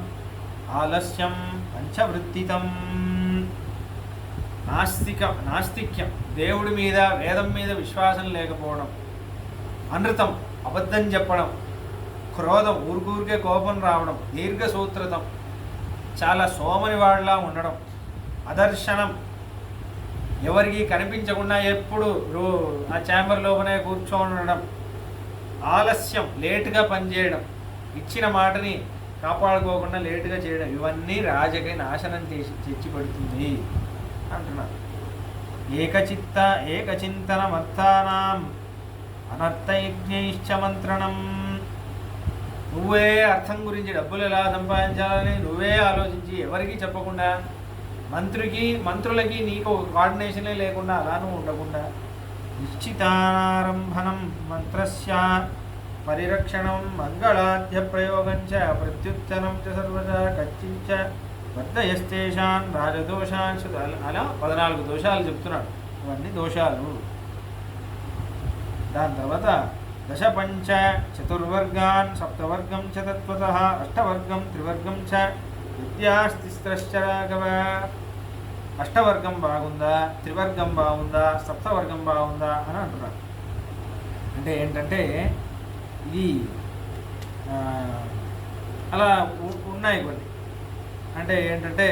ఆలస్యం పంచవృత్తితం. నాస్తిక్యం దేవుడి మీద వేదం మీద విశ్వాసం లేకపోవడం, అనృతం అబద్ధం చెప్పడం, క్రోధం ఊరికే కోపం రావడం, దీర్ఘసూత్రతం చాలా సోమని వాళ్ళలా ఉండడం, అదర్శనం ఎవరికి కనిపించకుండా ఎప్పుడు ఆ ఛాంబర్ లోపలే కూర్చొని ఉండడం, ఆలస్యం లేటుగా పనిచేయడం, ఇచ్చిన మాటని కాపాడుకోకుండా లేటుగా చేయడం, ఇవన్నీ రాజకీయ నాశనం తెచ్చిపెడుతుంది అంటున్నారు. ఏకచింతనమర్థానాం అనర్థయజ్ఞైశ్చ మంత్రణం. నువ్వే అర్థం గురించి డబ్బులు ఎలా సంపాదించాలని నువ్వే ఆలోచించి ఎవరికి చెప్పకుండా, మంత్రులకి నీకు ఒక కోఆర్డినేషనే లేకుండా అలానూ ఉండకుండా, నిశ్చితారంభనం మంత్రస్య పరిరక్షణం మంగళాద్య ప్రయోగం చ ప్రత్యుత్తరం చ సర్వదా కచ్చించ వర్ధయస్తేషాన్ రాజదోషాన్. అలా 14 దోషాలు చెప్తున్నాడు. ఇవన్నీ దోషాలు. దాని తర్వాత దశపంచ చతుర్వర్గాన్ సప్తవర్గం చ తత్వతః అష్టవర్గం త్రివర్గం చ విద్యాస్తిస్త్రశ్చ రాఘవ. అష్టవర్గం బాగుందా, త్రివర్గం బాగుందా, సప్తవర్గం బాగుందా అని అంటున్నారు. అంటే ఏంటంటే ఇది అలా ఉన్నాయి కొన్ని. అంటే ఏంటంటే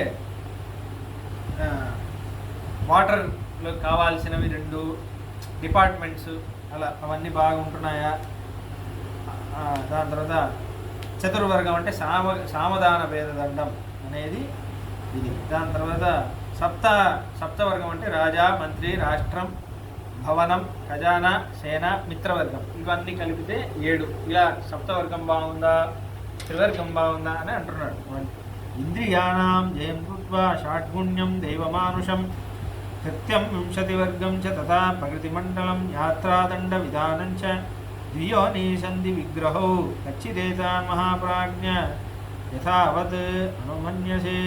వాటర్లో కావాల్సినవి 2 డిపార్ట్మెంట్స్ అలా అవన్నీ దాని తర్వాత చతుర్వర్గం అంటే సామధాన భేదదండం అనేది ఇది. దాని తర్వాత సప్తవర్గం అంటే రాజా, మంత్రి, రాష్ట్రం, భవనం, ఖజానా, సేన, మిత్రవర్గం, ఇవన్నీ కలిపితే 7. ఇలా సప్తవర్గం బాగుందా, త్రివర్గం బాగుందా అని అంటున్నాడు. ఇంద్రియాణం జయం కృత్వా షాట్గుణ్యం దైవమానుషం కృత్యం 20 వర్గం చ తథా ప్రకృతిమండలం యాత్రాదండ విధానం చ ద్వియోని సంధి విగ్రహౌ కచ్చిదేతాన్ మహాప్రాజ్ఞ యథావత్ అనుమన్యసే.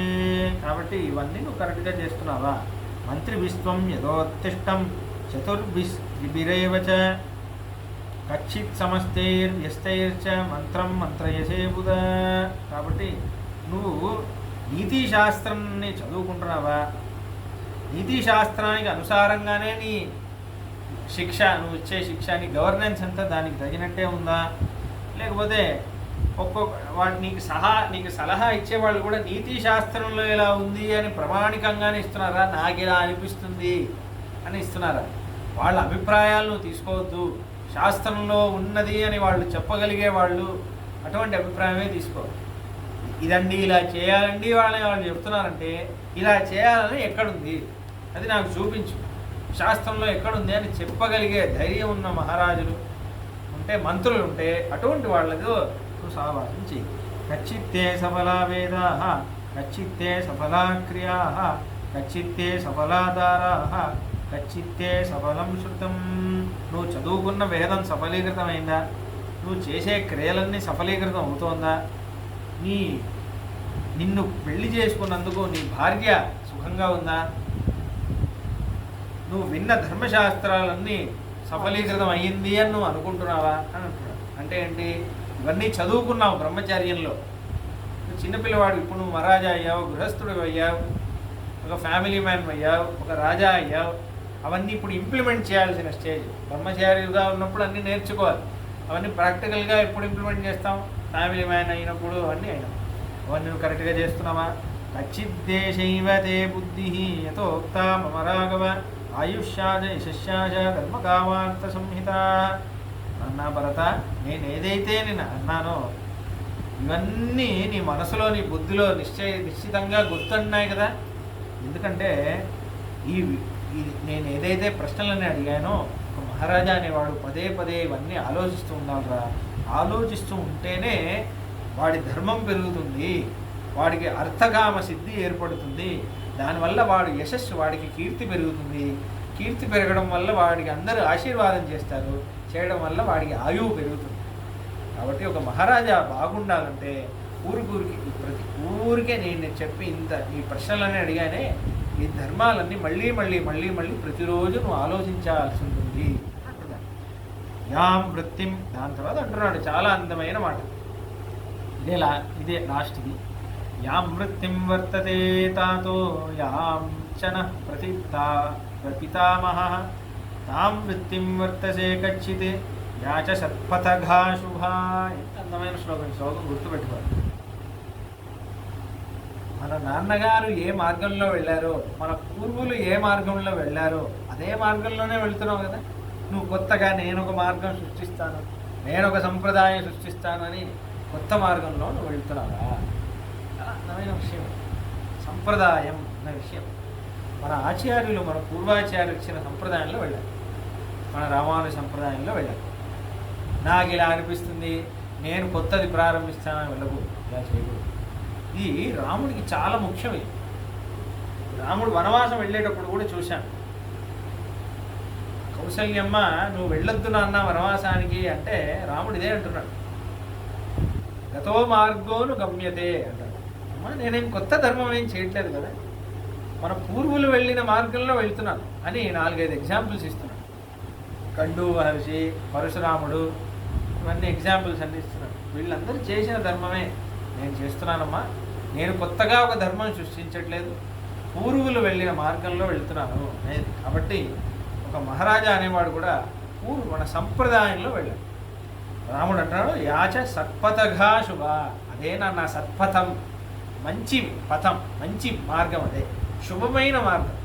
కాబట్టి ఇవన్నీ నువ్వు కరెక్ట్గా చేస్తున్నావా? మంత్రివిశ్వం యథోత్తిష్టం చతుర్భిరేవ చ కచ్చిత్ సమస్తైర్యస్తైర్చ మంత్రం మంత్రయసే బుధ. కాబట్టి నువ్వు నీతిశాస్త్రాన్ని చదువుకుంటున్నావా? నీతిశాస్త్రానికి అనుసారంగానే నీ శిక్ష, నువ్వు ఇచ్చే శిక్ష, నీ గవర్నెన్స్ అంతా దానికి తగినట్టే ఉందా? లేకపోతే వాటి నీకు సలహా ఇచ్చేవాళ్ళు కూడా నీతి శాస్త్రంలో ఎలా ఉంది అని ప్రామాణికంగానే ఇస్తున్నారా, నాకు ఇలా అనిపిస్తుంది అని ఇస్తున్నారా? వాళ్ళ అభిప్రాయాలను తీసుకోవద్దు. శాస్త్రంలో ఉన్నది అని వాళ్ళు చెప్పగలిగే వాళ్ళు అటువంటి అభిప్రాయమే తీసుకోవాలి. ఇదండి ఇలా చేయాలండి వాళ్ళు చెప్తున్నారంటే ఇలా చేయాలని ఎక్కడుంది, అది నాకు చూపించు, శాస్త్రంలో ఎక్కడుంది అని చెప్పగలిగే ధైర్యం ఉన్న మహారాజులు ఉంటే, మంత్రులు ఉంటే అటువంటి వాళ్ళతో సావాసం చేయి. కచ్చిత్తే సఫలా వేదా, కచ్చిత్తే సఫలా క్రియా, కచ్చిత్తే సఫలాధారా, కచ్చిత్తే సఫలం శృతం. నువ్వు చదువుకున్న వేదం సఫలీకృతమైందా? నువ్వు చేసే క్రియలన్నీ సఫలీకృతం అవుతోందా? నిన్ను పెళ్లి చేసుకున్నందుకు నీ భార్య సుఖంగా ఉందా? నువ్వు విన్న ధర్మశాస్త్రాలన్నీ సఫలీకృతం అయ్యింది అని నువ్వు అనుకుంటున్నావా అని అంటున్నాడు. అంటే ఏంటి? ఇవన్నీ చదువుకున్నావు బ్రహ్మచర్యంలో, చిన్నపిల్లవాడు ఇప్పుడు నువ్వు మహారాజా అయ్యావు, గృహస్థుడు అయ్యావు, ఒక ఫ్యామిలీ మ్యాన్ అయ్యావు, ఒక రాజా అయ్యావు. అవన్నీ ఇప్పుడు ఇంప్లిమెంట్ చేయాల్సిన స్టేజ్. బ్రహ్మచారిగా ఉన్నప్పుడు అన్నీ నేర్చుకోవాలి. అవన్నీ ప్రాక్టికల్గా ఎప్పుడు ఇంప్లిమెంట్ చేస్తాం? ఫ్యామిలీ మ్యాన్ అయినప్పుడు అవన్నీ అయినాం. అవన్నీ నువ్వు కరెక్ట్గా చేస్తున్నావా? కచ్చిద్దేశైవ తే బుద్ధి యథోక్త మమ రాఘవ ఆయుష్యాజ యశస్యాజ కర్మకామార్థ సంహిత. అన్నా భరత, నేను ఏదైతే నేను అన్నానో ఇవన్నీ నీ మనసులో నీ బుద్ధిలో నిశ్చితంగా గుర్తున్నాయి కదా. ఎందుకంటే నేను ఏదైతే ప్రశ్నలన్నీ అడిగానో ఒక మహారాజా అనేవాడు పదే పదే ఇవన్నీ ఆలోచిస్తూ ఉండాలిరా. ఆలోచిస్తూ ఉంటేనే వాడి ధర్మం పెరుగుతుంది, వాడికి అర్థకామ సిద్ధి ఏర్పడుతుంది. దానివల్ల వాడు యశస్సు, వాడికి కీర్తి పెరుగుతుంది. కీర్తి పెరగడం వల్ల వాడికి అందరూ ఆశీర్వాదం చేస్తారు. చేయడం వల్ల వాడికి ఆయువు పెరుగుతుంది. కాబట్టి ఒక మహారాజా బాగుండాలంటే ప్రతి ఊరికే నేను చెప్పి ఈ ప్రశ్నలన్నీ అడిగానే, ఈ ధర్మాలన్నీ మళ్ళీ మళ్ళీ మళ్ళీ మళ్ళీ ప్రతిరోజు నువ్వు ఆలోచించాల్సి ఉంటుంది. యాం వృత్తిం, దాని తర్వాత అంటున్నాడు చాలా అందమైన మాట. ఇదే లాస్ట్ది. యాం వృత్తిం వర్తతే తాతో యాం చన ప్రపితామహ తాం వృత్తిం వర్తసే కచ్చిత్ యాచ సత్పథఘా శుభా. ఎంత అందమైన శ్లోకం గుర్తుపెట్టుకోవాలి. మన నాన్నగారు ఏ మార్గంలో వెళ్ళారో, మన పూర్వులు ఏ మార్గంలో వెళ్ళారో అదే మార్గంలోనే వెళ్తున్నావు కదా. నువ్వు కొత్తగా నేను ఒక మార్గం సృష్టిస్తాను, నేను ఒక సంప్రదాయం సృష్టిస్తాను అని కొత్త మార్గంలో నువ్వు వెళ్తున్నావా? చాలా అందమైన విషయం సంప్రదాయం అన్న విషయం. మన ఆచార్యులు, మన పూర్వాచార్యులు ఇచ్చిన సంప్రదాయంలో వెళ్ళాలి. మన రామానుజ సంప్రదాయంలో వెళ్ళాలి. నాకు ఇలా అనిపిస్తుంది, నేను కొత్తది ప్రారంభిస్తానని వెళ్ళకూడదు, ఇలా చేయకూడదు. ఇది రాముడికి చాలా ముఖ్యం. రాముడు వనవాసం వెళ్ళేటప్పుడు కూడా చూశాను. కౌసల్యమ్మ నువ్వు వెళ్ళొద్దు నాన్న వనవాసానికి అంటే రాముడు ఇదే అంటున్నాడు, గతో మార్గోను గమ్యతే అంటాడు. అమ్మ నేనేం కొత్త ధర్మం ఏం చేయట్లేదు కదా, మన పూర్వులు వెళ్ళిన మార్గంలో వెళ్తున్నాను అని 4-5 ఎగ్జాంపుల్స్ ఇస్తున్నాడు. కండు మహర్షి, పరశురాముడు, ఇవన్నీ ఎగ్జాంపుల్స్ అన్ని ఇస్తున్నాడు. వీళ్ళందరూ చేసిన ధర్మమే నేను చేస్తున్నానమ్మా, నేను కొత్తగా ఒక ధర్మం సృష్టించట్లేదు, పూర్వులు వెళ్ళిన మార్గంలో వెళ్తున్నాను. కాబట్టి ఒక మహారాజా అనేవాడు కూడా మన సంప్రదాయంలో వెళ్ళాడు. రాముడు అంటున్నాడు యాచ సత్పథఘా శుభ. అదే నా సత్పథం, మంచి పథం, మంచి మార్గం, అదే శుభమైన మార్గం.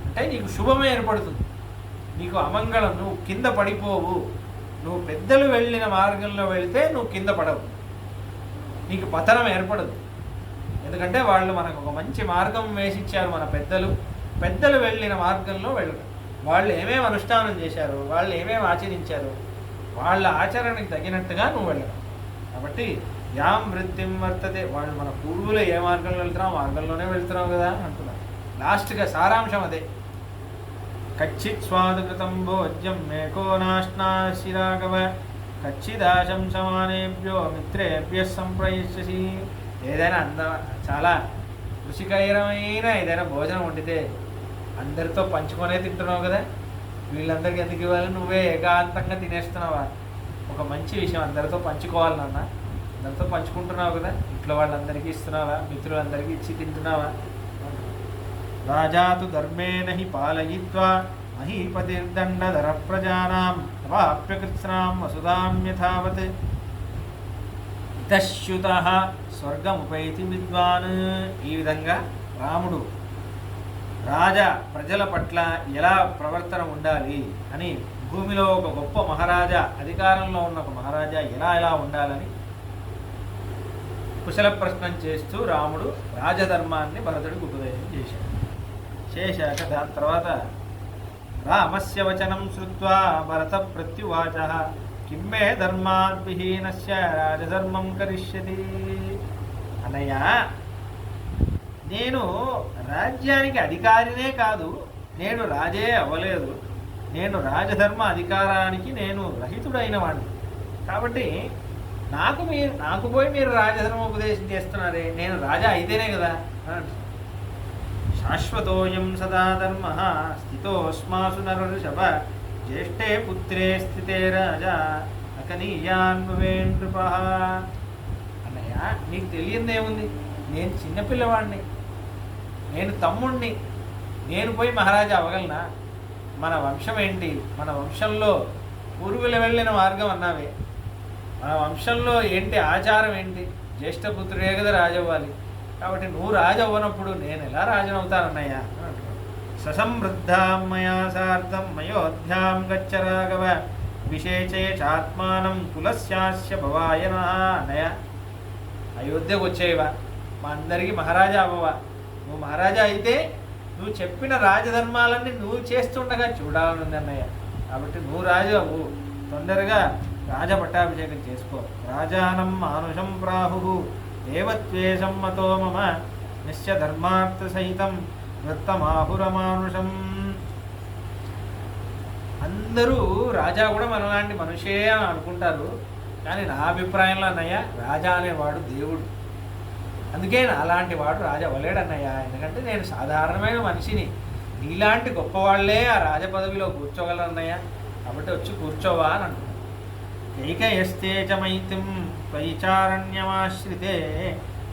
అంటే నీకు శుభమే ఏర్పడుతుంది, నీకు అమంగళం, నువ్వు కింద పడిపోవు. నువ్వు పెద్దలు వెళ్ళిన మార్గంలో వెళితే నువ్వు కింద పడవు, నీకు పతనం ఏర్పడదు. ఎందుకంటే వాళ్ళు మనకు ఒక మంచి మార్గం వేసిచ్చారు. మన పెద్దలు వెళ్ళిన మార్గంలో వెళ్ళడం, వాళ్ళు ఏమేమి అనుష్ఠానం చేశారు, వాళ్ళు ఏమేమి ఆచరించారు, వాళ్ళ ఆచరణకి తగినట్టుగా నువ్వు వెళ్ళడం. కాబట్టి యాం వృత్తిం వర్తతే, వాళ్ళు మన పూర్వులు ఏ మార్గంలో వెళ్తున్నావు మార్గంలోనే వెళ్తున్నావు కదా అంటున్నారు. లాస్ట్గా సారాంశం అదే. కచ్చిత్ స్వాదుకృతం భోజ్యం మేకో నాశ్నాసి రాఘవ కచ్చిదాశం సమానేభ్యో మిత్రేభ్య సంప్రయిష్యసి. ఏదైనా చాలా రుచికరమైన ఏదైనా భోజనం వండితే అందరితో పంచుకొనే తింటున్నావు కదా, వీళ్ళందరికీ ఎందుకు ఇవ్వాలి, నువ్వే ఏకాంతంగా తినేస్తున్నావా? ఒక మంచి విషయం అందరితో పంచుకోవాలి నాన్న, అందరితో పంచుకుంటున్నావు కదా, ఇంట్లో వాళ్ళందరికీ ఇస్తున్నావా, మిత్రులందరికీ ఇచ్చి తింటున్నావా? రాజాతు ధర్మేణ హి పాలయిత్వా మహీపతిర్దండధర ప్రజానాం అవాప్యకృత్స్నాం వసుధామ్యథావత్ ఇతశ్యుత స్వర్గముపైతి విద్వాన్. ఈ విధంగా రాముడు రాజా ప్రజల పట్ల ఎలా ప్రవర్తన ఉండాలి అని, భూమిలో ఒక గొప్ప మహారాజా, అధికారంలో ఉన్న ఒక మహారాజా ఎలా ఉండాలని కుశల ప్రశ్నం చేస్తూ రాముడు రాజధర్మాన్ని భరతుడికి ఉపదేశం చేశాక దాని తర్వాత రామస్య వచనం శ్రుత్వా భరత ప్రత్యువాచ కిమ్మే ధర్మాద్విహీనస్య రాజధర్మం కరిష్యతి. అన్నయ్య, నేను రాజ్యానికి అధికారినే కాదు, నేను రాజే అవ్వలేదు, నేను రాజధర్మ అధికారానికి నేను రహితుడైన వాడిని. కాబట్టి నాకు పోయి మీరు రాజధర్మ ఉపదేశం చేస్తున్నారే, నేను రాజా అయితేనే కదా. శాశ్వతోయం సదా ధర్మ స్థితోస్మాసు నరఋషభ జ్యేష్ఠే పుత్రే స్థితే రాజా అకనీయాన్వేన్ నృపః. అన్నయ్య, నీకు తెలియంది ఏముంది? నేను చిన్నపిల్లవాడిని, నేను తమ్ముణ్ణి, నేను పోయి మహారాజా అవ్వగలనా? మన వంశం ఏంటి? మన వంశంలో పూర్వులు వెళ్ళిన మార్గం అన్నావే, మన వంశంలో ఏంటి ఆచారం ఏంటి? జ్యేష్ఠపుత్రుడే కదా రాజవ్వాలి. కాబట్టి నువ్వు రాజవ్వనప్పుడు నేను ఎలా రాజనవుతానన్నయ్య అంటున్నాడు. ససంవృద్ధాం మయా సార్ధం మయోధ్యాం గచ్చ రాఘవ విశేషే చాత్మానం కులస్యాస్య భవాయన. అన్నయ్య, అయోధ్యకు వచ్చేవా, మా అందరికీ మహారాజా అవ్వవా? నువ్వు మహారాజా అయితే నువ్వు చెప్పిన రాజధర్మాలన్నీ నువ్వు చేస్తుండగా చూడాలనుంది అన్నయ్య. కాబట్టి నువ్వు రాజు అవ్వు, తొందరగా రాజపట్టాభిషేకం చేసుకో. రాజానం మానుషం ప్రాహు దేవత్వేషం మతో మమ నిశ్చ ధర్మార్థ సహితం వృత్తమాహురమానుషం. అందరూ రాజా కూడా మనలాంటి మనిషే అని అనుకుంటారు, కానీ నా అభిప్రాయంలో అన్నయ్య రాజా అనేవాడు దేవుడు. అందుకే అలాంటి వాడు రాజా అవ్వలేడన్నయ్య. ఎందుకంటే నేను సాధారణమైన మనిషిని, నీలాంటి గొప్పవాళ్లే ఆ రాజపదవిలో కూర్చోగలరన్నయ్య. కాబట్టి వచ్చి కూర్చోవా అని అంటున్నాను. ఏకయస్తే చ మైతిం త్వయిచారణ్యమాశ్రితే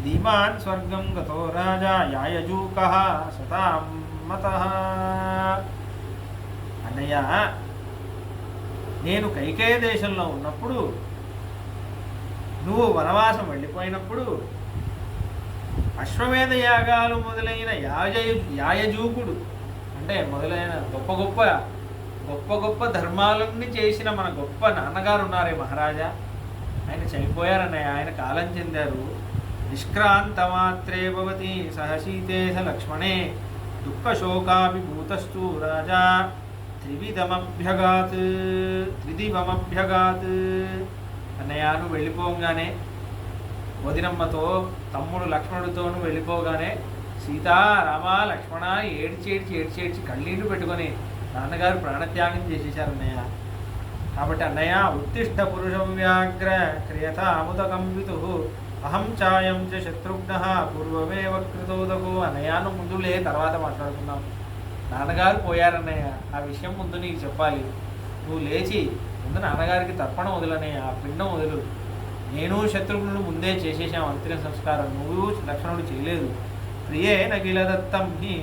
ధీమాన్ స్వర్గం గతో రాజా యాయజూకః సతాం మతః. అన్నయ్య, నేను కైకేయ దేశంలో ఉన్నప్పుడు, నువ్వు వనవాసం వెళ్ళిపోయినప్పుడు అశ్వమేధ యాగాలు మొదలైన యాయజూకుడు అంటే మొదలైన గొప్ప గొప్ప ధర్మాలన్నీ చేసిన మన గొప్ప నాన్నగారు ఉన్నారే మహారాజా, ఆయన చనిపోయారన్నయ్య. ఆయన కాలం చెందారు. నిష్క్రాంతమాత్రే భవతి సహసీతే స లక్ష్మణే దుఃఖశోకాభిభూతస్తు రాజా త్రిదివమభ్యగాత్. అన్నయ్య, నువ్వు వెళ్ళిపోగానే వదినమ్మతో తమ్ముడు లక్ష్మణుడితోనూ వెళ్ళిపోగానే సీతా రామ లక్ష్మణ ఏడ్చి కళ్ళీళ్ళు పెట్టుకొని నాన్నగారు ప్రాణత్యాగం చేసేశారు అన్నయ్య. కాబట్టి అన్నయ్య, ఉత్తిష్ట పురుషం వ్యాఘ్ర క్రియత అముదకంపితు అహం ఛాయం చ శత్రుఘ్న పూర్వమేవ కృతోదకు. అన్నయ్యను ముందులే, తర్వాత మాట్లాడుకుందాం. నాన్నగారు పోయారన్నయ్య, ఆ విషయం ముందు నీకు చెప్పాలి. నువ్వు లేచి ముందు నాన్నగారికి తర్పణం వదులన్నయ్య, ఆ పిండం వదులు. నేను శత్రుఘ్నుడు ముందే చేసేసాం అంతిమ సంస్కారం, నువ్వు లక్ష్మణుడు చేయలేదు. ప్రియే నగిల దత్తం హి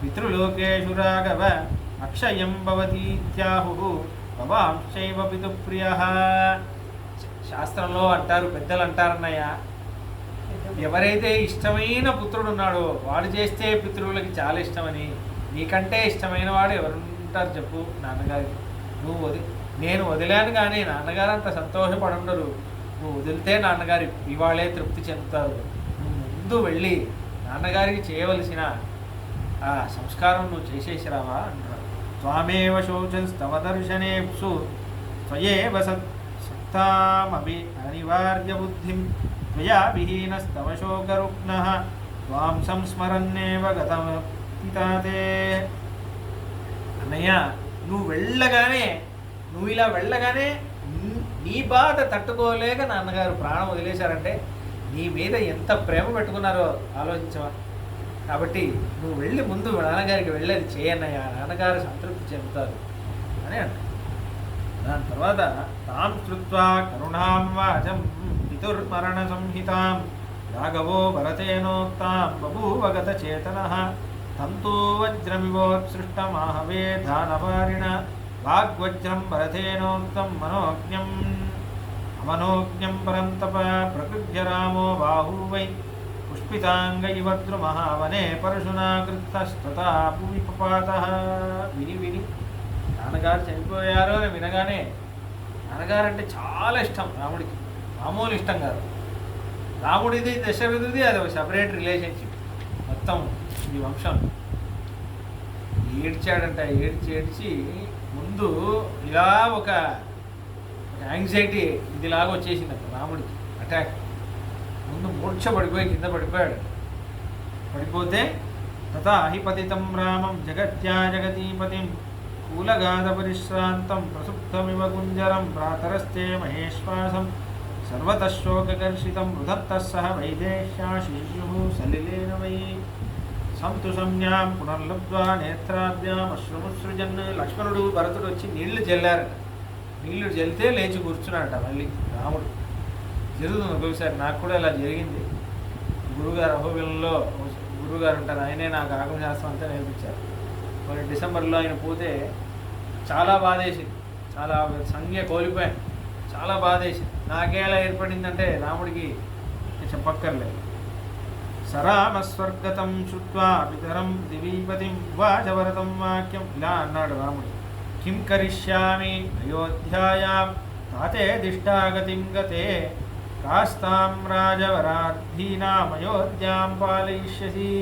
పితృలోకేషు రాఘవ అక్షయం భవతీత్యాహు భవాంశైవ పితుప్రియ. శాస్త్రంలో అంటారు, పెద్దలు అంటారన్నయ్య, ఎవరైతే ఇష్టమైన పుత్రుడు ఉన్నాడో వాడు చేస్తే పితృవులకి చాలా ఇష్టమని. నీకంటే ఇష్టమైన వాడు ఎవరుంటారు చెప్పు నాన్నగారికి? నేను వదిలాను కానీ నాన్నగారు అంత సంతోషపడుండరు. నువ్వు వదిలితే నాన్నగారు ఇవాళే తృప్తి చెందుతారు. నువ్వు ముందు వెళ్ళి నాన్నగారికి చేయవలసిన ఆ సంస్కారం నువ్వు చేసేసిరావా అంటారు. త్వామేవ శోచస్తవ దర్శనేప్సు త్వయేవ సత్తామపి అనివార్య బుద్ధిం త్వయా విహీనస్తవ శోకరుగ్నః త్వాం సంస్మరన్నేవ గతం పితాతే. అన్నయ్య, నువ్వు ఇలా వెళ్ళగానే నీ బాధ తట్టుకోలేక నాన్నగారు ప్రాణం వదిలేశారంటే నీ మీద ఎంత ప్రేమ పెట్టుకున్నారో ఆలోచించవా? కాబట్టి నువ్వు వెళ్ళి ముందు నాన్నగారికి వెళ్ళేది చేయన్నయ్య, నాన్నగారు సంతృప్తి చెందుతారు అని అంటారు. దాని తర్వాత తాం శ్రుత్వా కరుణాం వాచం పితుర్మరణ సంహితాం రాఘవో భరతేనోక్తాం బభూవగత చేతనః తంతో వజ్రమివోత్సృష్టమాహవే దానవారిణ వాగ్వజ్రం భరతేనోక్తం అమనోజ్ఞం పరంతప ప్రకృత్య రామో బాహూ వై పుష్పితాంగ ఇవ ద్రుమహావనే పరశునా కృత్తస్తతా భూమి పపాతః. విని నాన్నగారు చనిపోయారు అని వినగానే, నాన్నగారు అంటే చాలా ఇష్టం రాముడికి, మామూలు ఇష్టం కాదు. రాముడిది దశరథుడిది అది ఒక సపరేట్ రిలేషన్షిప్. మొత్తం ఈ వంశం ఏడ్చాడంట. ఏడ్చి ముందు ఇలా ఒక యాంగ్జైటీ ఇదిలాగా వచ్చేసిందంట రాముడికి, అటాక్. ముందు మూర్ఛ పడిపోయి కింద పడిపోతే తథా అహిపతితం రామం జగత్యా జగతీపతిం కూలగాధ పరిశ్రాంతం ప్రసుప్తమివ గుంజరం ప్రాతరస్తే మహేశ్వాసం సర్వతశోకర్షితం రుధత్తః సహ వైదేశ్యాశిష్యుః సలిలేన వై సంతు సంజ్ఞాం పునర్లబ్ధ్వా నేత్రాభ్యాం అశ్రుముసృజన్. లక్ష్మణుడు భరతుడు వచ్చి నీళ్లు జల్లారట. నీళ్లు జల్లితే లేచి కూర్చున్నాడట మళ్ళీ రాముడు. జరుగుతుంది ఒక్కొక్కసారి. నాకు కూడా ఇలా జరిగింది. గురువుగారు అహోబిలంలో గురువుగారు ఉంటారు, ఆయనే నాకు ఆగమశాస్త్రం అంతా నేర్పించారు. కొన్ని డిసెంబర్లో ఆయన పోతే చాలా బాధేసింది, చాలా సంఖ్య కోల్పోయాను, చాలా బాధేసింది. నాకేలా ఏర్పడిందంటే రాముడికి చెప్పక్కర్లేదు. సరామస్వర్గతం శుత్వా పితరం దివీపతిం వాచవరతం వాక్యం, ఇలా అన్నాడు రాముడు. కిం కరిష్యామి అయోధ్యాయాం తాతే దిష్టాగతిం గతే కాస్తాం రాజవరార్థీనాం అయోధ్యాం పాలయిష్యసి.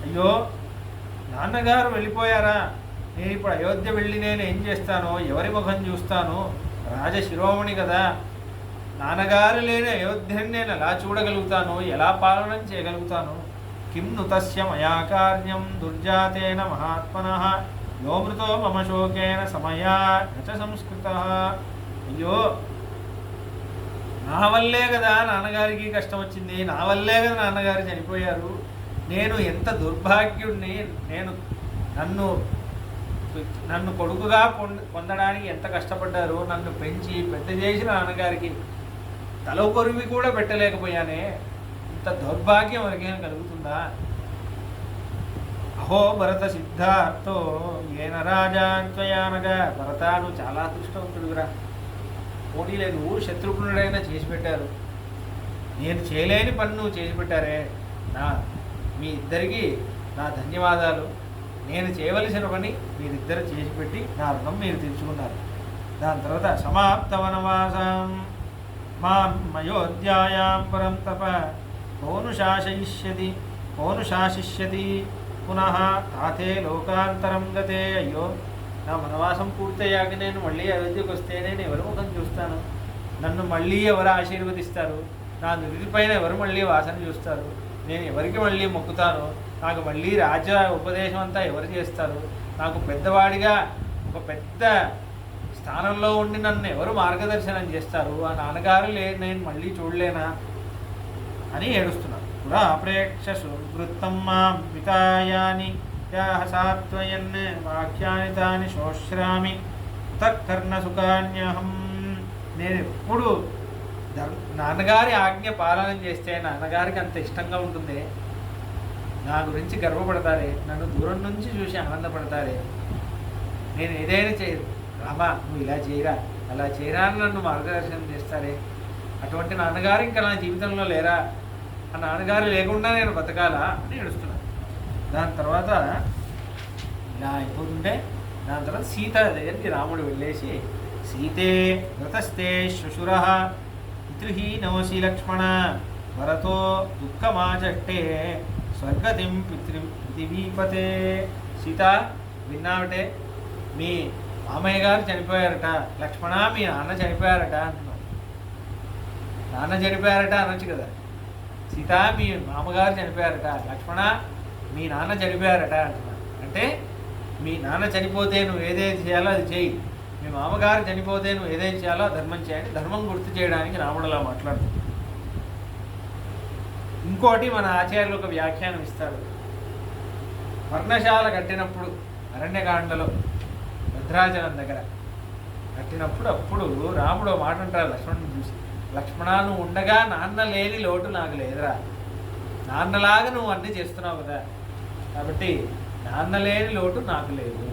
అయ్యో నాన్నగారు వెళ్ళిపోయారా, నేను ఇప్పుడు అయోధ్య వెళ్ళి నేను ఏం చేస్తాను, ఎవరి ముఖం చూస్తాను, రాజశిరోమణి కదా, నాన్నగారు లేని అయోధ్యని నేను ఎలా చూడగలుగుతాను, ఎలా పాలన చేయగలుగుతాను. కిం ను తస్య మయా కార్యం దుర్జాతేన మహాత్మనః యోమృతో మమ శోకేన సమయా నచ సంస్కృతః. అయ్యో నా వల్లే కదా నాన్నగారికి కష్టం వచ్చింది, నా వల్లే కదా నాన్నగారు చనిపోయారు, నేను ఎంత దుర్భాగ్యుడిని, నేను నన్ను కొడుకుగా పొందడానికి ఎంత కష్టపడ్డారు, నన్ను పెంచి పెద్ద చేసిన నాన్నగారికి తల కొరివి కూడా పెట్టలేకపోయానే, ఇంత దౌర్భాగ్యం ఎవరికైనా కలుగుతుందా. అహో భరత సిద్ధార్థో ఏన రాజాన్వయానగా, భరత నువ్వు చాలా అదృష్టవంతుడురా, పోనీలే నువ్వు శత్రుఘ్నుడైనా చేసి పెట్టారు, నేను చేయలేని పని నువ్వు చేసి పెట్టారే, మీ ఇద్దరికి నా ధన్యవాదాలు, నేను చేయవలసిన పని మీరిద్దరు చేసి పెట్టి నా రుణం మీరు తీర్చుకున్నారు. దాని తర్వాత సమాప్తవనవాసం మామయోధ్యాయాం పరం తప పౌనుశాసిష్యతి పునః తాతే లోకాంతరం గతే. అయ్యో నా వనవాసం పూర్తయ్యాక నేను మళ్ళీ అయోధ్యకు వస్తే నేను ఎవరి ముఖం చూస్తాను, నన్ను మళ్ళీ ఎవరు ఆశీర్వదిస్తారు, నా నుడిపైన ఎవరు మళ్ళీ వాసన చూస్తారు, నేను ఎవరికి మళ్ళీ మొక్కుతాను, నాకు మళ్ళీ రాజ్య ఉపదేశం అంతా ఎవరు చేస్తారు, నాకు పెద్దవాడిగా ఒక పెద్ద స్థానంలో ఉండి నన్ను ఎవరు మార్గదర్శనం చేస్తారు, ఆ నాన్నగారు నేను మళ్ళీ చూడలేనా అని ఏడుస్తున్నాను. పురా ప్రేక్ష సువృత్తం మాం పితాయాని సాత్వయన్ వాక్యాని తాని శోశ్రామి ఉతకర్ణసుకాన్యహం. నేను ఎప్పుడు నాన్నగారి ఆజ్ఞ పాలన చేస్తే నాన్నగారికి అంత ఇష్టంగా ఉంటుంది, నా గురించి గర్వపడతారే, నన్ను దూరం నుంచి చూసి ఆనందపడతారే, నేను ఏదైనా చేయరు, రామా నువ్వు ఇలా చేయరా అలా చేయరా అని నన్ను మార్గదర్శనం చేస్తారే, అటువంటి నాన్నగారు ఇంకా నా జీవితంలో లేరా, ఆ నాన్నగారు లేకుండా నేను బతకాలా అని ఏడుస్తున్నాను. దాని తర్వాత ఇలా అయిపోతుంటే దాని తర్వాత సీత దగ్గరికి రాముడు వెళ్ళేసి, సీతే వ్రతస్తే శ్వశుర పితృహీనోసి లక్ష్మణ భరతో దుఃఖమాచట్టే స్వర్గతిం పృథివీపతే. సీత విన్నావటే, మీ మామయ్య గారు చనిపోయారట, లక్ష్మణ మీ నాన్న చనిపోయారట అంటున్నాడు. నాన్న చనిపోయారట అనొచ్చు కదా, సీత మీ మామగారు చనిపోయారట, లక్ష్మణ మీ నాన్న చనిపోయారట అంటున్నాడు. అంటే మీ నాన్న చనిపోతే నువ్వు ఏదైతే చేయాలో అది చేయి, మీ మామగారు చనిపోతే నువ్వు ఏదైతే చేయాలో ధర్మం చేయాలి, ధర్మం గుర్తు చేయడానికి రాముడు అలా మాట్లాడుతున్నాడు. ఇంకోటి మన ఆచార్యులు ఒక వ్యాఖ్యానం ఇస్తారు. పర్ణశాల కట్టినప్పుడు అరణ్యకాండలో భద్రాచలం దగ్గర కట్టినప్పుడు అప్పుడు రాముడు మాట అంటారు లక్ష్మణుని చూసి, లక్ష్మణ నువ్వు ఉండగా నాన్న లేని లోటు నాకు లేదురా, నాన్నలాగా నువ్వు అన్నీ చేస్తున్నావు కదా, కాబట్టి నాన్న లేని లోటు నాకు లేదు,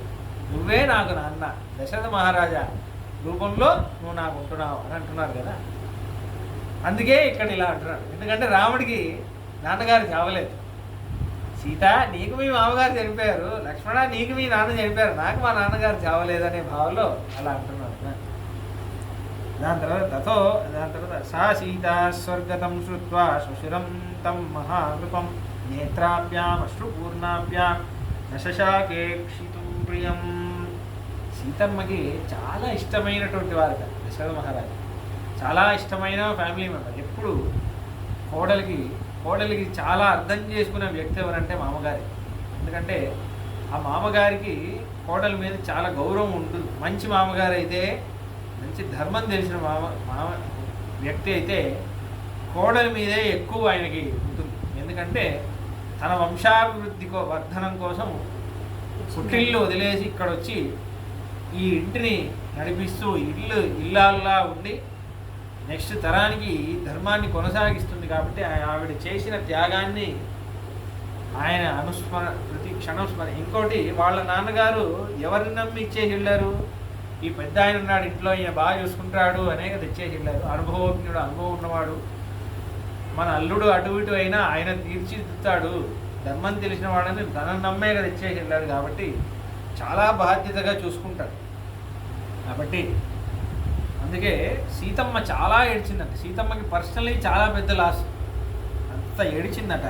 నువ్వే నాకు నాన్న, దశరథ మహారాజా రూపంలో నువ్వు నాకు ఉంటున్నావు అని అంటున్నారు కదా. అందుకే ఇక్కడ ఇలా అంటున్నాడు, ఎందుకంటే రాముడికి నాన్నగారు చావలేదు. సీత నీకు మీ మామగారు చనిపోయారు, లక్ష్మణ నీకు మీ నాన్న చనిపోయారు, నాకు మా నాన్నగారు చావలేదనే భావంలో అలా అంటున్నాడు. దాని తర్వాత సా సీతా స్వర్గతం శ్రుత్వా శ్వశురం తం మహానృపం నేత్రాభ్యాం అశ్రుపూర్ణాభ్యాం దశశాకేక్షితుం ప్రియం. సీతమ్మకి చాలా ఇష్టమైనటువంటి వారు దశరథ మహారాజు, చాలా ఇష్టమైన ఫ్యామిలీ మెంబర్. ఎప్పుడు కోడలికి చాలా అర్థం చేసుకునే వ్యక్తి ఎవరంటే మామగారి. ఎందుకంటే ఆ మామగారికి కోడలి మీద చాలా గౌరవం ఉంటుంది. మంచి మామగారు అయితే, మంచి ధర్మం తెలిసిన మామ వ్యక్తి అయితే కోడలి మీదే ఎక్కువ ఆయనకి ఉంటుంది. ఎందుకంటే తన వంశాభివృద్ధి వర్ధనం కోసం పుట్టిల్లు వదిలేసి ఇక్కడ వచ్చి ఈ ఇంటిని నడిపిస్తూ ఇల్లాల్లా ఉండి నెక్స్ట్ తరానికి ధర్మాన్ని కొనసాగిస్తుంది. కాబట్టి ఆవిడ చేసిన త్యాగాన్ని ఆయన ప్రతి క్షణం ఇంకోటి వాళ్ళ నాన్నగారు ఎవరిని నమ్మి ఇచ్చేసి వెళ్ళారు? ఈ పెద్ద ఆయన ఉన్నాడు ఇంట్లో, ఈయన బాగా చూసుకుంటాడు అనేక తెచ్చేసి వెళ్ళారు. అనుభవజ్ఞుడు, అనుభవం ఉన్నవాడు. మన అల్లుడు అటు ఇటు అయినా ఆయన తీర్చిదిద్దుతాడు, ధర్మం తెలిసిన వాడని తనను నమ్మే కదా తెచ్చేసి వెళ్ళాడు. కాబట్టి చాలా బాధ్యతగా చూసుకుంటాడు. కాబట్టి అందుకే సీతమ్మ చాలా ఏడ్చిందట. సీతమ్మకి పర్సనలీ చాలా పెద్ద లాస్, అంత ఏడిచిందట.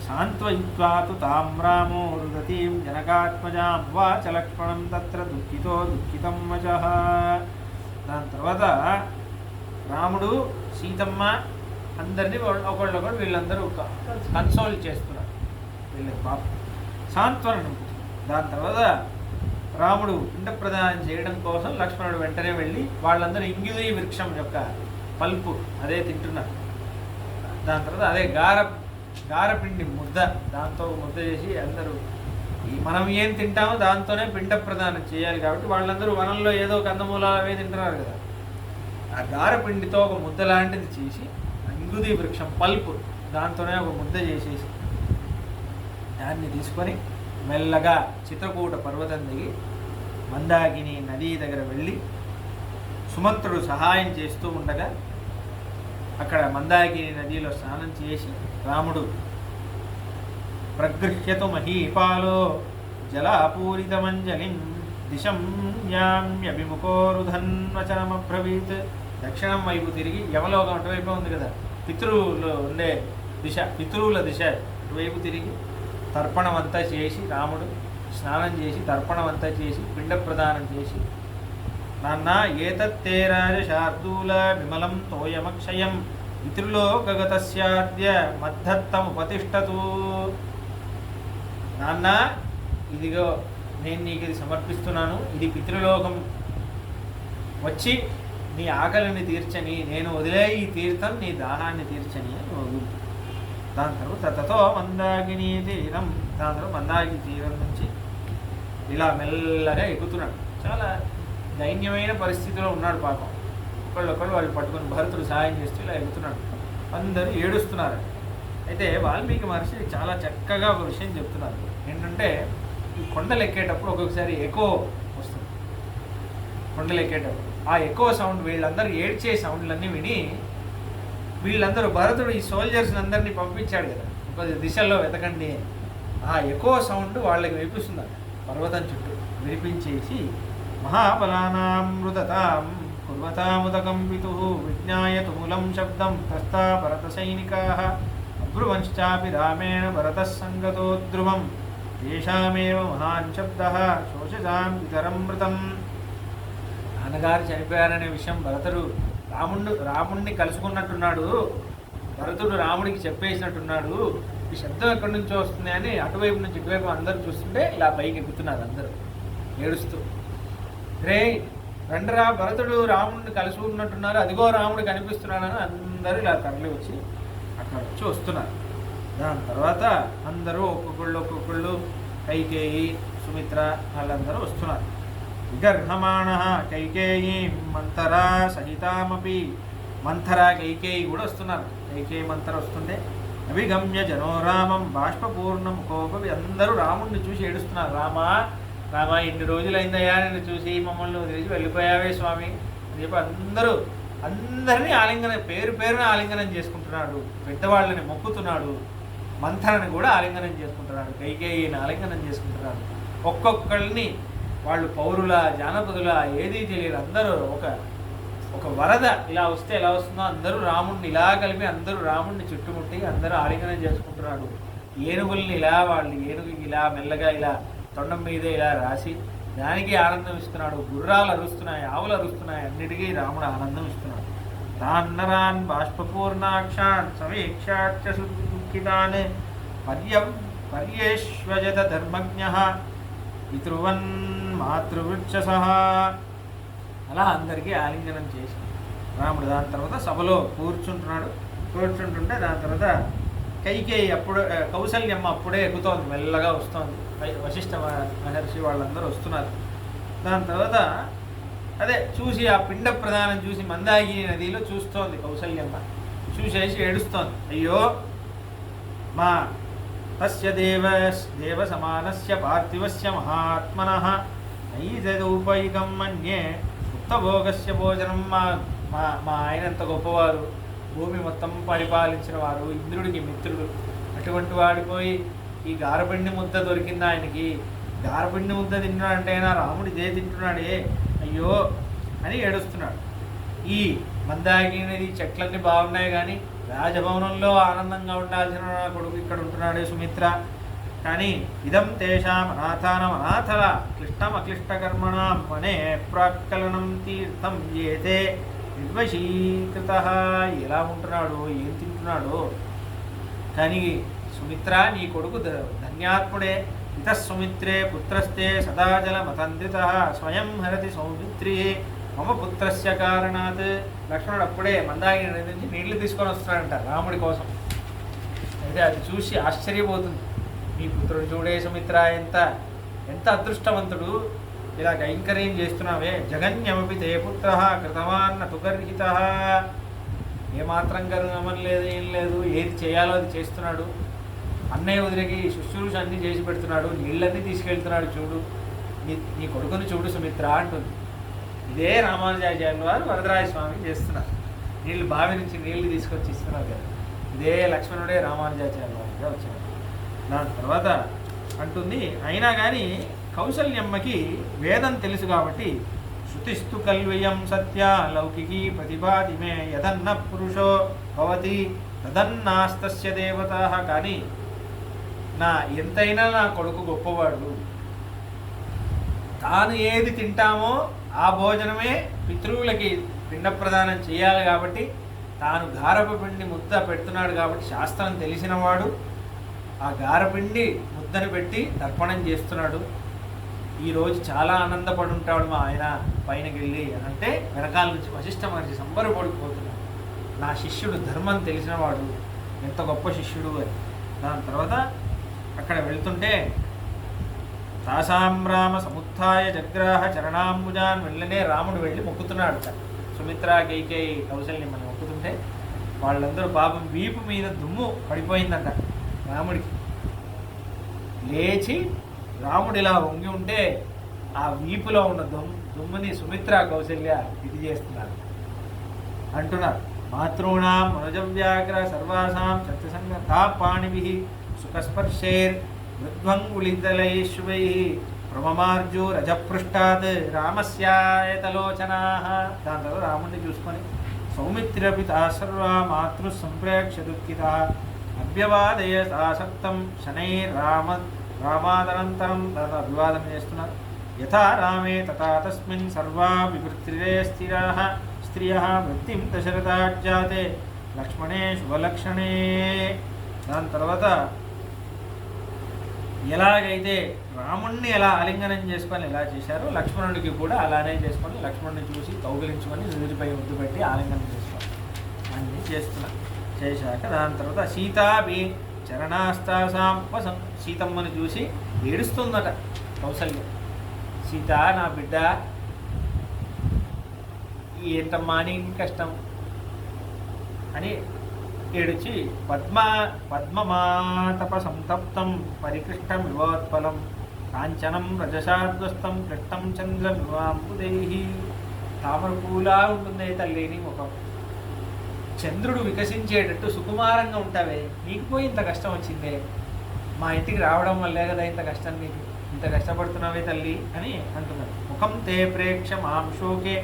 సాంత్వయిత్వాతు తాం రామో రుదతీం జనకాత్మజాం వాచ లక్ష్మణం తత్ర దుఃఖితో దుఃఖితం వచః. దాని తర్వాత రాముడు, సీతమ్మ అందరినీ ఒకళ్ళొకళ్ళు వీళ్ళందరూ కన్సోల్ చేస్తున్నారు, వీళ్ళకి పాప సాంత్వనం. దాని తర్వాత రాముడు పిండ ప్రదానం చేయడం కోసం లక్ష్మణుడు వెంటనే వెళ్ళి వాళ్ళందరూ ఇంగిలి వృక్షం యొక్క పల్పు అదే తింటున్నారు. దాని తర్వాత అదే గారపిండి ముద్ద, దాంతో ముద్ద చేసి అందరూ మనం ఏం తింటామో దాంతోనే పిండ ప్రదానం చేయాలి. కాబట్టి వాళ్ళందరూ వనంలో ఏదో కందమూలాలు అవే తింటున్నారు కదా, ఆ గారపిండితో ఒక ముద్ద లాంటిది చేసి ఇంగుది వృక్షం పల్పు దాంతోనే ఒక ముద్ద చేసేసి దాన్ని తీసుకొని మెల్లగా చిత్రకూట పర్వతం దిగి మందాకిని నదీ దగ్గర వెళ్ళి సుమంత్రుడు సహాయం చేస్తూ ఉండగా అక్కడ మందాకిని నదిలో స్నానం చేసి రాముడు ప్రగృహ్యతు మహీపాలో జలాపూరితమంజలిం దిశం యామ్యభిముఖోరుధన్వచనమబ్రవీత్. దక్షిణం వైపు తిరిగి యమలోకం అటువైపు ఉంది కదా, పితృవులు ఉండే దిశ, పితృవుల దిశ అటువైపు తిరిగి తర్పణం అంతా చేసి రాముడు స్నానం చేసి తర్పణం అంతా చేసి పిండ ప్రదానం చేసి, నాన్న ఏతత్తే రాజశార్దూల విమలం తోయమక్షయం పితృలోకగతస్యాద్య మద్ధత్తముపతిష్టతు. నాన్న ఇదిగో నేను నీకు ఇది సమర్పిస్తున్నాను, ఇది పితృలోకం వచ్చి నీ ఆకలిని తీర్చని, నేను వదిలే ఈ తీర్థం నీ దాహాన్ని తీర్చని అని వదులు. దాని తర్వాత తతో మందాకిని తీరం, దాని తర్వాత మందాకిని తీరం నుంచి ఇలా మెల్లగా ఎక్కుతున్నాడు. చాలా దైన్యమైన పరిస్థితిలో ఉన్నాడు పాపం. ఒకళ్ళొకళ్ళు వాళ్ళు పట్టుకొని భరతుడు సహాయం చేస్తూ ఇలా ఎక్కుతున్నాడు. అందరూ ఏడుస్తున్నారు. అయితే వాల్మీకి మహర్షి చాలా చక్కగా ఒక విషయం చెప్తున్నారు. ఏంటంటే ఈ కొండలు ఎక్కేటప్పుడు ఒక్కొక్కసారి ఎకో వస్తుంది. కొండలు ఎక్కేటప్పుడు ఆ ఎకో సౌండ్, వీళ్ళందరూ ఏడ్చే సౌండ్లన్నీ విని వీళ్ళందరూ భరతుడు ఈ సోల్జర్స్ అందరినీ పంపించాడు కదా ఒక దిశల్లో వెతకండి, ఆ ఎకో సౌండ్ వాళ్ళకి వినిపిస్తుంది. పర్వతం చుట్టూ వినిపించేసి మహాబలానామృతతాం కుర్వతాముదకం పితు విజ్ఞాయ తుములం శబ్దం తస్తా భరత సైనికాః అబ్రువంశ్చాపి రామేణ భరతః సంగతో ధ్రువం తేషామేవ మహాన్ శబ్దః శోషజాం ఇతరమృతం. నాన్నగారు చనిపోయారనే విషయం భరతుడు రాముణ్ణి కలుసుకున్నట్టున్నాడు, భరతుడు రాముడికి చెప్పేసినట్టున్నాడు. ఈ శబ్దం ఎక్కడి నుంచో వస్తుంది అని అటువైపు నుంచి ఇటువైపు అందరూ చూస్తుంటే ఇలా పైకి ఎక్కుతున్నారు అందరూ ఏడుస్తూ. రే రండరా, భరతుడు రాముడిని కలుసుకున్నట్టున్నారు, అదిగో రాముడు కనిపిస్తున్నాడని అందరూ ఇలా తరలి వచ్చి అక్కడ వచ్చి వస్తున్నారు. దాని తర్వాత అందరూ ఒక్కొక్కళ్ళు కైకేయి, సుమిత్ర వాళ్ళందరూ వస్తున్నారు. విగర్హమాణ కైకేయి మంతరా సహితామపి, మంథర కైకేయి కూడా వస్తున్నారు. కైకేయి మంతర వస్తుంటే అభిగమ్య జనోరామం బాష్పపూర్ణం కోపవి, అందరూ రాముడిని చూసి ఏడుస్తున్నారు. రామా ఇన్ని రోజులైందయ్యా నిన్ను చూసి, మమ్మల్ని వదిలేసి వెళ్ళిపోయావే స్వామి అని చెప్పి అందరినీ పేరున ఆలింగనం చేసుకుంటున్నాడు. పెద్దవాళ్ళని మొక్కుతున్నాడు. మంథరని కూడా ఆలింగనం చేసుకుంటున్నాడు. కైకేయిని ఆలింగనం చేసుకుంటున్నాడు. ఒక్కొక్కళ్ళని వాళ్ళు పౌరుల జానపదుల ఏదీ తెలియదు. అందరూ ఒక వరద ఇలా వస్తే ఎలా వస్తుందో అందరూ రాముడిని ఇలా కలిపి అందరూ రాముడిని చుట్టుముట్టి అందరూ ఆలింగనం చేసుకుంటున్నాడు. ఏనుగుల్ని ఇలా వాళ్ళు ఏనుగుకి ఇలా మెల్లగా ఇలా తొండం మీదే ఇలా రాసి దానికి ఆనందం ఇస్తున్నాడు. గుర్రాలు అరుస్తున్నాయి, ఆవులు అరుస్తున్నాయి, అన్నిటికీ రాముడు ఆనందం ఇస్తున్నాడు. తాన్నరాన్ బాష్పపూర్ణాక్షాన్ సమీక్షాక్ష సుఖితాన్ పర్యేష్వజత ధర్మజ్ఞః పితృవన్ మాతృవృక్షసః. అలా అందరికీ ఆలింగనం చేసి రాముడు దాని తర్వాత సభలో కూర్చుంటుంటే దాని తర్వాత కైకేయి కౌసల్యమ్మ అప్పుడే ఎక్కుతోంది, మెల్లగా వస్తోంది. వశిష్ఠ మహర్షి వాళ్ళందరూ వస్తున్నారు. దాని తర్వాత అదే చూసి ఆ పిండ ప్రదానం చూసి మందాకిని నదిలో చూస్తోంది కౌసల్యమ్మ. చూసేసి ఏడుస్తోంది, అయ్యో మా తస్య దేవ సమానస్య పార్థివస్య మహాత్మనః నైదౌపైకం మన్యే ఉత్తభోగస్య భోజనం. మా మా మా ఆయన ఎంత గొప్పవారు, భూమి మొత్తం పరిపాలించిన వారు, ఇంద్రుడికి మిత్రుడు. అటువంటి వాడిపోయి ఈ గారపిండి ముద్ద దొరికింది ఆయనకి, గారపిండి ముద్ద తిన్నాడంటే అయినా రాముడు ఇదే తింటున్నాడే, అయ్యో అని ఏడుస్తున్నాడు. ఈ మందాకిని చెట్లన్నీ బాగున్నాయి కానీ రాజభవనంలో ఆనందంగా ఉండాల్సిన నా కొడుకు ఇక్కడ ఉంటున్నాడే సుమిత్ర. కానీ ఇదం తేషాం అనాథానం అనాథల క్లిష్టం అక్లిష్టకర్మణం అనే ప్రాక్కలనం తీర్థం ఏతే నిర్వశీకృత. ఎలా ఉంటున్నాడు, ఏం తింటున్నాడు. కానీ సుమిత్ర నీ కొడుకు ధన్యాత్ముడే. ఇతః సుమిత్రే పుత్రస్తే సదాజలమతంద్రిత స్వయం హరతి సౌమిత్రి మమ పుత్రస్య కారణాత్. లక్ష్మణుడు అప్పుడే మందాకిని నది నుంచి నీళ్లు తీసుకొని వస్తున్నాడంట రాముడి కోసం. అయితే అది చూసి ఆశ్చర్యపోతుంది. నీ పుత్రుడు చూడే సుమిత్ర, ఎంత ఎంత అదృష్టవంతుడు, ఇలా కైంకర్యం చేస్తున్నావే. జగన్యమపి తే పుత్ర కృతవాన్న తుగర్హిత. ఏమాత్రం గమనం లేదు, ఏం లేదు, ఏది చేయాలో అది చేస్తున్నాడు. అన్నయ్య వదిలికి శుశ్రూష అన్నీ చేసి పెడుతున్నాడు, నీళ్ళన్నీ తీసుకెళ్తున్నాడు. చూడు నీ కొడుకుని చూడు సుమిత్ర అంటుంది. ఇదే రామానుజాచార్యుల వారు వరదరాజ స్వామికి చేస్తున్నారు. నీళ్ళు బావి నుంచి నీళ్లు తీసుకొచ్చి ఇస్తున్నారు కదా. ఇదే లక్ష్మణుడే రామానుజాచార్యుల వారిగా వచ్చాడు. దాని తర్వాత అంటుంది, అయినా కానీ కౌసల్యమ్మకి వేదం తెలుసు కాబట్టి శృతిస్తు కల్వయం సత్య లౌకికీ ప్రతిభాతిమే యదన్న పురుషో భవతి తదన్నాస్తస్య దేవతా. కానీ ఎంతైనా నా కొడుకు గొప్పవాడు, తాను ఏది తింటామో ఆ భోజనమే పితృవులకి పిండ ప్రదానం చేయాలి కాబట్టి తాను గారపిండి ముద్ద పెడుతున్నాడు కాబట్టి శాస్త్రం తెలిసినవాడు ఆ గారపిండి ముద్దను పెట్టి తర్పణం చేస్తున్నాడు. ఈరోజు చాలా ఆనందపడి ఉంటాడు మా ఆయన పైనకి వెళ్ళి అంటే వెనకాల నుంచి వశిష్ఠ మహర్షి సంబరపడిపోతున్నాడు. నా శిష్యుడు ధర్మం తెలిసినవాడు, ఎంత గొప్ప శిష్యుడు అని. దాని తర్వాత అక్కడ వెళ్తుంటే తాసాం రామ సముత్థాయ జగ్రాహ చరణాంబుజాన్. వెళ్ళనే రాముడు వెళ్ళి మొక్కుతున్నాడు. సుమిత్ర కైకేయి కౌసల్యమ్మని మొక్కుతుంటే వాళ్ళందరూ పాపం వీపు మీద దుమ్ము పడిపోయిందంట రాముడికి. లేచి రాముడు ఇలా వంగి ఉంటే ఆ వీపులో ఉన్న దుమ్ముని సుమిత్ర కౌసల్య ఇది చేస్తున్నారు అంటున్నారు. మాతృణాం మనోజవ్యాగ్ర సర్వాసాం చతుసంగతా పాణిభి సుఖస్పర్శైర్ మృద్వంగుళితలైశ్వై ప్రమమార్జు రజపృష్టాత్ రామస్యాయతలోచనా. దాని తర్వాత రాముడిని చూసుకొని సౌమిత్రపి తా సర్వా మాతృ సంప్రేక్ష దుఃఖిత అభ్యవాదయ ఆసక్తం రామాదనంతరం. తర్వాత అభివాదన చేస్తున్నారు. యథా రామే తథా తస్మిన్ సర్వా వివృత్తిరే స్త్రియః వృత్తిం దశరథాజ్జాతే లక్ష్మణే శుభలక్షణే. దాని తర్వాత ఎలాగైతే రాముణ్ణి ఎలా ఆలింగనం చేసుకొని ఎలా చేశారో లక్ష్మణుడికి కూడా అలానే చేసుకొని లక్ష్మణుడిని చూసి కౌగిలించుకొని నుదుటిపై ముద్దు పెట్టి ఆలింగనం చేసుకోవాలి అన్నీ చేశాక దాని తర్వాత సీతాభి చరణాస్తాసాం సీతమ్మని చూసి ఏడుస్తుందట కౌసల్య. సీత నా బిడ్డ ఏంటమ్మా నీకు కష్టం అని ఏడుచి పద్మమాతప సంతప్తం పరికృష్టం వివోత్పలం కాంచనం రజసాధ్వస్తం కృష్టం చంద్రమివాంబుదై. తామర పూలా ఉంటుంది తల్లిని ముఖం, చంద్రుడు వికసించేటట్టు సుకుమారంగా ఉంటావే, నీకు పోయి ఇంత కష్టం వచ్చిందే, మా ఇంటికి రావడం వల్లే కదా ఇంత కష్టం, నీకు ఇంత కష్టపడుతున్నావే తల్లి అని అంటున్నారు. ముఖం తే ప్రేక్ష మాం శోకే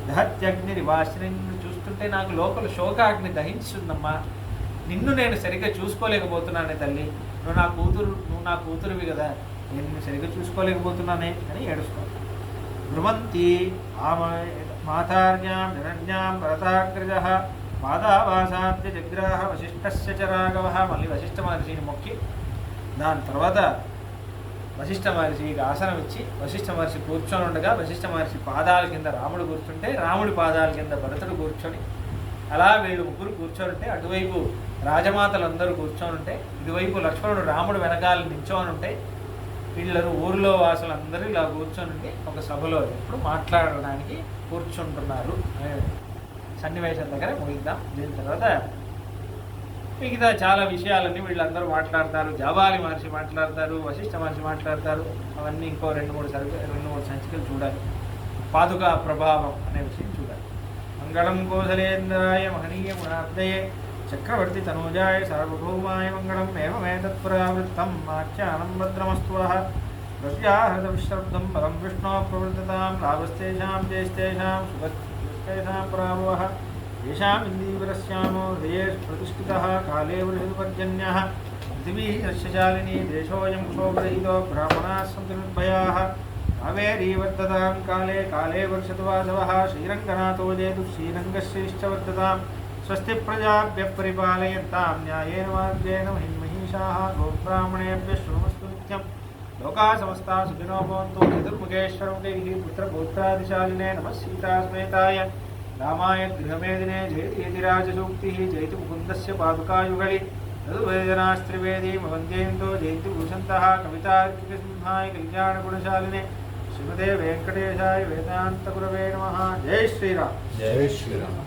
దహత్యగ్ని రివాశ్ని. చూస్తుంటే నాకు లోపల శోకాగ్ని దహించుందమ్మా, నిన్ను నేను సరిగ్గా చూసుకోలేకపోతున్నానే తల్లి, నువ్వు నా కూతురువి కదా, నేను నిన్ను సరిగ్గా చూసుకోలేకపోతున్నానే అని ఏడుస్తాను. బ్రువంతి మాతార్యాం నిరణ్యాం భరతాగ్రజ పాదావాసాద్య జగ్రాహ వశిష్ఠస్య చ రాఘవ. మళ్ళీ వశిష్ఠ మహర్షిని మొక్కి దాని తర్వాత వశిష్ఠ మహర్షికి ఆసనం ఇచ్చి వశిష్ఠ మహర్షి కూర్చొని ఉండగా వశిష్ఠ మహర్షి పాదాల కింద రాముడు కూర్చుంటే రాముడి పాదాల కింద భరతుడు కూర్చొని అలా వీళ్ళు ముగ్గురు కూర్చొని ఉంటే అటువైపు రాజమాతలందరూ కూర్చొని ఉంటే ఇటువైపు లక్ష్మణుడు రాముడు వెనకాల నించొని ఉంటే వీళ్ళరు ఊరిలో వాసులందరూ ఇలా కూర్చొని ఒక సభలో ఇప్పుడు మాట్లాడడానికి కూర్చుంటున్నారు అనే సన్నివేశం దగ్గర ముగిద్దాం. దీని తర్వాత మిగతా చాలా విషయాలన్నీ వీళ్ళందరూ మాట్లాడతారు. జాబాలి మహర్షి మాట్లాడతారు, వశిష్ఠ మహర్షి మాట్లాడతారు. అవన్నీ ఇంకో 2-3 సంచికలు చూడాలి. పాదుకా ప్రభావం అనే విషయం చూడాలి. మంగళం కోసలేంద్రాయ మహనీయ గుణాబ్దయే చక్రవర్తి తనూజాయ సార్వభౌమాయ మంగళం ఏమేతత్పురావృత్తం ఆఖ్యానం భద్రమస్త్వః ప్రత్యాహృత విశ్రబ్దం పరం విష్ణో ప్రవృత్తతాం లాభస్తేషాం జేస్తేషాం సుఖస్తేషాం పురావః येषाम् इन्दीवरस्यामो हृदयेषु प्रतिष्ठितः काले वृषदुपर्जन्यः पृथिवी यस्यशालिनी देशोऽयं क्षोभरहितो ब्राह्मणाः सन्तु निर्भयाः कावेरीवर्धतां काले काले वर्षतु वासवः श्रीरङ्गनाथो जयतु श्रीरङ्गश्रीश्च वर्धतां स्वस्ति प्रजाभ्यः परिपालयन्तां न्यायेन मार्गेण महिषाः गोब्राह्मणेभ्यः शृणुमस्तु नित्यं लोकाः समस्ताः सुखिनो भवन्तु चतुर्मुखेश्वरमुखैः पुत्रपौत्रादिशालिने नमः सीतास्मेताय रामाय गृहमेदिने जयति राजसूक्तिः जयति मुकुन्दस्य पादुकायुगळि तदुभयजनास्त्रिवेदीं वन्द्यन्तो जयन्ति भूषन्तः कवितार्किकसिंहाय कल्याणगुणशालिने श्रीमते वेङ्कटेशाय वेदान्तगुरवे नमः। जय श्रीराम। जय श्रीराम।